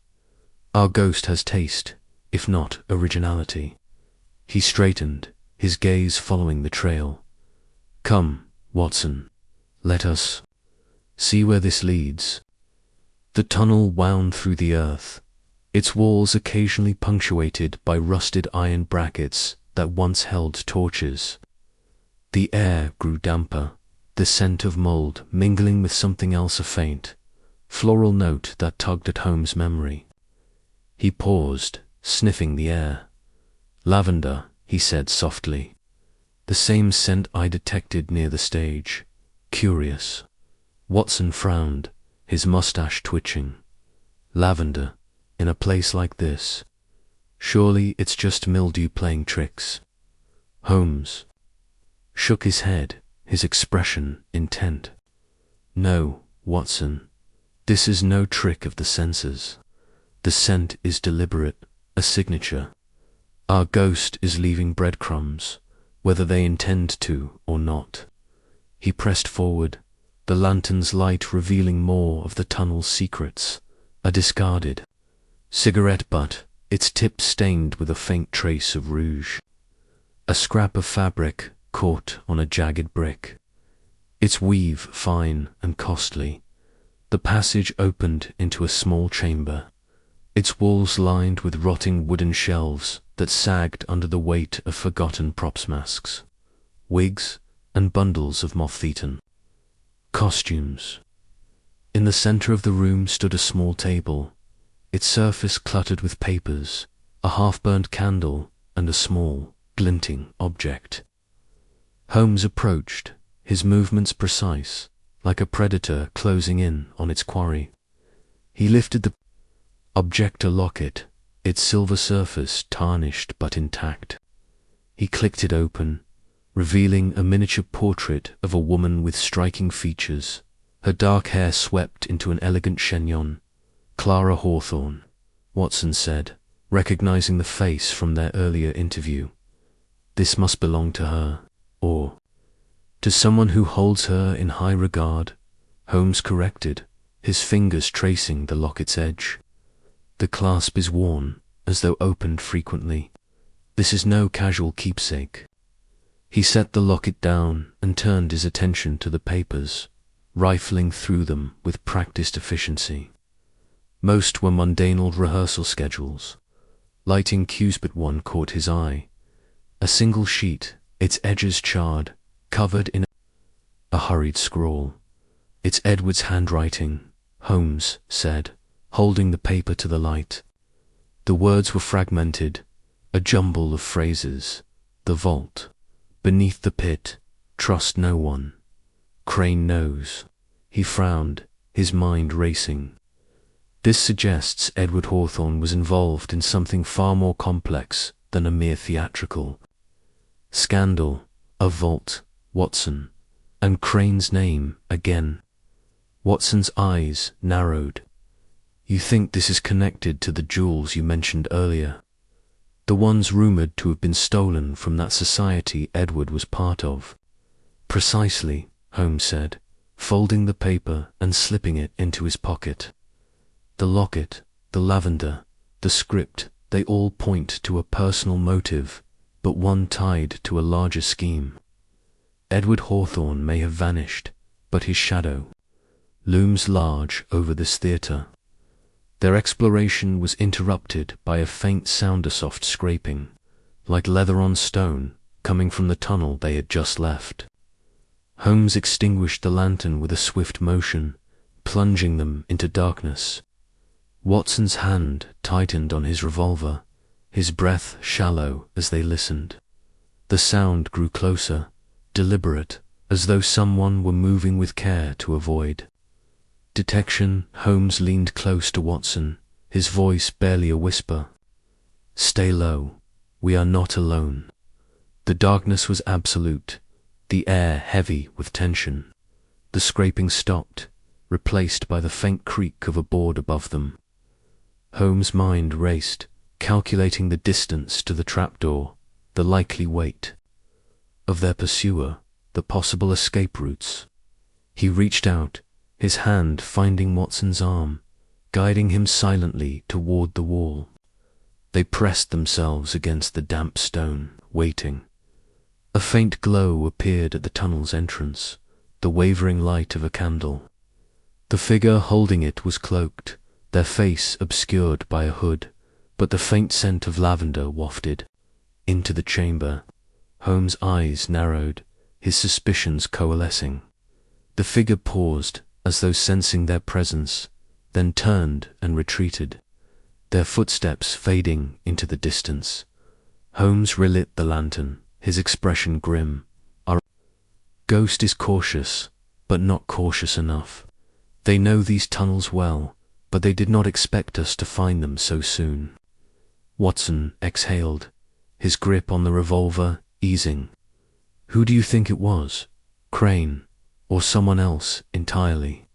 Our ghost has taste, if not originality. He straightened, his gaze following the trail. Come, Watson, let us see where this leads. The tunnel wound through the earth, its walls occasionally punctuated by rusted iron brackets that once held torches. The air grew damper, the scent of mould mingling with something else, a faint, floral note that tugged at Holmes' memory. He paused, sniffing the air. Lavender, he said softly. The same scent I detected near the stage. Curious. Watson frowned, his mustache twitching. Lavender, in a place like this. Surely it's just mildew playing tricks. Holmes shook his head, his expression intent. No, Watson, this is no trick of the senses. The scent is deliberate, a signature. Our ghost is leaving breadcrumbs, whether they intend to or not. He pressed forward, the lantern's light revealing more of the tunnel's secrets. A discarded cigarette butt, its tip stained with a faint trace of rouge. A scrap of fabric caught on a jagged brick, its weave fine and costly. The passage opened into a small chamber, its walls lined with rotting wooden shelves that sagged under the weight of forgotten props, masks, wigs, and bundles of moth-eaten costumes. In the center of the room stood a small table, its surface cluttered with papers, a half-burnt candle, and a small, glinting object. Holmes approached, his movements precise, like a predator closing in on its quarry. He lifted the object, a locket, its silver surface tarnished but intact. He clicked it open, revealing a miniature portrait of a woman with striking features, her dark hair swept into an elegant chignon. Clara Hawthorne, Watson said, recognizing the face from their earlier interview. This must belong to her, or to someone who holds her in high regard, Holmes corrected, his fingers tracing the locket's edge. The clasp is worn, as though opened frequently. This is no casual keepsake. He set the locket down and turned his attention to the papers, rifling through them with practiced efficiency. Most were mundane old rehearsal schedules. Lighting cues, but one caught his eye. A single sheet, its edges charred, covered in a hurried scrawl. It's Edward's handwriting, Holmes said, holding the paper to the light. The words were fragmented, a jumble of phrases. The vault, beneath the pit, trust no one. Crane knows. He frowned, his mind racing. This suggests Edward Hawthorne was involved in something far more complex than a mere theatrical scandal. A vault, Watson, and Crane's name again. Watson's eyes narrowed. You think this is connected to the jewels you mentioned earlier? The ones rumoured to have been stolen from that society Edward was part of? Precisely, Holmes said, folding the paper and slipping it into his pocket. The locket, the lavender, the script, they all point to a personal motive, but one tied to a larger scheme. Edward Hawthorne may have vanished, but his shadow looms large over this theatre. Their exploration was interrupted by a faint sound, a soft scraping, like leather on stone, coming from the tunnel they had just left. Holmes extinguished the lantern with a swift motion, plunging them into darkness. Watson's hand tightened on his revolver, his breath shallow as they listened. The sound grew closer, deliberate, as though someone were moving with care to avoid detection. Holmes leaned close to Watson, his voice barely a whisper. Stay low. We are not alone. The darkness was absolute, the air heavy with tension. The scraping stopped, replaced by the faint creak of a board above them. Holmes' mind raced, calculating the distance to the trapdoor, the likely weight of their pursuer, the possible escape routes. He reached out, his hand finding Watson's arm, guiding him silently toward the wall. They pressed themselves against the damp stone, waiting. A faint glow appeared at the tunnel's entrance, the wavering light of a candle. The figure holding it was cloaked, their face obscured by a hood, but the faint scent of lavender wafted into the chamber. Holmes' eyes narrowed, his suspicions coalescing. The figure paused, as though sensing their presence, then turned and retreated, their footsteps fading into the distance. Holmes relit the lantern, his expression grim. Our ghost is cautious, but not cautious enough. They know these tunnels well, but they did not expect us to find them so soon. Watson exhaled, his grip on the revolver easing. Who do you think it was? Crane, or someone else entirely?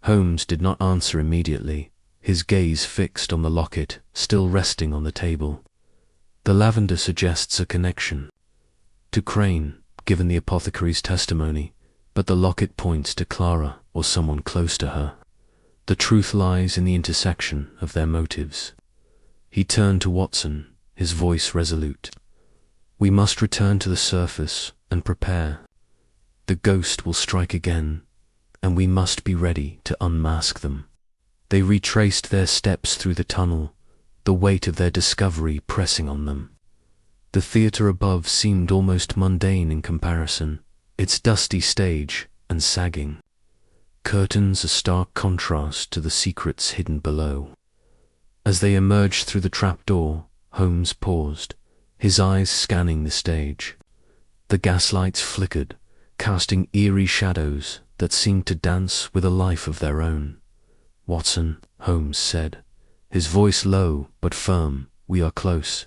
Holmes did not answer immediately, his gaze fixed on the locket still resting on the table. The lavender suggests a connection to Crane, given the apothecary's testimony, but the locket points to Clara or someone close to her. The truth lies in the intersection of their motives. He turned to Watson, his voice resolute. We must return to the surface and prepare. The ghost will strike again, and we must be ready to unmask them. They retraced their steps through the tunnel, the weight of their discovery pressing on them. The theater above seemed almost mundane in comparison, its dusty stage and sagging curtains a stark contrast to the secrets hidden below. As they emerged through the trapdoor, Holmes paused, his eyes scanning the stage. The gaslights flickered, casting eerie shadows that seemed to dance with a life of their own. Watson, Holmes said, his voice low but firm, we are close.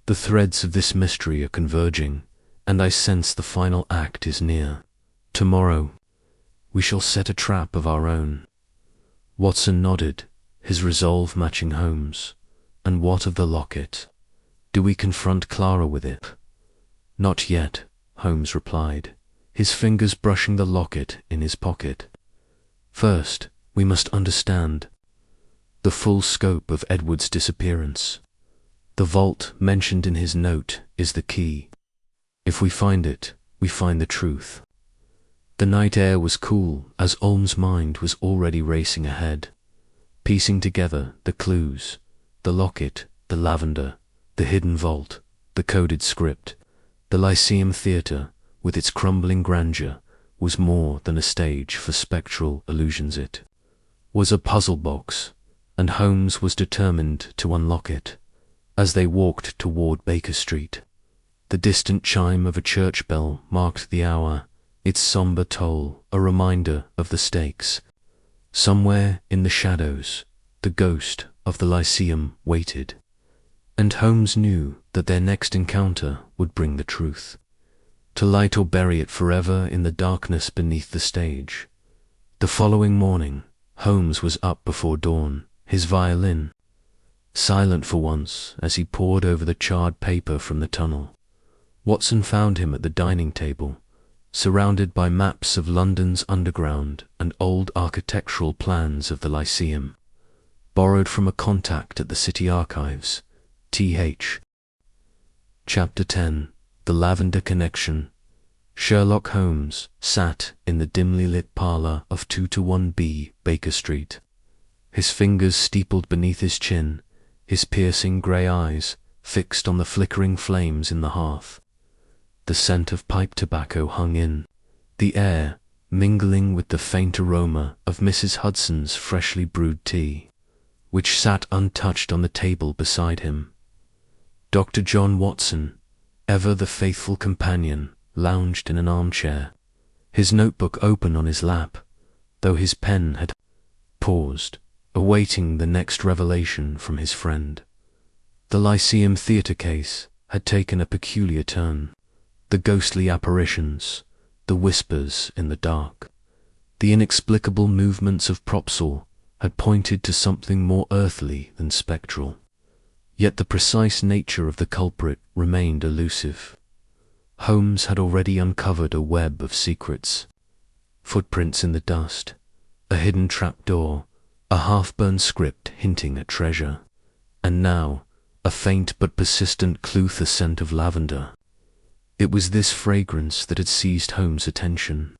The threads of this mystery are converging, and I sense the final act is near. Tomorrow, we shall set a trap of our own. Watson nodded, his resolve matching Holmes. And what of the locket? Do we confront Clara with it? Not yet, Holmes replied, his fingers brushing the locket in his pocket. First, we must understand the full scope of Edward's disappearance. The vault mentioned in his note is the key. If we find it, we find the truth. The night air was cool, as Holmes' mind was already racing ahead, piecing together the clues, the locket, the lavender, the hidden vault, the coded script. The Lyceum Theater, with its crumbling grandeur, was more than a stage for spectral illusions. It was a puzzle box, and Holmes was determined to unlock it. As they walked toward Baker Street, the distant chime of a church bell marked the hour, its somber toll a reminder of the stakes. Somewhere in the shadows, the ghost of the Lyceum waited, and Holmes knew that their next encounter would bring the truth, to light or bury it forever in the darkness beneath the stage. The following morning, Holmes was up before dawn, his violin silent for once as he pored over the charred paper from the tunnel. Watson found him at the dining table, surrounded by maps of London's underground and old architectural plans of the Lyceum, borrowed from a contact at the City Archives. Th. Chapter 10. The Lavender Connection. Sherlock Holmes sat in the dimly lit parlour of 221B Baker Street, his fingers steepled beneath his chin, his piercing grey eyes fixed on the flickering flames in the hearth. The scent of pipe tobacco hung in the air, mingling with the faint aroma of Mrs. Hudson's freshly brewed tea, which sat untouched on the table beside him. Dr. John Watson, ever the faithful companion, lounged in an armchair, his notebook open on his lap, though his pen had paused, awaiting the next revelation from his friend. The Lyceum Theater case had taken a peculiar turn. The ghostly apparitions, the whispers in the dark, the inexplicable movements of Propsall had pointed to something more earthly than spectral. Yet the precise nature of the culprit remained elusive. Holmes had already uncovered a web of secrets. Footprints in the dust, a hidden trapdoor, a half-burned script hinting at treasure, and now a faint but persistent clue, the scent of lavender. It was this fragrance that had seized Holmes' attention,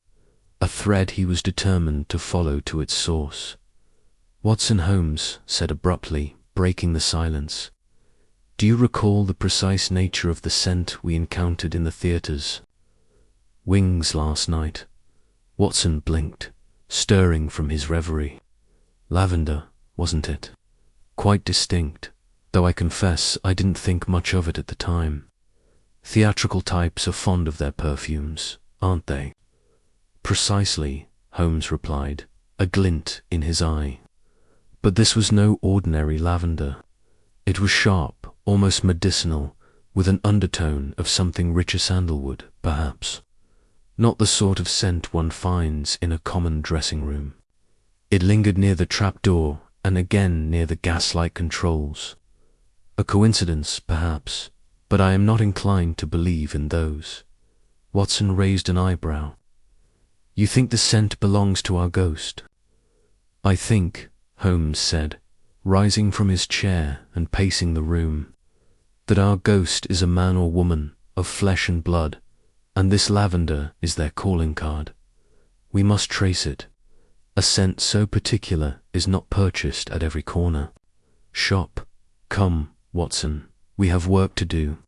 a thread he was determined to follow to its source. "Watson," Holmes said abruptly, breaking the silence, "do you recall the precise nature of the scent we encountered in the theatres?" "Wings last night." Watson blinked, stirring from his reverie. "Lavender, wasn't it? Quite distinct, though I confess I didn't think much of it at the time. Theatrical types are fond of their perfumes, aren't they?" "Precisely," Holmes replied, a glint in his eye. But this was no ordinary lavender. It was sharp, almost medicinal, with an undertone of something richer, sandalwood, perhaps. Not the sort of scent one finds in a common dressing room. It lingered near the trapdoor and again near the gaslight controls. A coincidence, perhaps, but I am not inclined to believe in those. Watson raised an eyebrow. "You think the scent belongs to our ghost?" "I think," Holmes said, rising from his chair and pacing the room, "that our ghost is a man or woman of flesh and blood, and this lavender is their calling card. We must trace it. A scent so particular is not purchased at every corner shop. Come, Watson, we have work to do."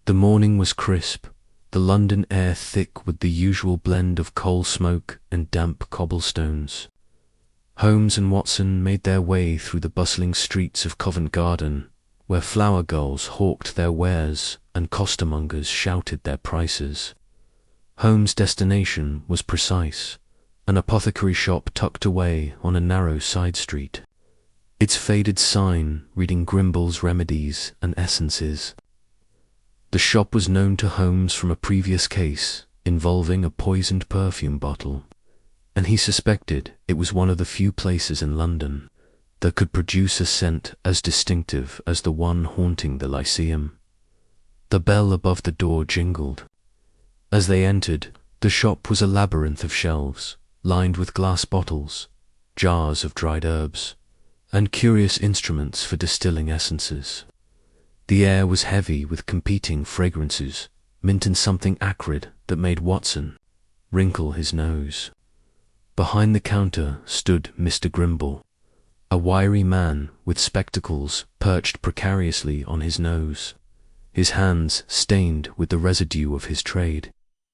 The morning was crisp, the London air thick with the usual blend of coal smoke and damp cobblestones. Holmes and Watson made their way through the bustling streets of Covent Garden, where flower girls hawked their wares and costermongers shouted their prices. Holmes' destination was precise, an apothecary shop tucked away on a narrow side street, its faded sign reading Grimble's Remedies and Essences. The shop was known to Holmes from a previous case involving a poisoned perfume bottle, and he suspected it was one of the few places in London that could produce a scent as distinctive as the one haunting the Lyceum. The bell above the door jingled. As they entered, the shop was a labyrinth of shelves, lined with glass bottles, jars of dried herbs, and curious instruments for distilling essences. The air was heavy with competing fragrances, mint and something acrid that made Watson wrinkle his nose. Behind the counter stood Mr. Grimble, a wiry man with spectacles perched precariously on his nose, his hands stained with the residue of his trade.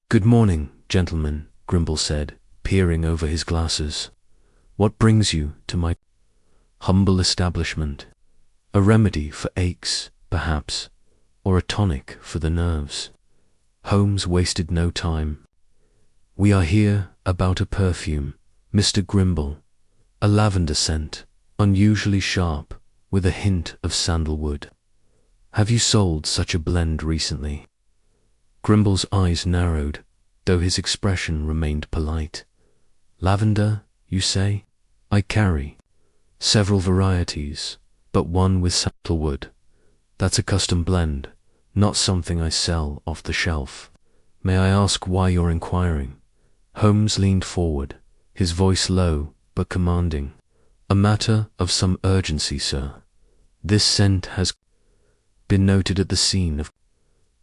"Good morning, gentlemen," Grimble said, peering over his glasses. "What brings you to my humble establishment? A remedy for aches, perhaps, or a tonic for the nerves?" Holmes wasted no time. "We are here about a perfume, Mr. Grimble, a lavender scent, unusually sharp, with a hint of sandalwood. Have you sold such a blend recently?" Grimble's eyes narrowed, though his expression remained polite. "Lavender, you say? I carry several varieties, but one with sandalwood. That's a custom blend, not something I sell off the shelf. May I ask why you're inquiring?" Holmes leaned forward, his voice low but commanding. "A matter of some urgency, sir. This scent has been noted at the scene of,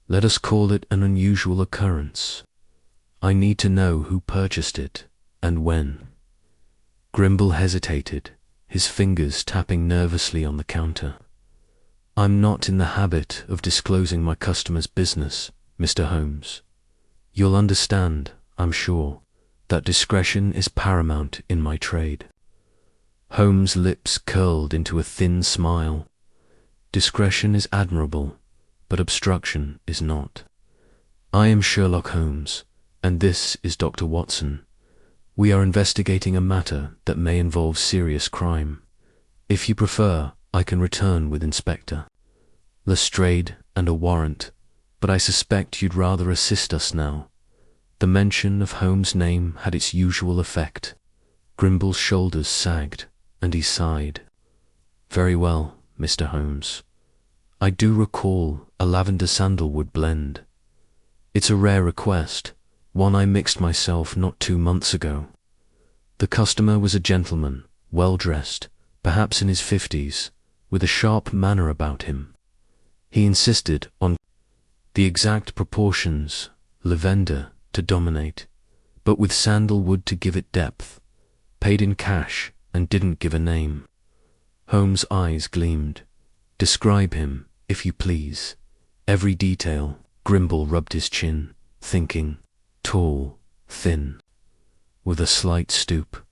let us call it, an unusual occurrence. I need to know who purchased it and when." Grimble hesitated, his fingers tapping nervously on the counter. "I'm not in the habit of disclosing my customer's business, Mr. Holmes. You'll understand, I'm sure, that discretion is paramount in my trade." Holmes' lips curled into a thin smile. "Discretion is admirable, but obstruction is not. I am Sherlock Holmes, and this is Dr. Watson. We are investigating a matter that may involve serious crime. If you prefer, I can return with Inspector Lestrade and a warrant, but I suspect you'd rather assist us now." The mention of Holmes' name had its usual effect. Grimble's shoulders sagged, and he sighed. "Very well, Mr. Holmes. I do recall a lavender-sandalwood blend. It's a rare request, one I mixed myself not 2 months ago. The customer was a gentleman, well-dressed, perhaps in his 50s, with a sharp manner about him. He insisted on the exact proportions, lavender to dominate, but with sandalwood to give it depth, paid in cash and didn't give a name. Holmes' eyes gleamed. Describe him, if you please. Every detail. Grimble rubbed his chin, thinking. Tall, thin, with a slight stoop.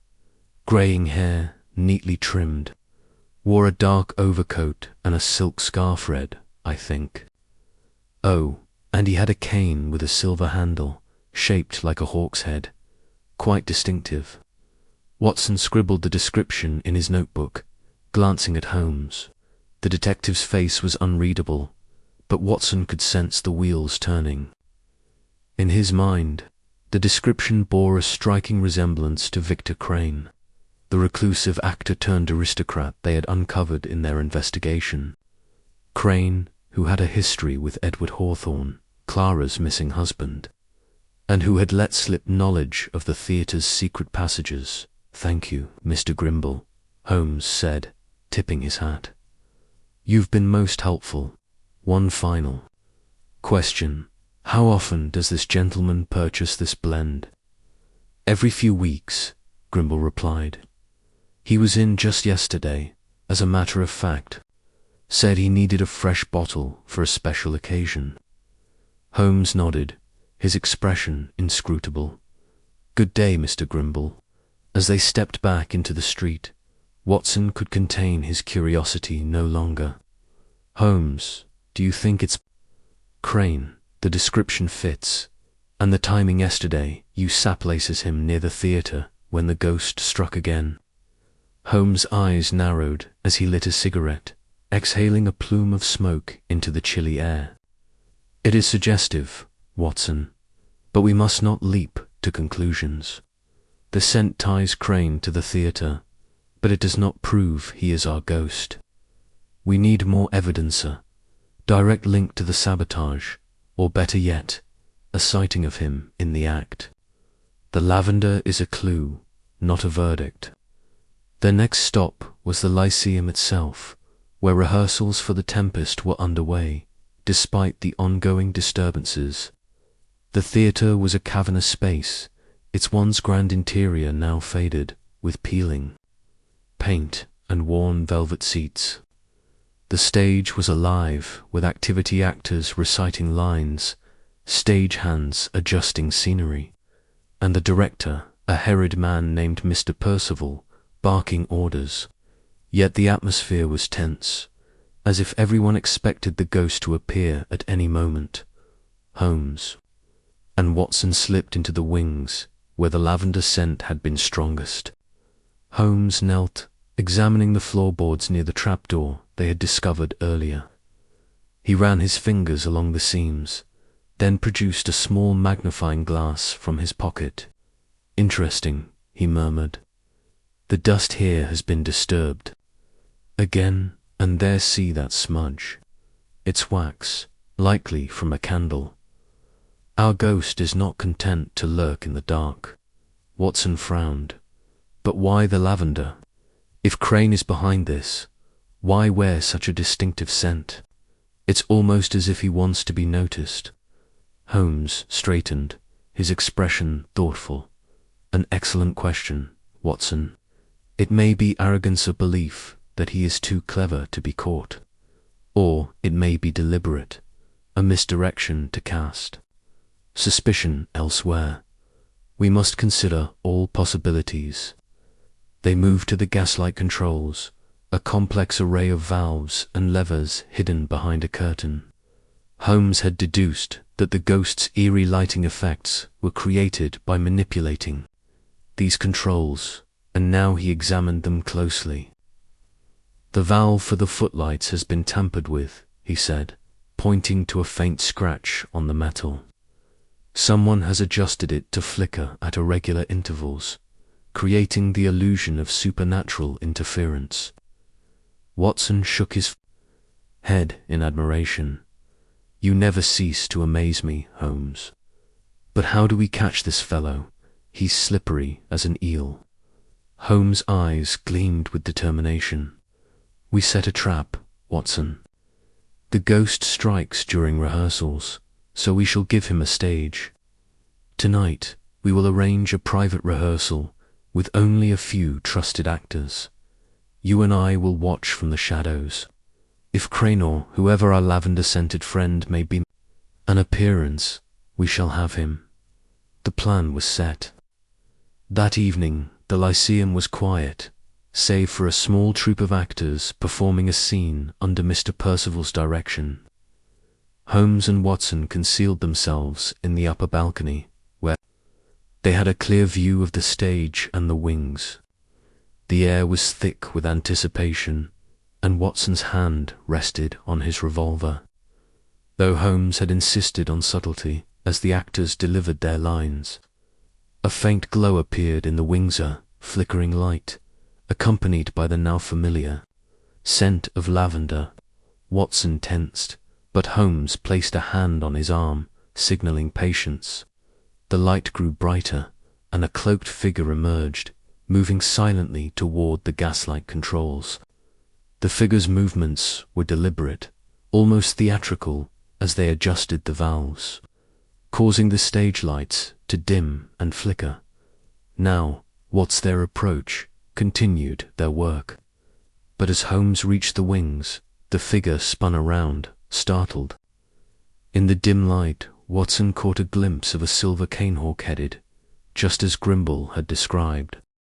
Greying hair, neatly trimmed. Wore a dark overcoat and a silk scarf red, I think. Oh, and he had a cane with a silver handle, shaped like a hawk's head. Quite distinctive. Watson scribbled the description in his notebook, glancing at Holmes. The detective's face was unreadable, but Watson could sense the wheels turning. In his mind, the description bore a striking resemblance to Victor Crane, the reclusive actor-turned-aristocrat they had uncovered in their investigation. Crane, who had a history with Edward Hawthorne, Clara's missing husband, and who had let slip knowledge of the theatre's secret passages. "Thank you, Mr. Grimble," Holmes said, tipping his hat. "You've been most helpful. One final question. How often does this gentleman purchase this blend?" "Every few weeks," Grimble replied. "He was in just yesterday, as a matter of fact. Said he needed a fresh bottle for a special occasion." Holmes nodded, his expression inscrutable. "Good day, Mr. Grimble." As they stepped back into the street, Watson could contain his curiosity no longer. "Holmes, do you think it's Crane? The description fits, and the timing yesterday, you saplaces him near the theatre when the ghost struck again." Holmes' eyes narrowed as he lit a cigarette, exhaling a plume of smoke into the chilly air. "It is suggestive, Watson, but we must not leap to conclusions. The scent ties Crane to the theatre, but it does not prove he is our ghost. We need more evidence, sir. Direct link to the sabotage, or better yet, a sighting of him in the act. The lavender is a clue, not a verdict." Their next stop was the Lyceum itself, where rehearsals for The Tempest were underway, despite the ongoing disturbances. The theatre was a cavernous space, its once grand interior now faded, with peeling paint and worn velvet seats. The stage was alive with activity actors reciting lines, stage hands adjusting scenery, and the director, a harried man named Mr. Percival, barking orders. Yet the atmosphere was tense, as if everyone expected the ghost to appear at any moment. Holmes and Watson slipped into the wings, where the lavender scent had been strongest. Holmes knelt, examining the floorboards near the trapdoor they had discovered earlier. He ran his fingers along the seams, then produced a small magnifying glass from his pocket. "Interesting," he murmured. "The dust here has been disturbed. Again, and there, see that smudge. It's wax, likely from a candle. Our ghost is not content to lurk in the dark." Watson frowned. "But why the lavender? If Crane is behind this, why wear such a distinctive scent? It's almost as if he wants to be noticed." Holmes straightened, his expression thoughtful. "An excellent question, Watson. It may be arrogance of belief that he is too clever to be caught. Or it may be deliberate, a misdirection to cast suspicion elsewhere. We must consider all possibilities." They moved to the gaslight controls, a complex array of valves and levers hidden behind a curtain. Holmes had deduced that the ghost's eerie lighting effects were created by manipulating these controls, and now he examined them closely. "The valve for the footlights has been tampered with," he said, pointing to a faint scratch on the metal. "Someone has adjusted it to flicker at irregular intervals, creating the illusion of supernatural interference." Watson shook his head in admiration. "You never cease to amaze me, Holmes. But how do we catch this fellow? He's slippery as an eel." Holmes' eyes gleamed with determination. "We set a trap, Watson. The ghost strikes during rehearsals, so we shall give him a stage. Tonight we will arrange a private rehearsal with only a few trusted actors. You and I will watch from the shadows. If Crane, or whoever our lavender-scented friend may be, an appearance, we shall have him." The plan was set. That evening the Lyceum was quiet, save for a small troupe of actors performing a scene under Mr. Percival's direction. Holmes and Watson concealed themselves in the upper balcony, where they had a clear view of the stage and the wings. The air was thick with anticipation, and Watson's hand rested on his revolver. Though Holmes had insisted on subtlety as the actors delivered their lines, a faint glow appeared in the wing's flickering light, accompanied by the now familiar scent of lavender. Watson tensed, but Holmes placed a hand on his arm, signaling patience. The light grew brighter, and a cloaked figure emerged, moving silently toward the gaslight controls. The figure's movements were deliberate, almost theatrical, as they adjusted the valves, causing the stage lights to dim and flicker. Now, what's their approach? Continued their work. But as Holmes reached the wings, the figure spun around, startled. In the dim light, Watson caught a glimpse of a silver canehawk headed, just as Grimble had described.